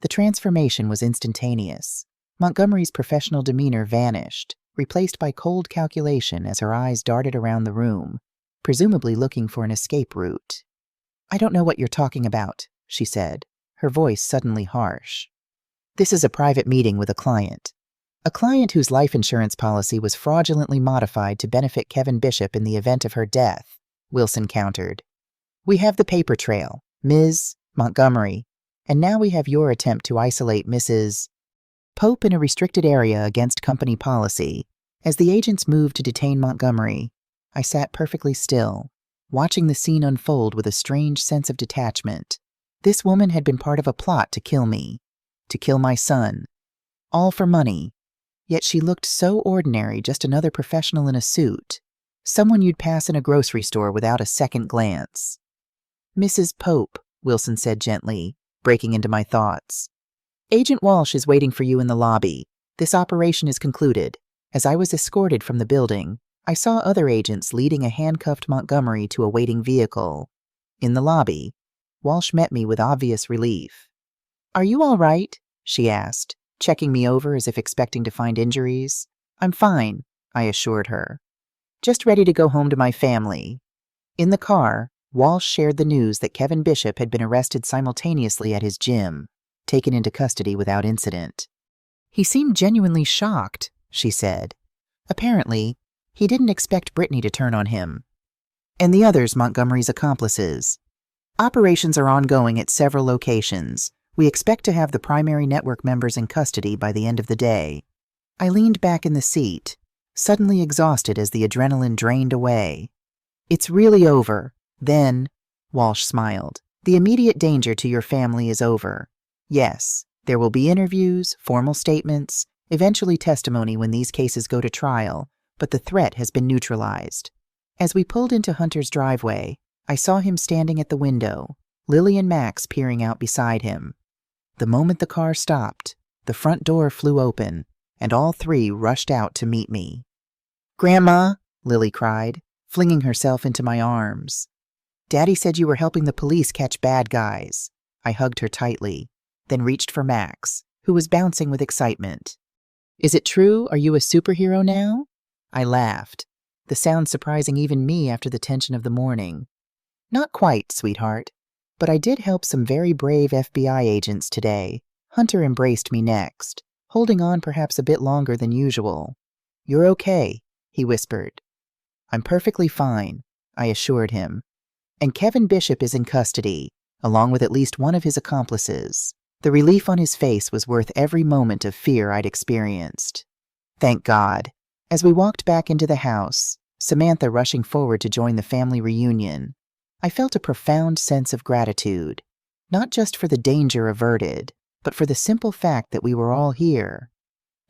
The transformation was instantaneous. Montgomery's professional demeanor vanished, replaced by cold calculation as her eyes darted around the room, presumably looking for an escape route. I don't know what you're talking about, she said, her voice suddenly harsh. This is a private meeting with a client. A client whose life insurance policy was fraudulently modified to benefit Kevin Bishop in the event of her death, Wilson countered. We have the paper trail, Ms. Montgomery, and now we have your attempt to isolate Mrs. Pope in a restricted area against company policy. As the agents moved to detain Montgomery, I sat perfectly still, watching the scene unfold with a strange sense of detachment. This woman had been part of a plot to kill me, to kill my son, all for money. Yet she looked so ordinary, just another professional in a suit, someone you'd pass in a grocery store without a second glance. Mrs. Pope, Wilson said gently, breaking into my thoughts. Agent Walsh is waiting for you in the lobby. This operation is concluded. As I was escorted from the building, I saw other agents leading a handcuffed Montgomery to a waiting vehicle. In the lobby, Walsh met me with obvious relief. Are you all right? She asked, checking me over as if expecting to find injuries. I'm fine, I assured her. Just ready to go home to my family. In the car, Walsh shared the news that Kevin Bishop had been arrested simultaneously at his gym, taken into custody without incident. He seemed genuinely shocked, she said. Apparently, he didn't expect Britney to turn on him. And the others, Montgomery's accomplices. Operations are ongoing at several locations. We expect to have the primary network members in custody by the end of the day. I leaned back in the seat, suddenly exhausted as the adrenaline drained away. It's really over. Then, Walsh smiled, the immediate danger to your family is over. Yes, there will be interviews, formal statements, eventually testimony when these cases go to trial, but the threat has been neutralized. As we pulled into Hunter's driveway, I saw him standing at the window, Lily and Max peering out beside him. The moment the car stopped, the front door flew open, and all three rushed out to meet me. Grandma, Lily cried, flinging herself into my arms. Daddy said you were helping the police catch bad guys. I hugged her tightly, then reached for Max, who was bouncing with excitement. Is it true? Are you a superhero now? I laughed, the sound surprising even me after the tension of the morning. Not quite, sweetheart, but I did help some very brave FBI agents today. Hunter embraced me next, holding on perhaps a bit longer than usual. You're okay, he whispered. I'm perfectly fine, I assured him. And Kevin Bishop is in custody, along with at least one of his accomplices. The relief on his face was worth every moment of fear I'd experienced. Thank God. As we walked back into the house, Samantha rushing forward to join the family reunion, I felt a profound sense of gratitude, not just for the danger averted, but for the simple fact that we were all here,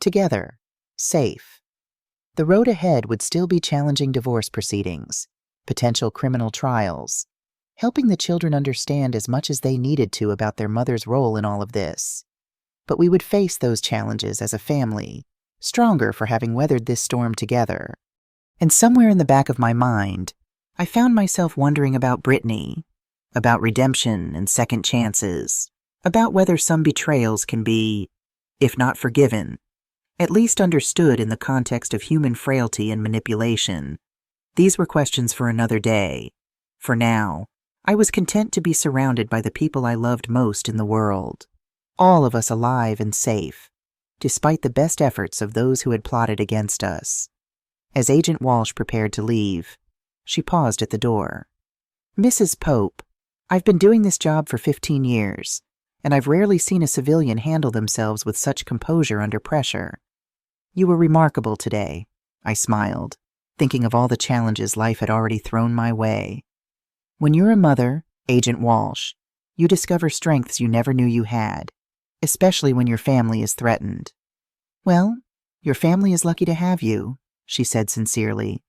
together, safe. The road ahead would still be challenging divorce proceedings, potential criminal trials, helping the children understand as much as they needed to about their mother's role in all of this. But we would face those challenges as a family, stronger for having weathered this storm together. And somewhere in the back of my mind, I found myself wondering about Britney, about redemption and second chances, about whether some betrayals can be, if not forgiven, at least understood in the context of human frailty and manipulation. These were questions for another day. For now, I was content to be surrounded by the people I loved most in the world, all of us alive and safe, despite the best efforts of those who had plotted against us. As Agent Walsh prepared to leave, she paused at the door. Mrs. Pope, I've been doing this job for 15 years, and I've rarely seen a civilian handle themselves with such composure under pressure. You were remarkable today, I smiled, thinking of all the challenges life had already thrown my way. When you're a mother, Agent Walsh, you discover strengths you never knew you had, especially when your family is threatened. Well, your family is lucky to have you, she said sincerely.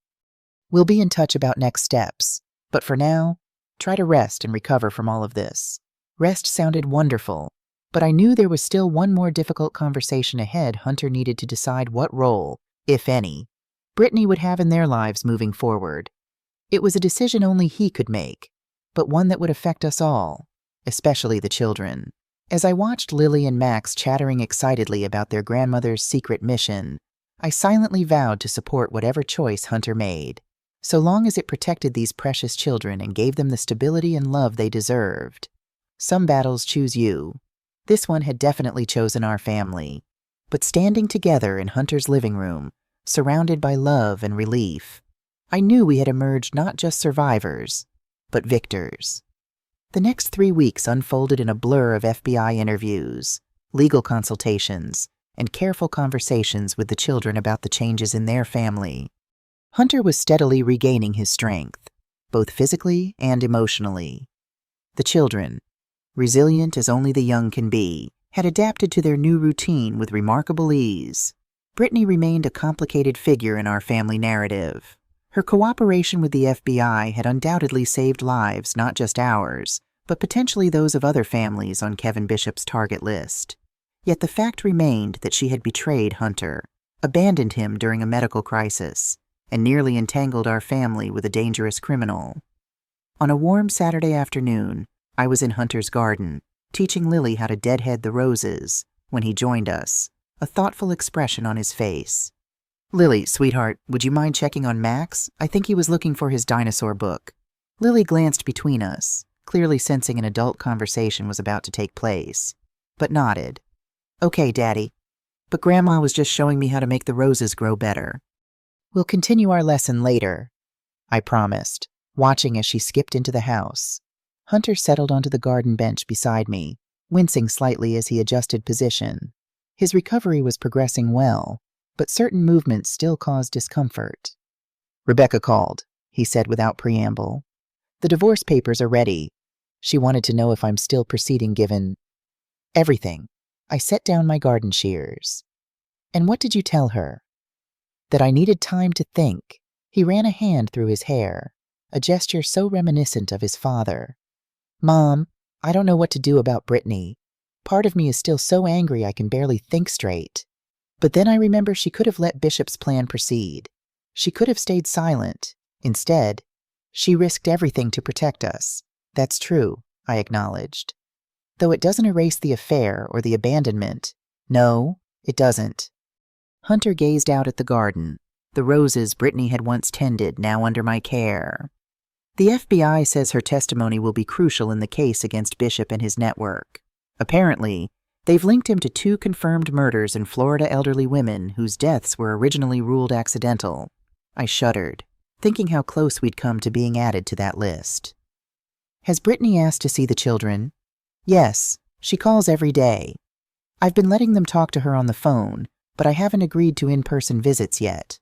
We'll be in touch about next steps, but for now, try to rest and recover from all of this. Rest sounded wonderful, but I knew there was still one more difficult conversation ahead. Hunter needed to decide what role, if any, Britney would have in their lives moving forward. It was a decision only he could make, but one that would affect us all, especially the children. As I watched Lily and Max chattering excitedly about their grandmother's secret mission, I silently vowed to support whatever choice Hunter made, so long as it protected these precious children and gave them the stability and love they deserved. Some battles choose you. This one had definitely chosen our family. But standing together in Hunter's living room, surrounded by love and relief, I knew we had emerged not just survivors, but victors. The next 3 weeks unfolded in a blur of FBI interviews, legal consultations, and careful conversations with the children about the changes in their family. Hunter was steadily regaining his strength, both physically and emotionally. The children, resilient as only the young can be, had adapted to their new routine with remarkable ease. Britney remained a complicated figure in our family narrative. Her cooperation with the FBI had undoubtedly saved lives, not just ours, but potentially those of other families on Kevin Bishop's target list. Yet the fact remained that she had betrayed Hunter, abandoned him during a medical crisis, and nearly entangled our family with a dangerous criminal. On a warm Saturday afternoon, I was in Hunter's garden, teaching Lily how to deadhead the roses, when he joined us, a thoughtful expression on his face. "Lily, sweetheart, would you mind checking on Max? I think he was looking for his dinosaur book." Lily glanced between us, clearly sensing an adult conversation was about to take place, but nodded. "Okay, Daddy. But Grandma was just showing me how to make the roses grow better." "We'll continue our lesson later," I promised, watching as she skipped into the house. Hunter settled onto the garden bench beside me, wincing slightly as he adjusted position. His recovery was progressing well, but certain movements still caused discomfort. "Rebecca called," he said without preamble. "The divorce papers are ready. She wanted to know if I'm still proceeding given everything." I set down my garden shears. "And what did you tell her?" "That I needed time to think." He ran a hand through his hair, a gesture so reminiscent of his father. "Mom, I don't know what to do about Britney. Part of me is still so angry I can barely think straight. But then I remember she could have let Bishop's plan proceed. She could have stayed silent. Instead, she risked everything to protect us." "That's true," I acknowledged. "Though it doesn't erase the affair or the abandonment." "No, it doesn't." Hunter gazed out at the garden, the roses Britney had once tended now under my care. "The FBI says her testimony will be crucial in the case against Bishop and his network. Apparently, they've linked him to 2 confirmed murders in Florida elderly women whose deaths were originally ruled accidental." I shuddered, thinking how close we'd come to being added to that list. "Has Britney asked to see the children?" "Yes, she calls every day. I've been letting them talk to her on the phone, but I haven't agreed to in-person visits yet."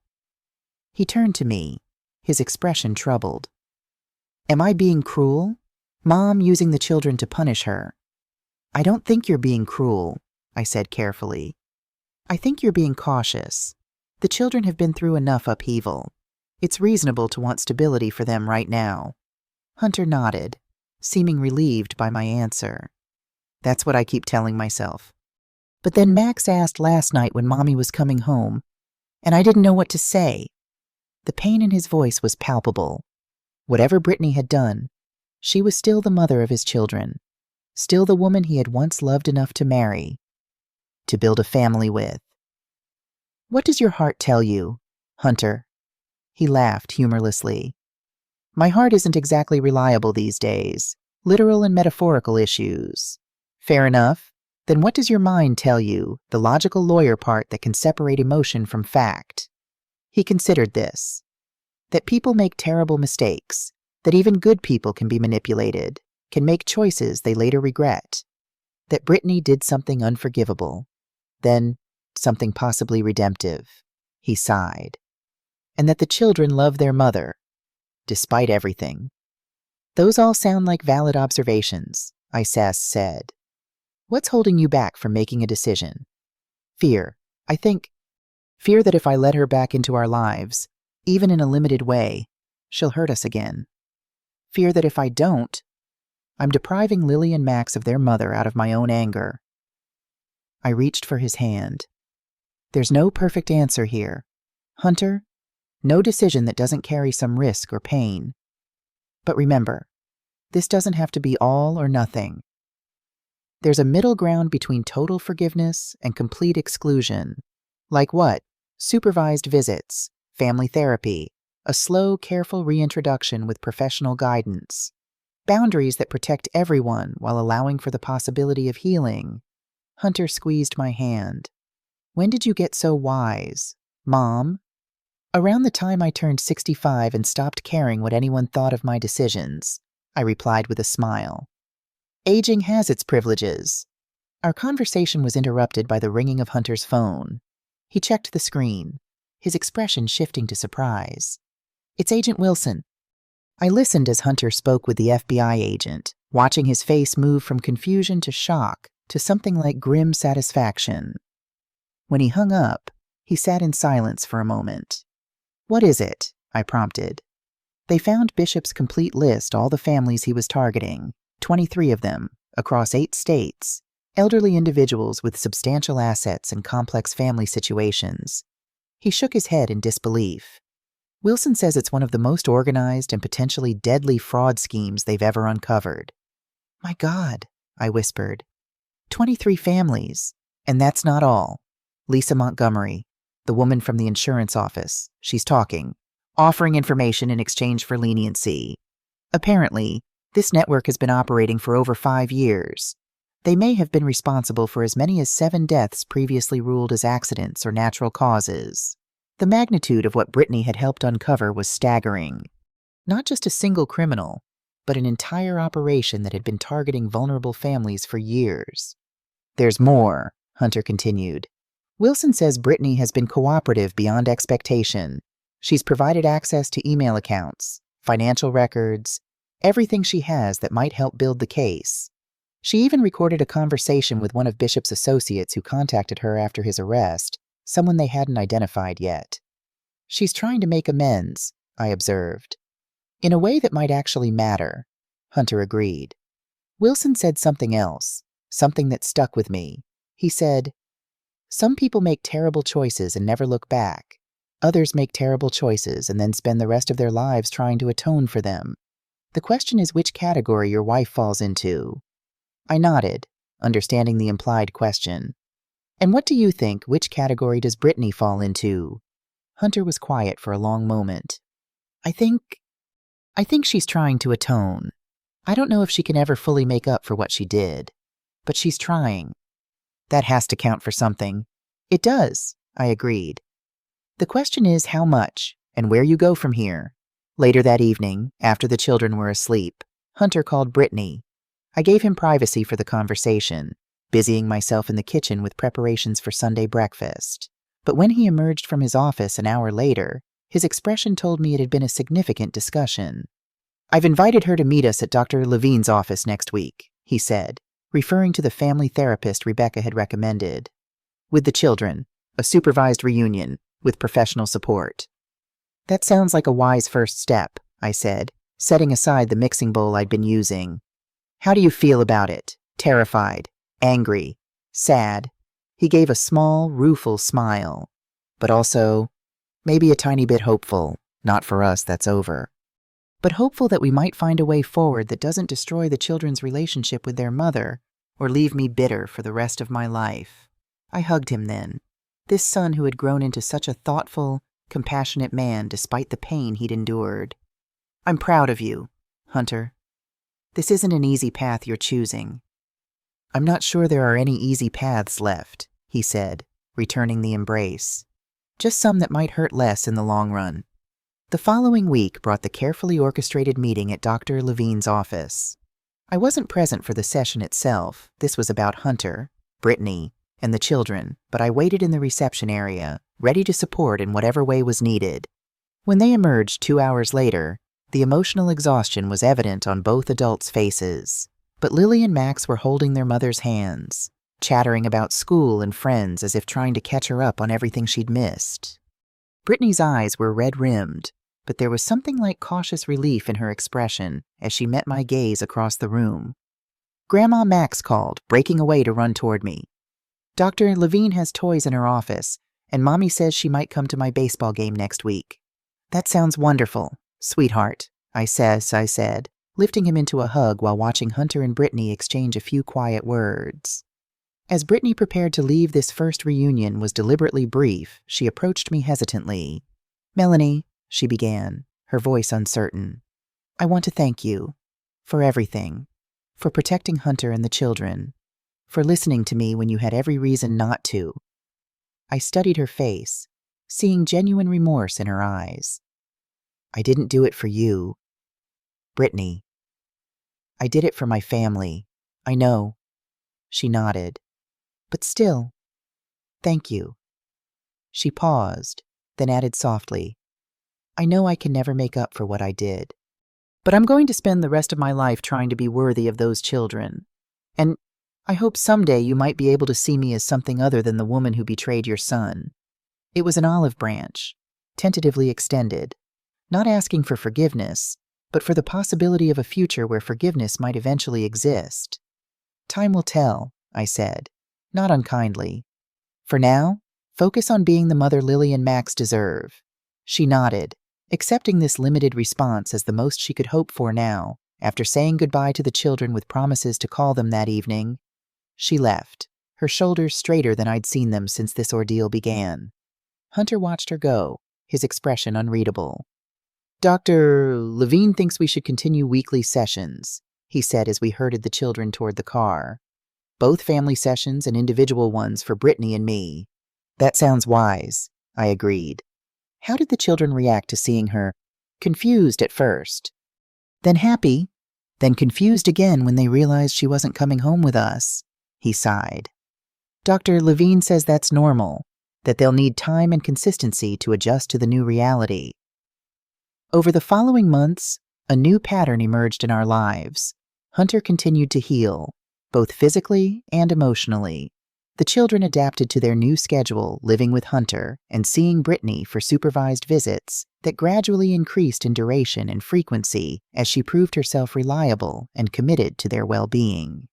He turned to me, his expression troubled. "Am I being cruel? Mom using the children to punish her?" "I don't think you're being cruel," I said carefully. "I think you're being cautious. The children have been through enough upheaval. It's reasonable to want stability for them right now." Hunter nodded, seeming relieved by my answer. "That's what I keep telling myself. But then Max asked last night when Mommy was coming home, and I didn't know what to say." The pain in his voice was palpable. Whatever Britney had done, she was still the mother of his children, still the woman he had once loved enough to marry, to build a family with. "What does your heart tell you, Hunter?" He laughed humorlessly. "My heart isn't exactly reliable these days. Literal and metaphorical issues." "Fair enough. Then what does your mind tell you, the logical lawyer part that can separate emotion from fact?" He considered this. "That people make terrible mistakes, that even good people can be manipulated, can make choices they later regret. That Britney did something unforgivable, then something possibly redemptive." He sighed. "And that the children love their mother, despite everything." "Those all sound like valid observations," I said. "What's holding you back from making a decision?" "Fear, I think. Fear that if I let her back into our lives, even in a limited way, she'll hurt us again. Fear that if I don't, I'm depriving Lily and Max of their mother out of my own anger." I reached for his hand. "There's no perfect answer here, Hunter. No decision that doesn't carry some risk or pain. But remember, this doesn't have to be all or nothing. There's a middle ground between total forgiveness and complete exclusion." "Like what?" "Supervised visits, family therapy, a slow, careful reintroduction with professional guidance. Boundaries that protect everyone while allowing for the possibility of healing." Hunter squeezed my hand. When did you get so wise, Mom? Around the time I turned 65 and stopped caring what anyone thought of my decisions, I replied with a smile. Aging has its privileges. Our conversation was interrupted by the ringing of Hunter's phone. He checked the screen, his expression shifting to surprise. It's Agent Wilson. I listened as Hunter spoke with the FBI agent, watching his face move from confusion to shock to something like grim satisfaction. When he hung up, he sat in silence for a moment. What is it? I prompted. They found Bishop's complete list, all the families he was targeting, 23 of them, across 8 states, elderly individuals with substantial assets and complex family situations. He shook his head in disbelief. Wilson says it's one of the most organized and potentially deadly fraud schemes they've ever uncovered. My God, I whispered. 23 families. And that's not all. Lisa Montgomery, the woman from the insurance office, she's talking, offering information in exchange for leniency. Apparently, this network has been operating for over 5 years. They may have been responsible for as many as 7 deaths previously ruled as accidents or natural causes. The magnitude of what Britney had helped uncover was staggering. Not just a single criminal, but an entire operation that had been targeting vulnerable families for years. There's more, Hunter continued. Wilson says Britney has been cooperative beyond expectation. She's provided access to email accounts, financial records, everything she has that might help build the case. She even recorded a conversation with one of Bishop's associates who contacted her after his arrest, someone they hadn't identified yet. She's trying to make amends, I observed. In a way that might actually matter, Hunter agreed. Wilson said something else, something that stuck with me. He said, some people make terrible choices and never look back. Others make terrible choices and then spend the rest of their lives trying to atone for them. The question is which category your wife falls into. I nodded, understanding the implied question. And what do you think, which category does Britney fall into? Hunter was quiet for a long moment. I think she's trying to atone. I don't know if she can ever fully make up for what she did, but she's trying. That has to count for something. It does, I agreed. The question is how much, and where you go from here. Later that evening, after the children were asleep, Hunter called Britney. I gave him privacy for the conversation, busying myself in the kitchen with preparations for Sunday breakfast. But when he emerged from his office an hour later, his expression told me it had been a significant discussion. I've invited her to meet us at Dr. Levine's office next week, he said, referring to the family therapist Rebecca had recommended. With the children, a supervised reunion, with professional support. That sounds like a wise first step, I said, setting aside the mixing bowl I'd been using. How do you feel about it? Terrified, angry, sad? He gave a small, rueful smile, but also, maybe a tiny bit hopeful. Not for us, that's over. But hopeful that we might find a way forward that doesn't destroy the children's relationship with their mother or leave me bitter for the rest of my life. I hugged him then, this son who had grown into such a thoughtful, compassionate man despite the pain he'd endured. I'm proud of you, Hunter. This isn't an easy path you're choosing. I'm not sure there are any easy paths left, he said, returning the embrace. Just some that might hurt less in the long run. The following week brought the carefully orchestrated meeting at Dr. Levine's office. I wasn't present for the session itself. This was about Hunter, Britney, and the children, but I waited in the reception area, ready to support in whatever way was needed. When they emerged 2 hours later, the emotional exhaustion was evident on both adults' faces. But Lily and Max were holding their mother's hands, chattering about school and friends as if trying to catch her up on everything she'd missed. Britney's eyes were red-rimmed, but there was something like cautious relief in her expression as she met my gaze across the room. Grandma Max called, breaking away to run toward me. Dr. Levine has toys in her office, and Mommy says she might come to my baseball game next week. That sounds wonderful, sweetheart, I said, lifting him into a hug while watching Hunter and Britney exchange a few quiet words. As Britney prepared to leave, this first reunion was deliberately brief. She approached me hesitantly. Melanie, she began, her voice uncertain. I want to thank you for everything, for protecting Hunter and the children, for listening to me when you had every reason not to." I studied her face, seeing genuine remorse in her eyes. "I didn't do it for you, Brittany. I did it for my family. I know." She nodded. "But still, thank you." She paused, then added softly, "I know I can never make up for what I did, but I'm going to spend the rest of my life trying to be worthy of those children. And I hope someday you might be able to see me as something other than the woman who betrayed your son." It was an olive branch, tentatively extended, not asking for forgiveness, but for the possibility of a future where forgiveness might eventually exist. "Time will tell," I said, not unkindly. "For now, focus on being the mother Lily and Max deserve." She nodded, accepting this limited response as the most she could hope for now. After saying goodbye to the children with promises to call them that evening, she left, her shoulders straighter than I'd seen them since this ordeal began. Hunter watched her go, his expression unreadable. "Dr. Levine thinks we should continue weekly sessions," he said as we herded the children toward the car. "Both family sessions and individual ones for Brittany and me." "That sounds wise," I agreed. How did the children react to seeing her? Confused at first, then happy, then confused again when they realized she wasn't coming home with us. He sighed. "Dr. Levine says that's normal, that they'll need time and consistency to adjust to the new reality." Over the following months, a new pattern emerged in our lives. Hunter continued to heal, both physically and emotionally. The children adapted to their new schedule, living with Hunter and seeing Brittany for supervised visits that gradually increased in duration and frequency as she proved herself reliable and committed to their well-being.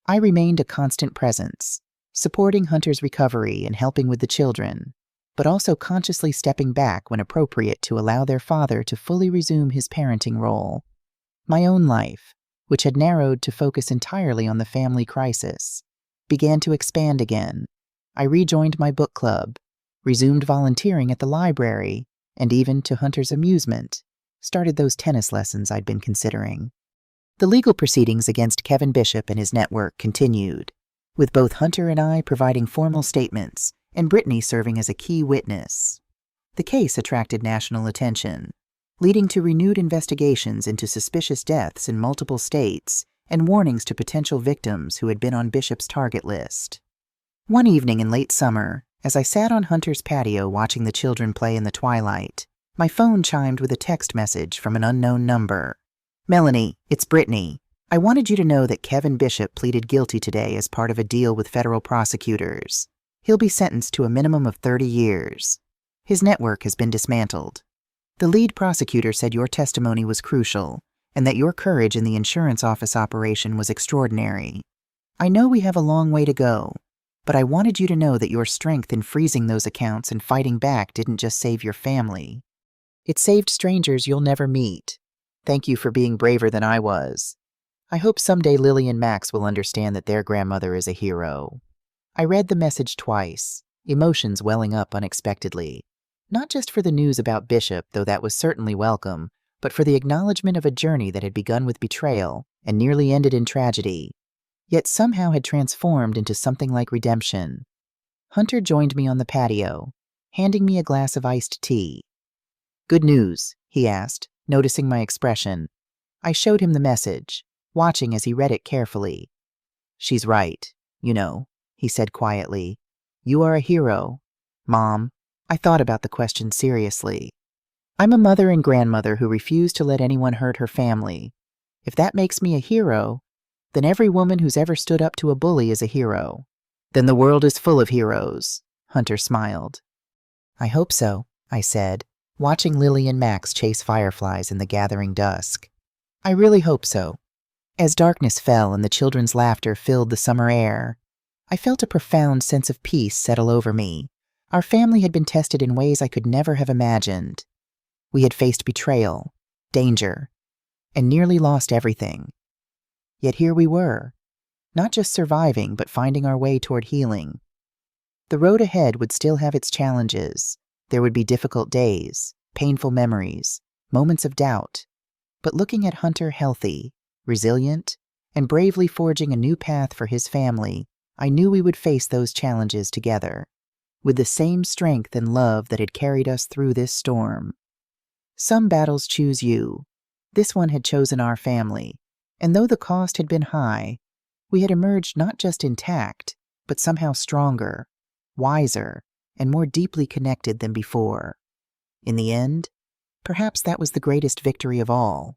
I remained a constant presence, supporting Hunter's recovery and helping with the children, but also consciously stepping back when appropriate to allow their father to fully resume his parenting role. My own life, which had narrowed to focus entirely on the family crisis, began to expand again. I rejoined my book club, resumed volunteering at the library, and even, to Hunter's amusement, started those tennis lessons I'd been considering. The legal proceedings against Kevin Bishop and his network continued, with both Hunter and I providing formal statements and Brittany serving as a key witness. The case attracted national attention, leading to renewed investigations into suspicious deaths in multiple states and warnings to potential victims who had been on Bishop's target list. One evening in late summer, as I sat on Hunter's patio watching the children play in the twilight, my phone chimed with a text message from an unknown number. "Melanie, it's Brittany. I wanted you to know that Kevin Bishop pleaded guilty today as part of a deal with federal prosecutors. He'll be sentenced to a minimum of 30 years. His network has been dismantled. The lead prosecutor said your testimony was crucial, and that your courage in the insurance office operation was extraordinary. I know we have a long way to go, but I wanted you to know that your strength in freezing those accounts and fighting back didn't just save your family. It saved strangers you'll never meet. Thank you for being braver than I was. I hope someday Lily and Max will understand that their grandmother is a hero." I read the message twice, emotions welling up unexpectedly. Not just for the news about Bishop, though that was certainly welcome, but for the acknowledgement of a journey that had begun with betrayal and nearly ended in tragedy, yet somehow had transformed into something like redemption. Hunter joined me on the patio, handing me a glass of iced tea. "Good news?" he asked, noticing my expression. I showed him the message, watching as he read it carefully. "She's right, he said quietly. "You are a hero, Mom." I thought about the question seriously. I'm a mother and grandmother who refuse to let anyone hurt her family. If that makes me a hero, then every woman who's ever stood up to a bully is a hero. Then the world is full of heroes, Hunter smiled. "I hope so," I said, watching Lily and Max chase fireflies in the gathering dusk. "I really hope so." As darkness fell and the children's laughter filled the summer air, I felt a profound sense of peace settle over me. Our family had been tested in ways I could never have imagined. We had faced betrayal, danger, and nearly lost everything. Yet here we were, not just surviving, but finding our way toward healing. The road ahead would still have its challenges. There would be difficult days, painful memories, moments of doubt. But looking at Hunter healthy, resilient, and bravely forging a new path for his family I knew we would face those challenges together, with the same strength and love that had carried us through this storm. Some battles choose you. This one had chosen our family, and though the cost had been high, we had emerged not just intact, but somehow stronger, wiser, and more deeply connected than before. In the end, perhaps that was the greatest victory of all.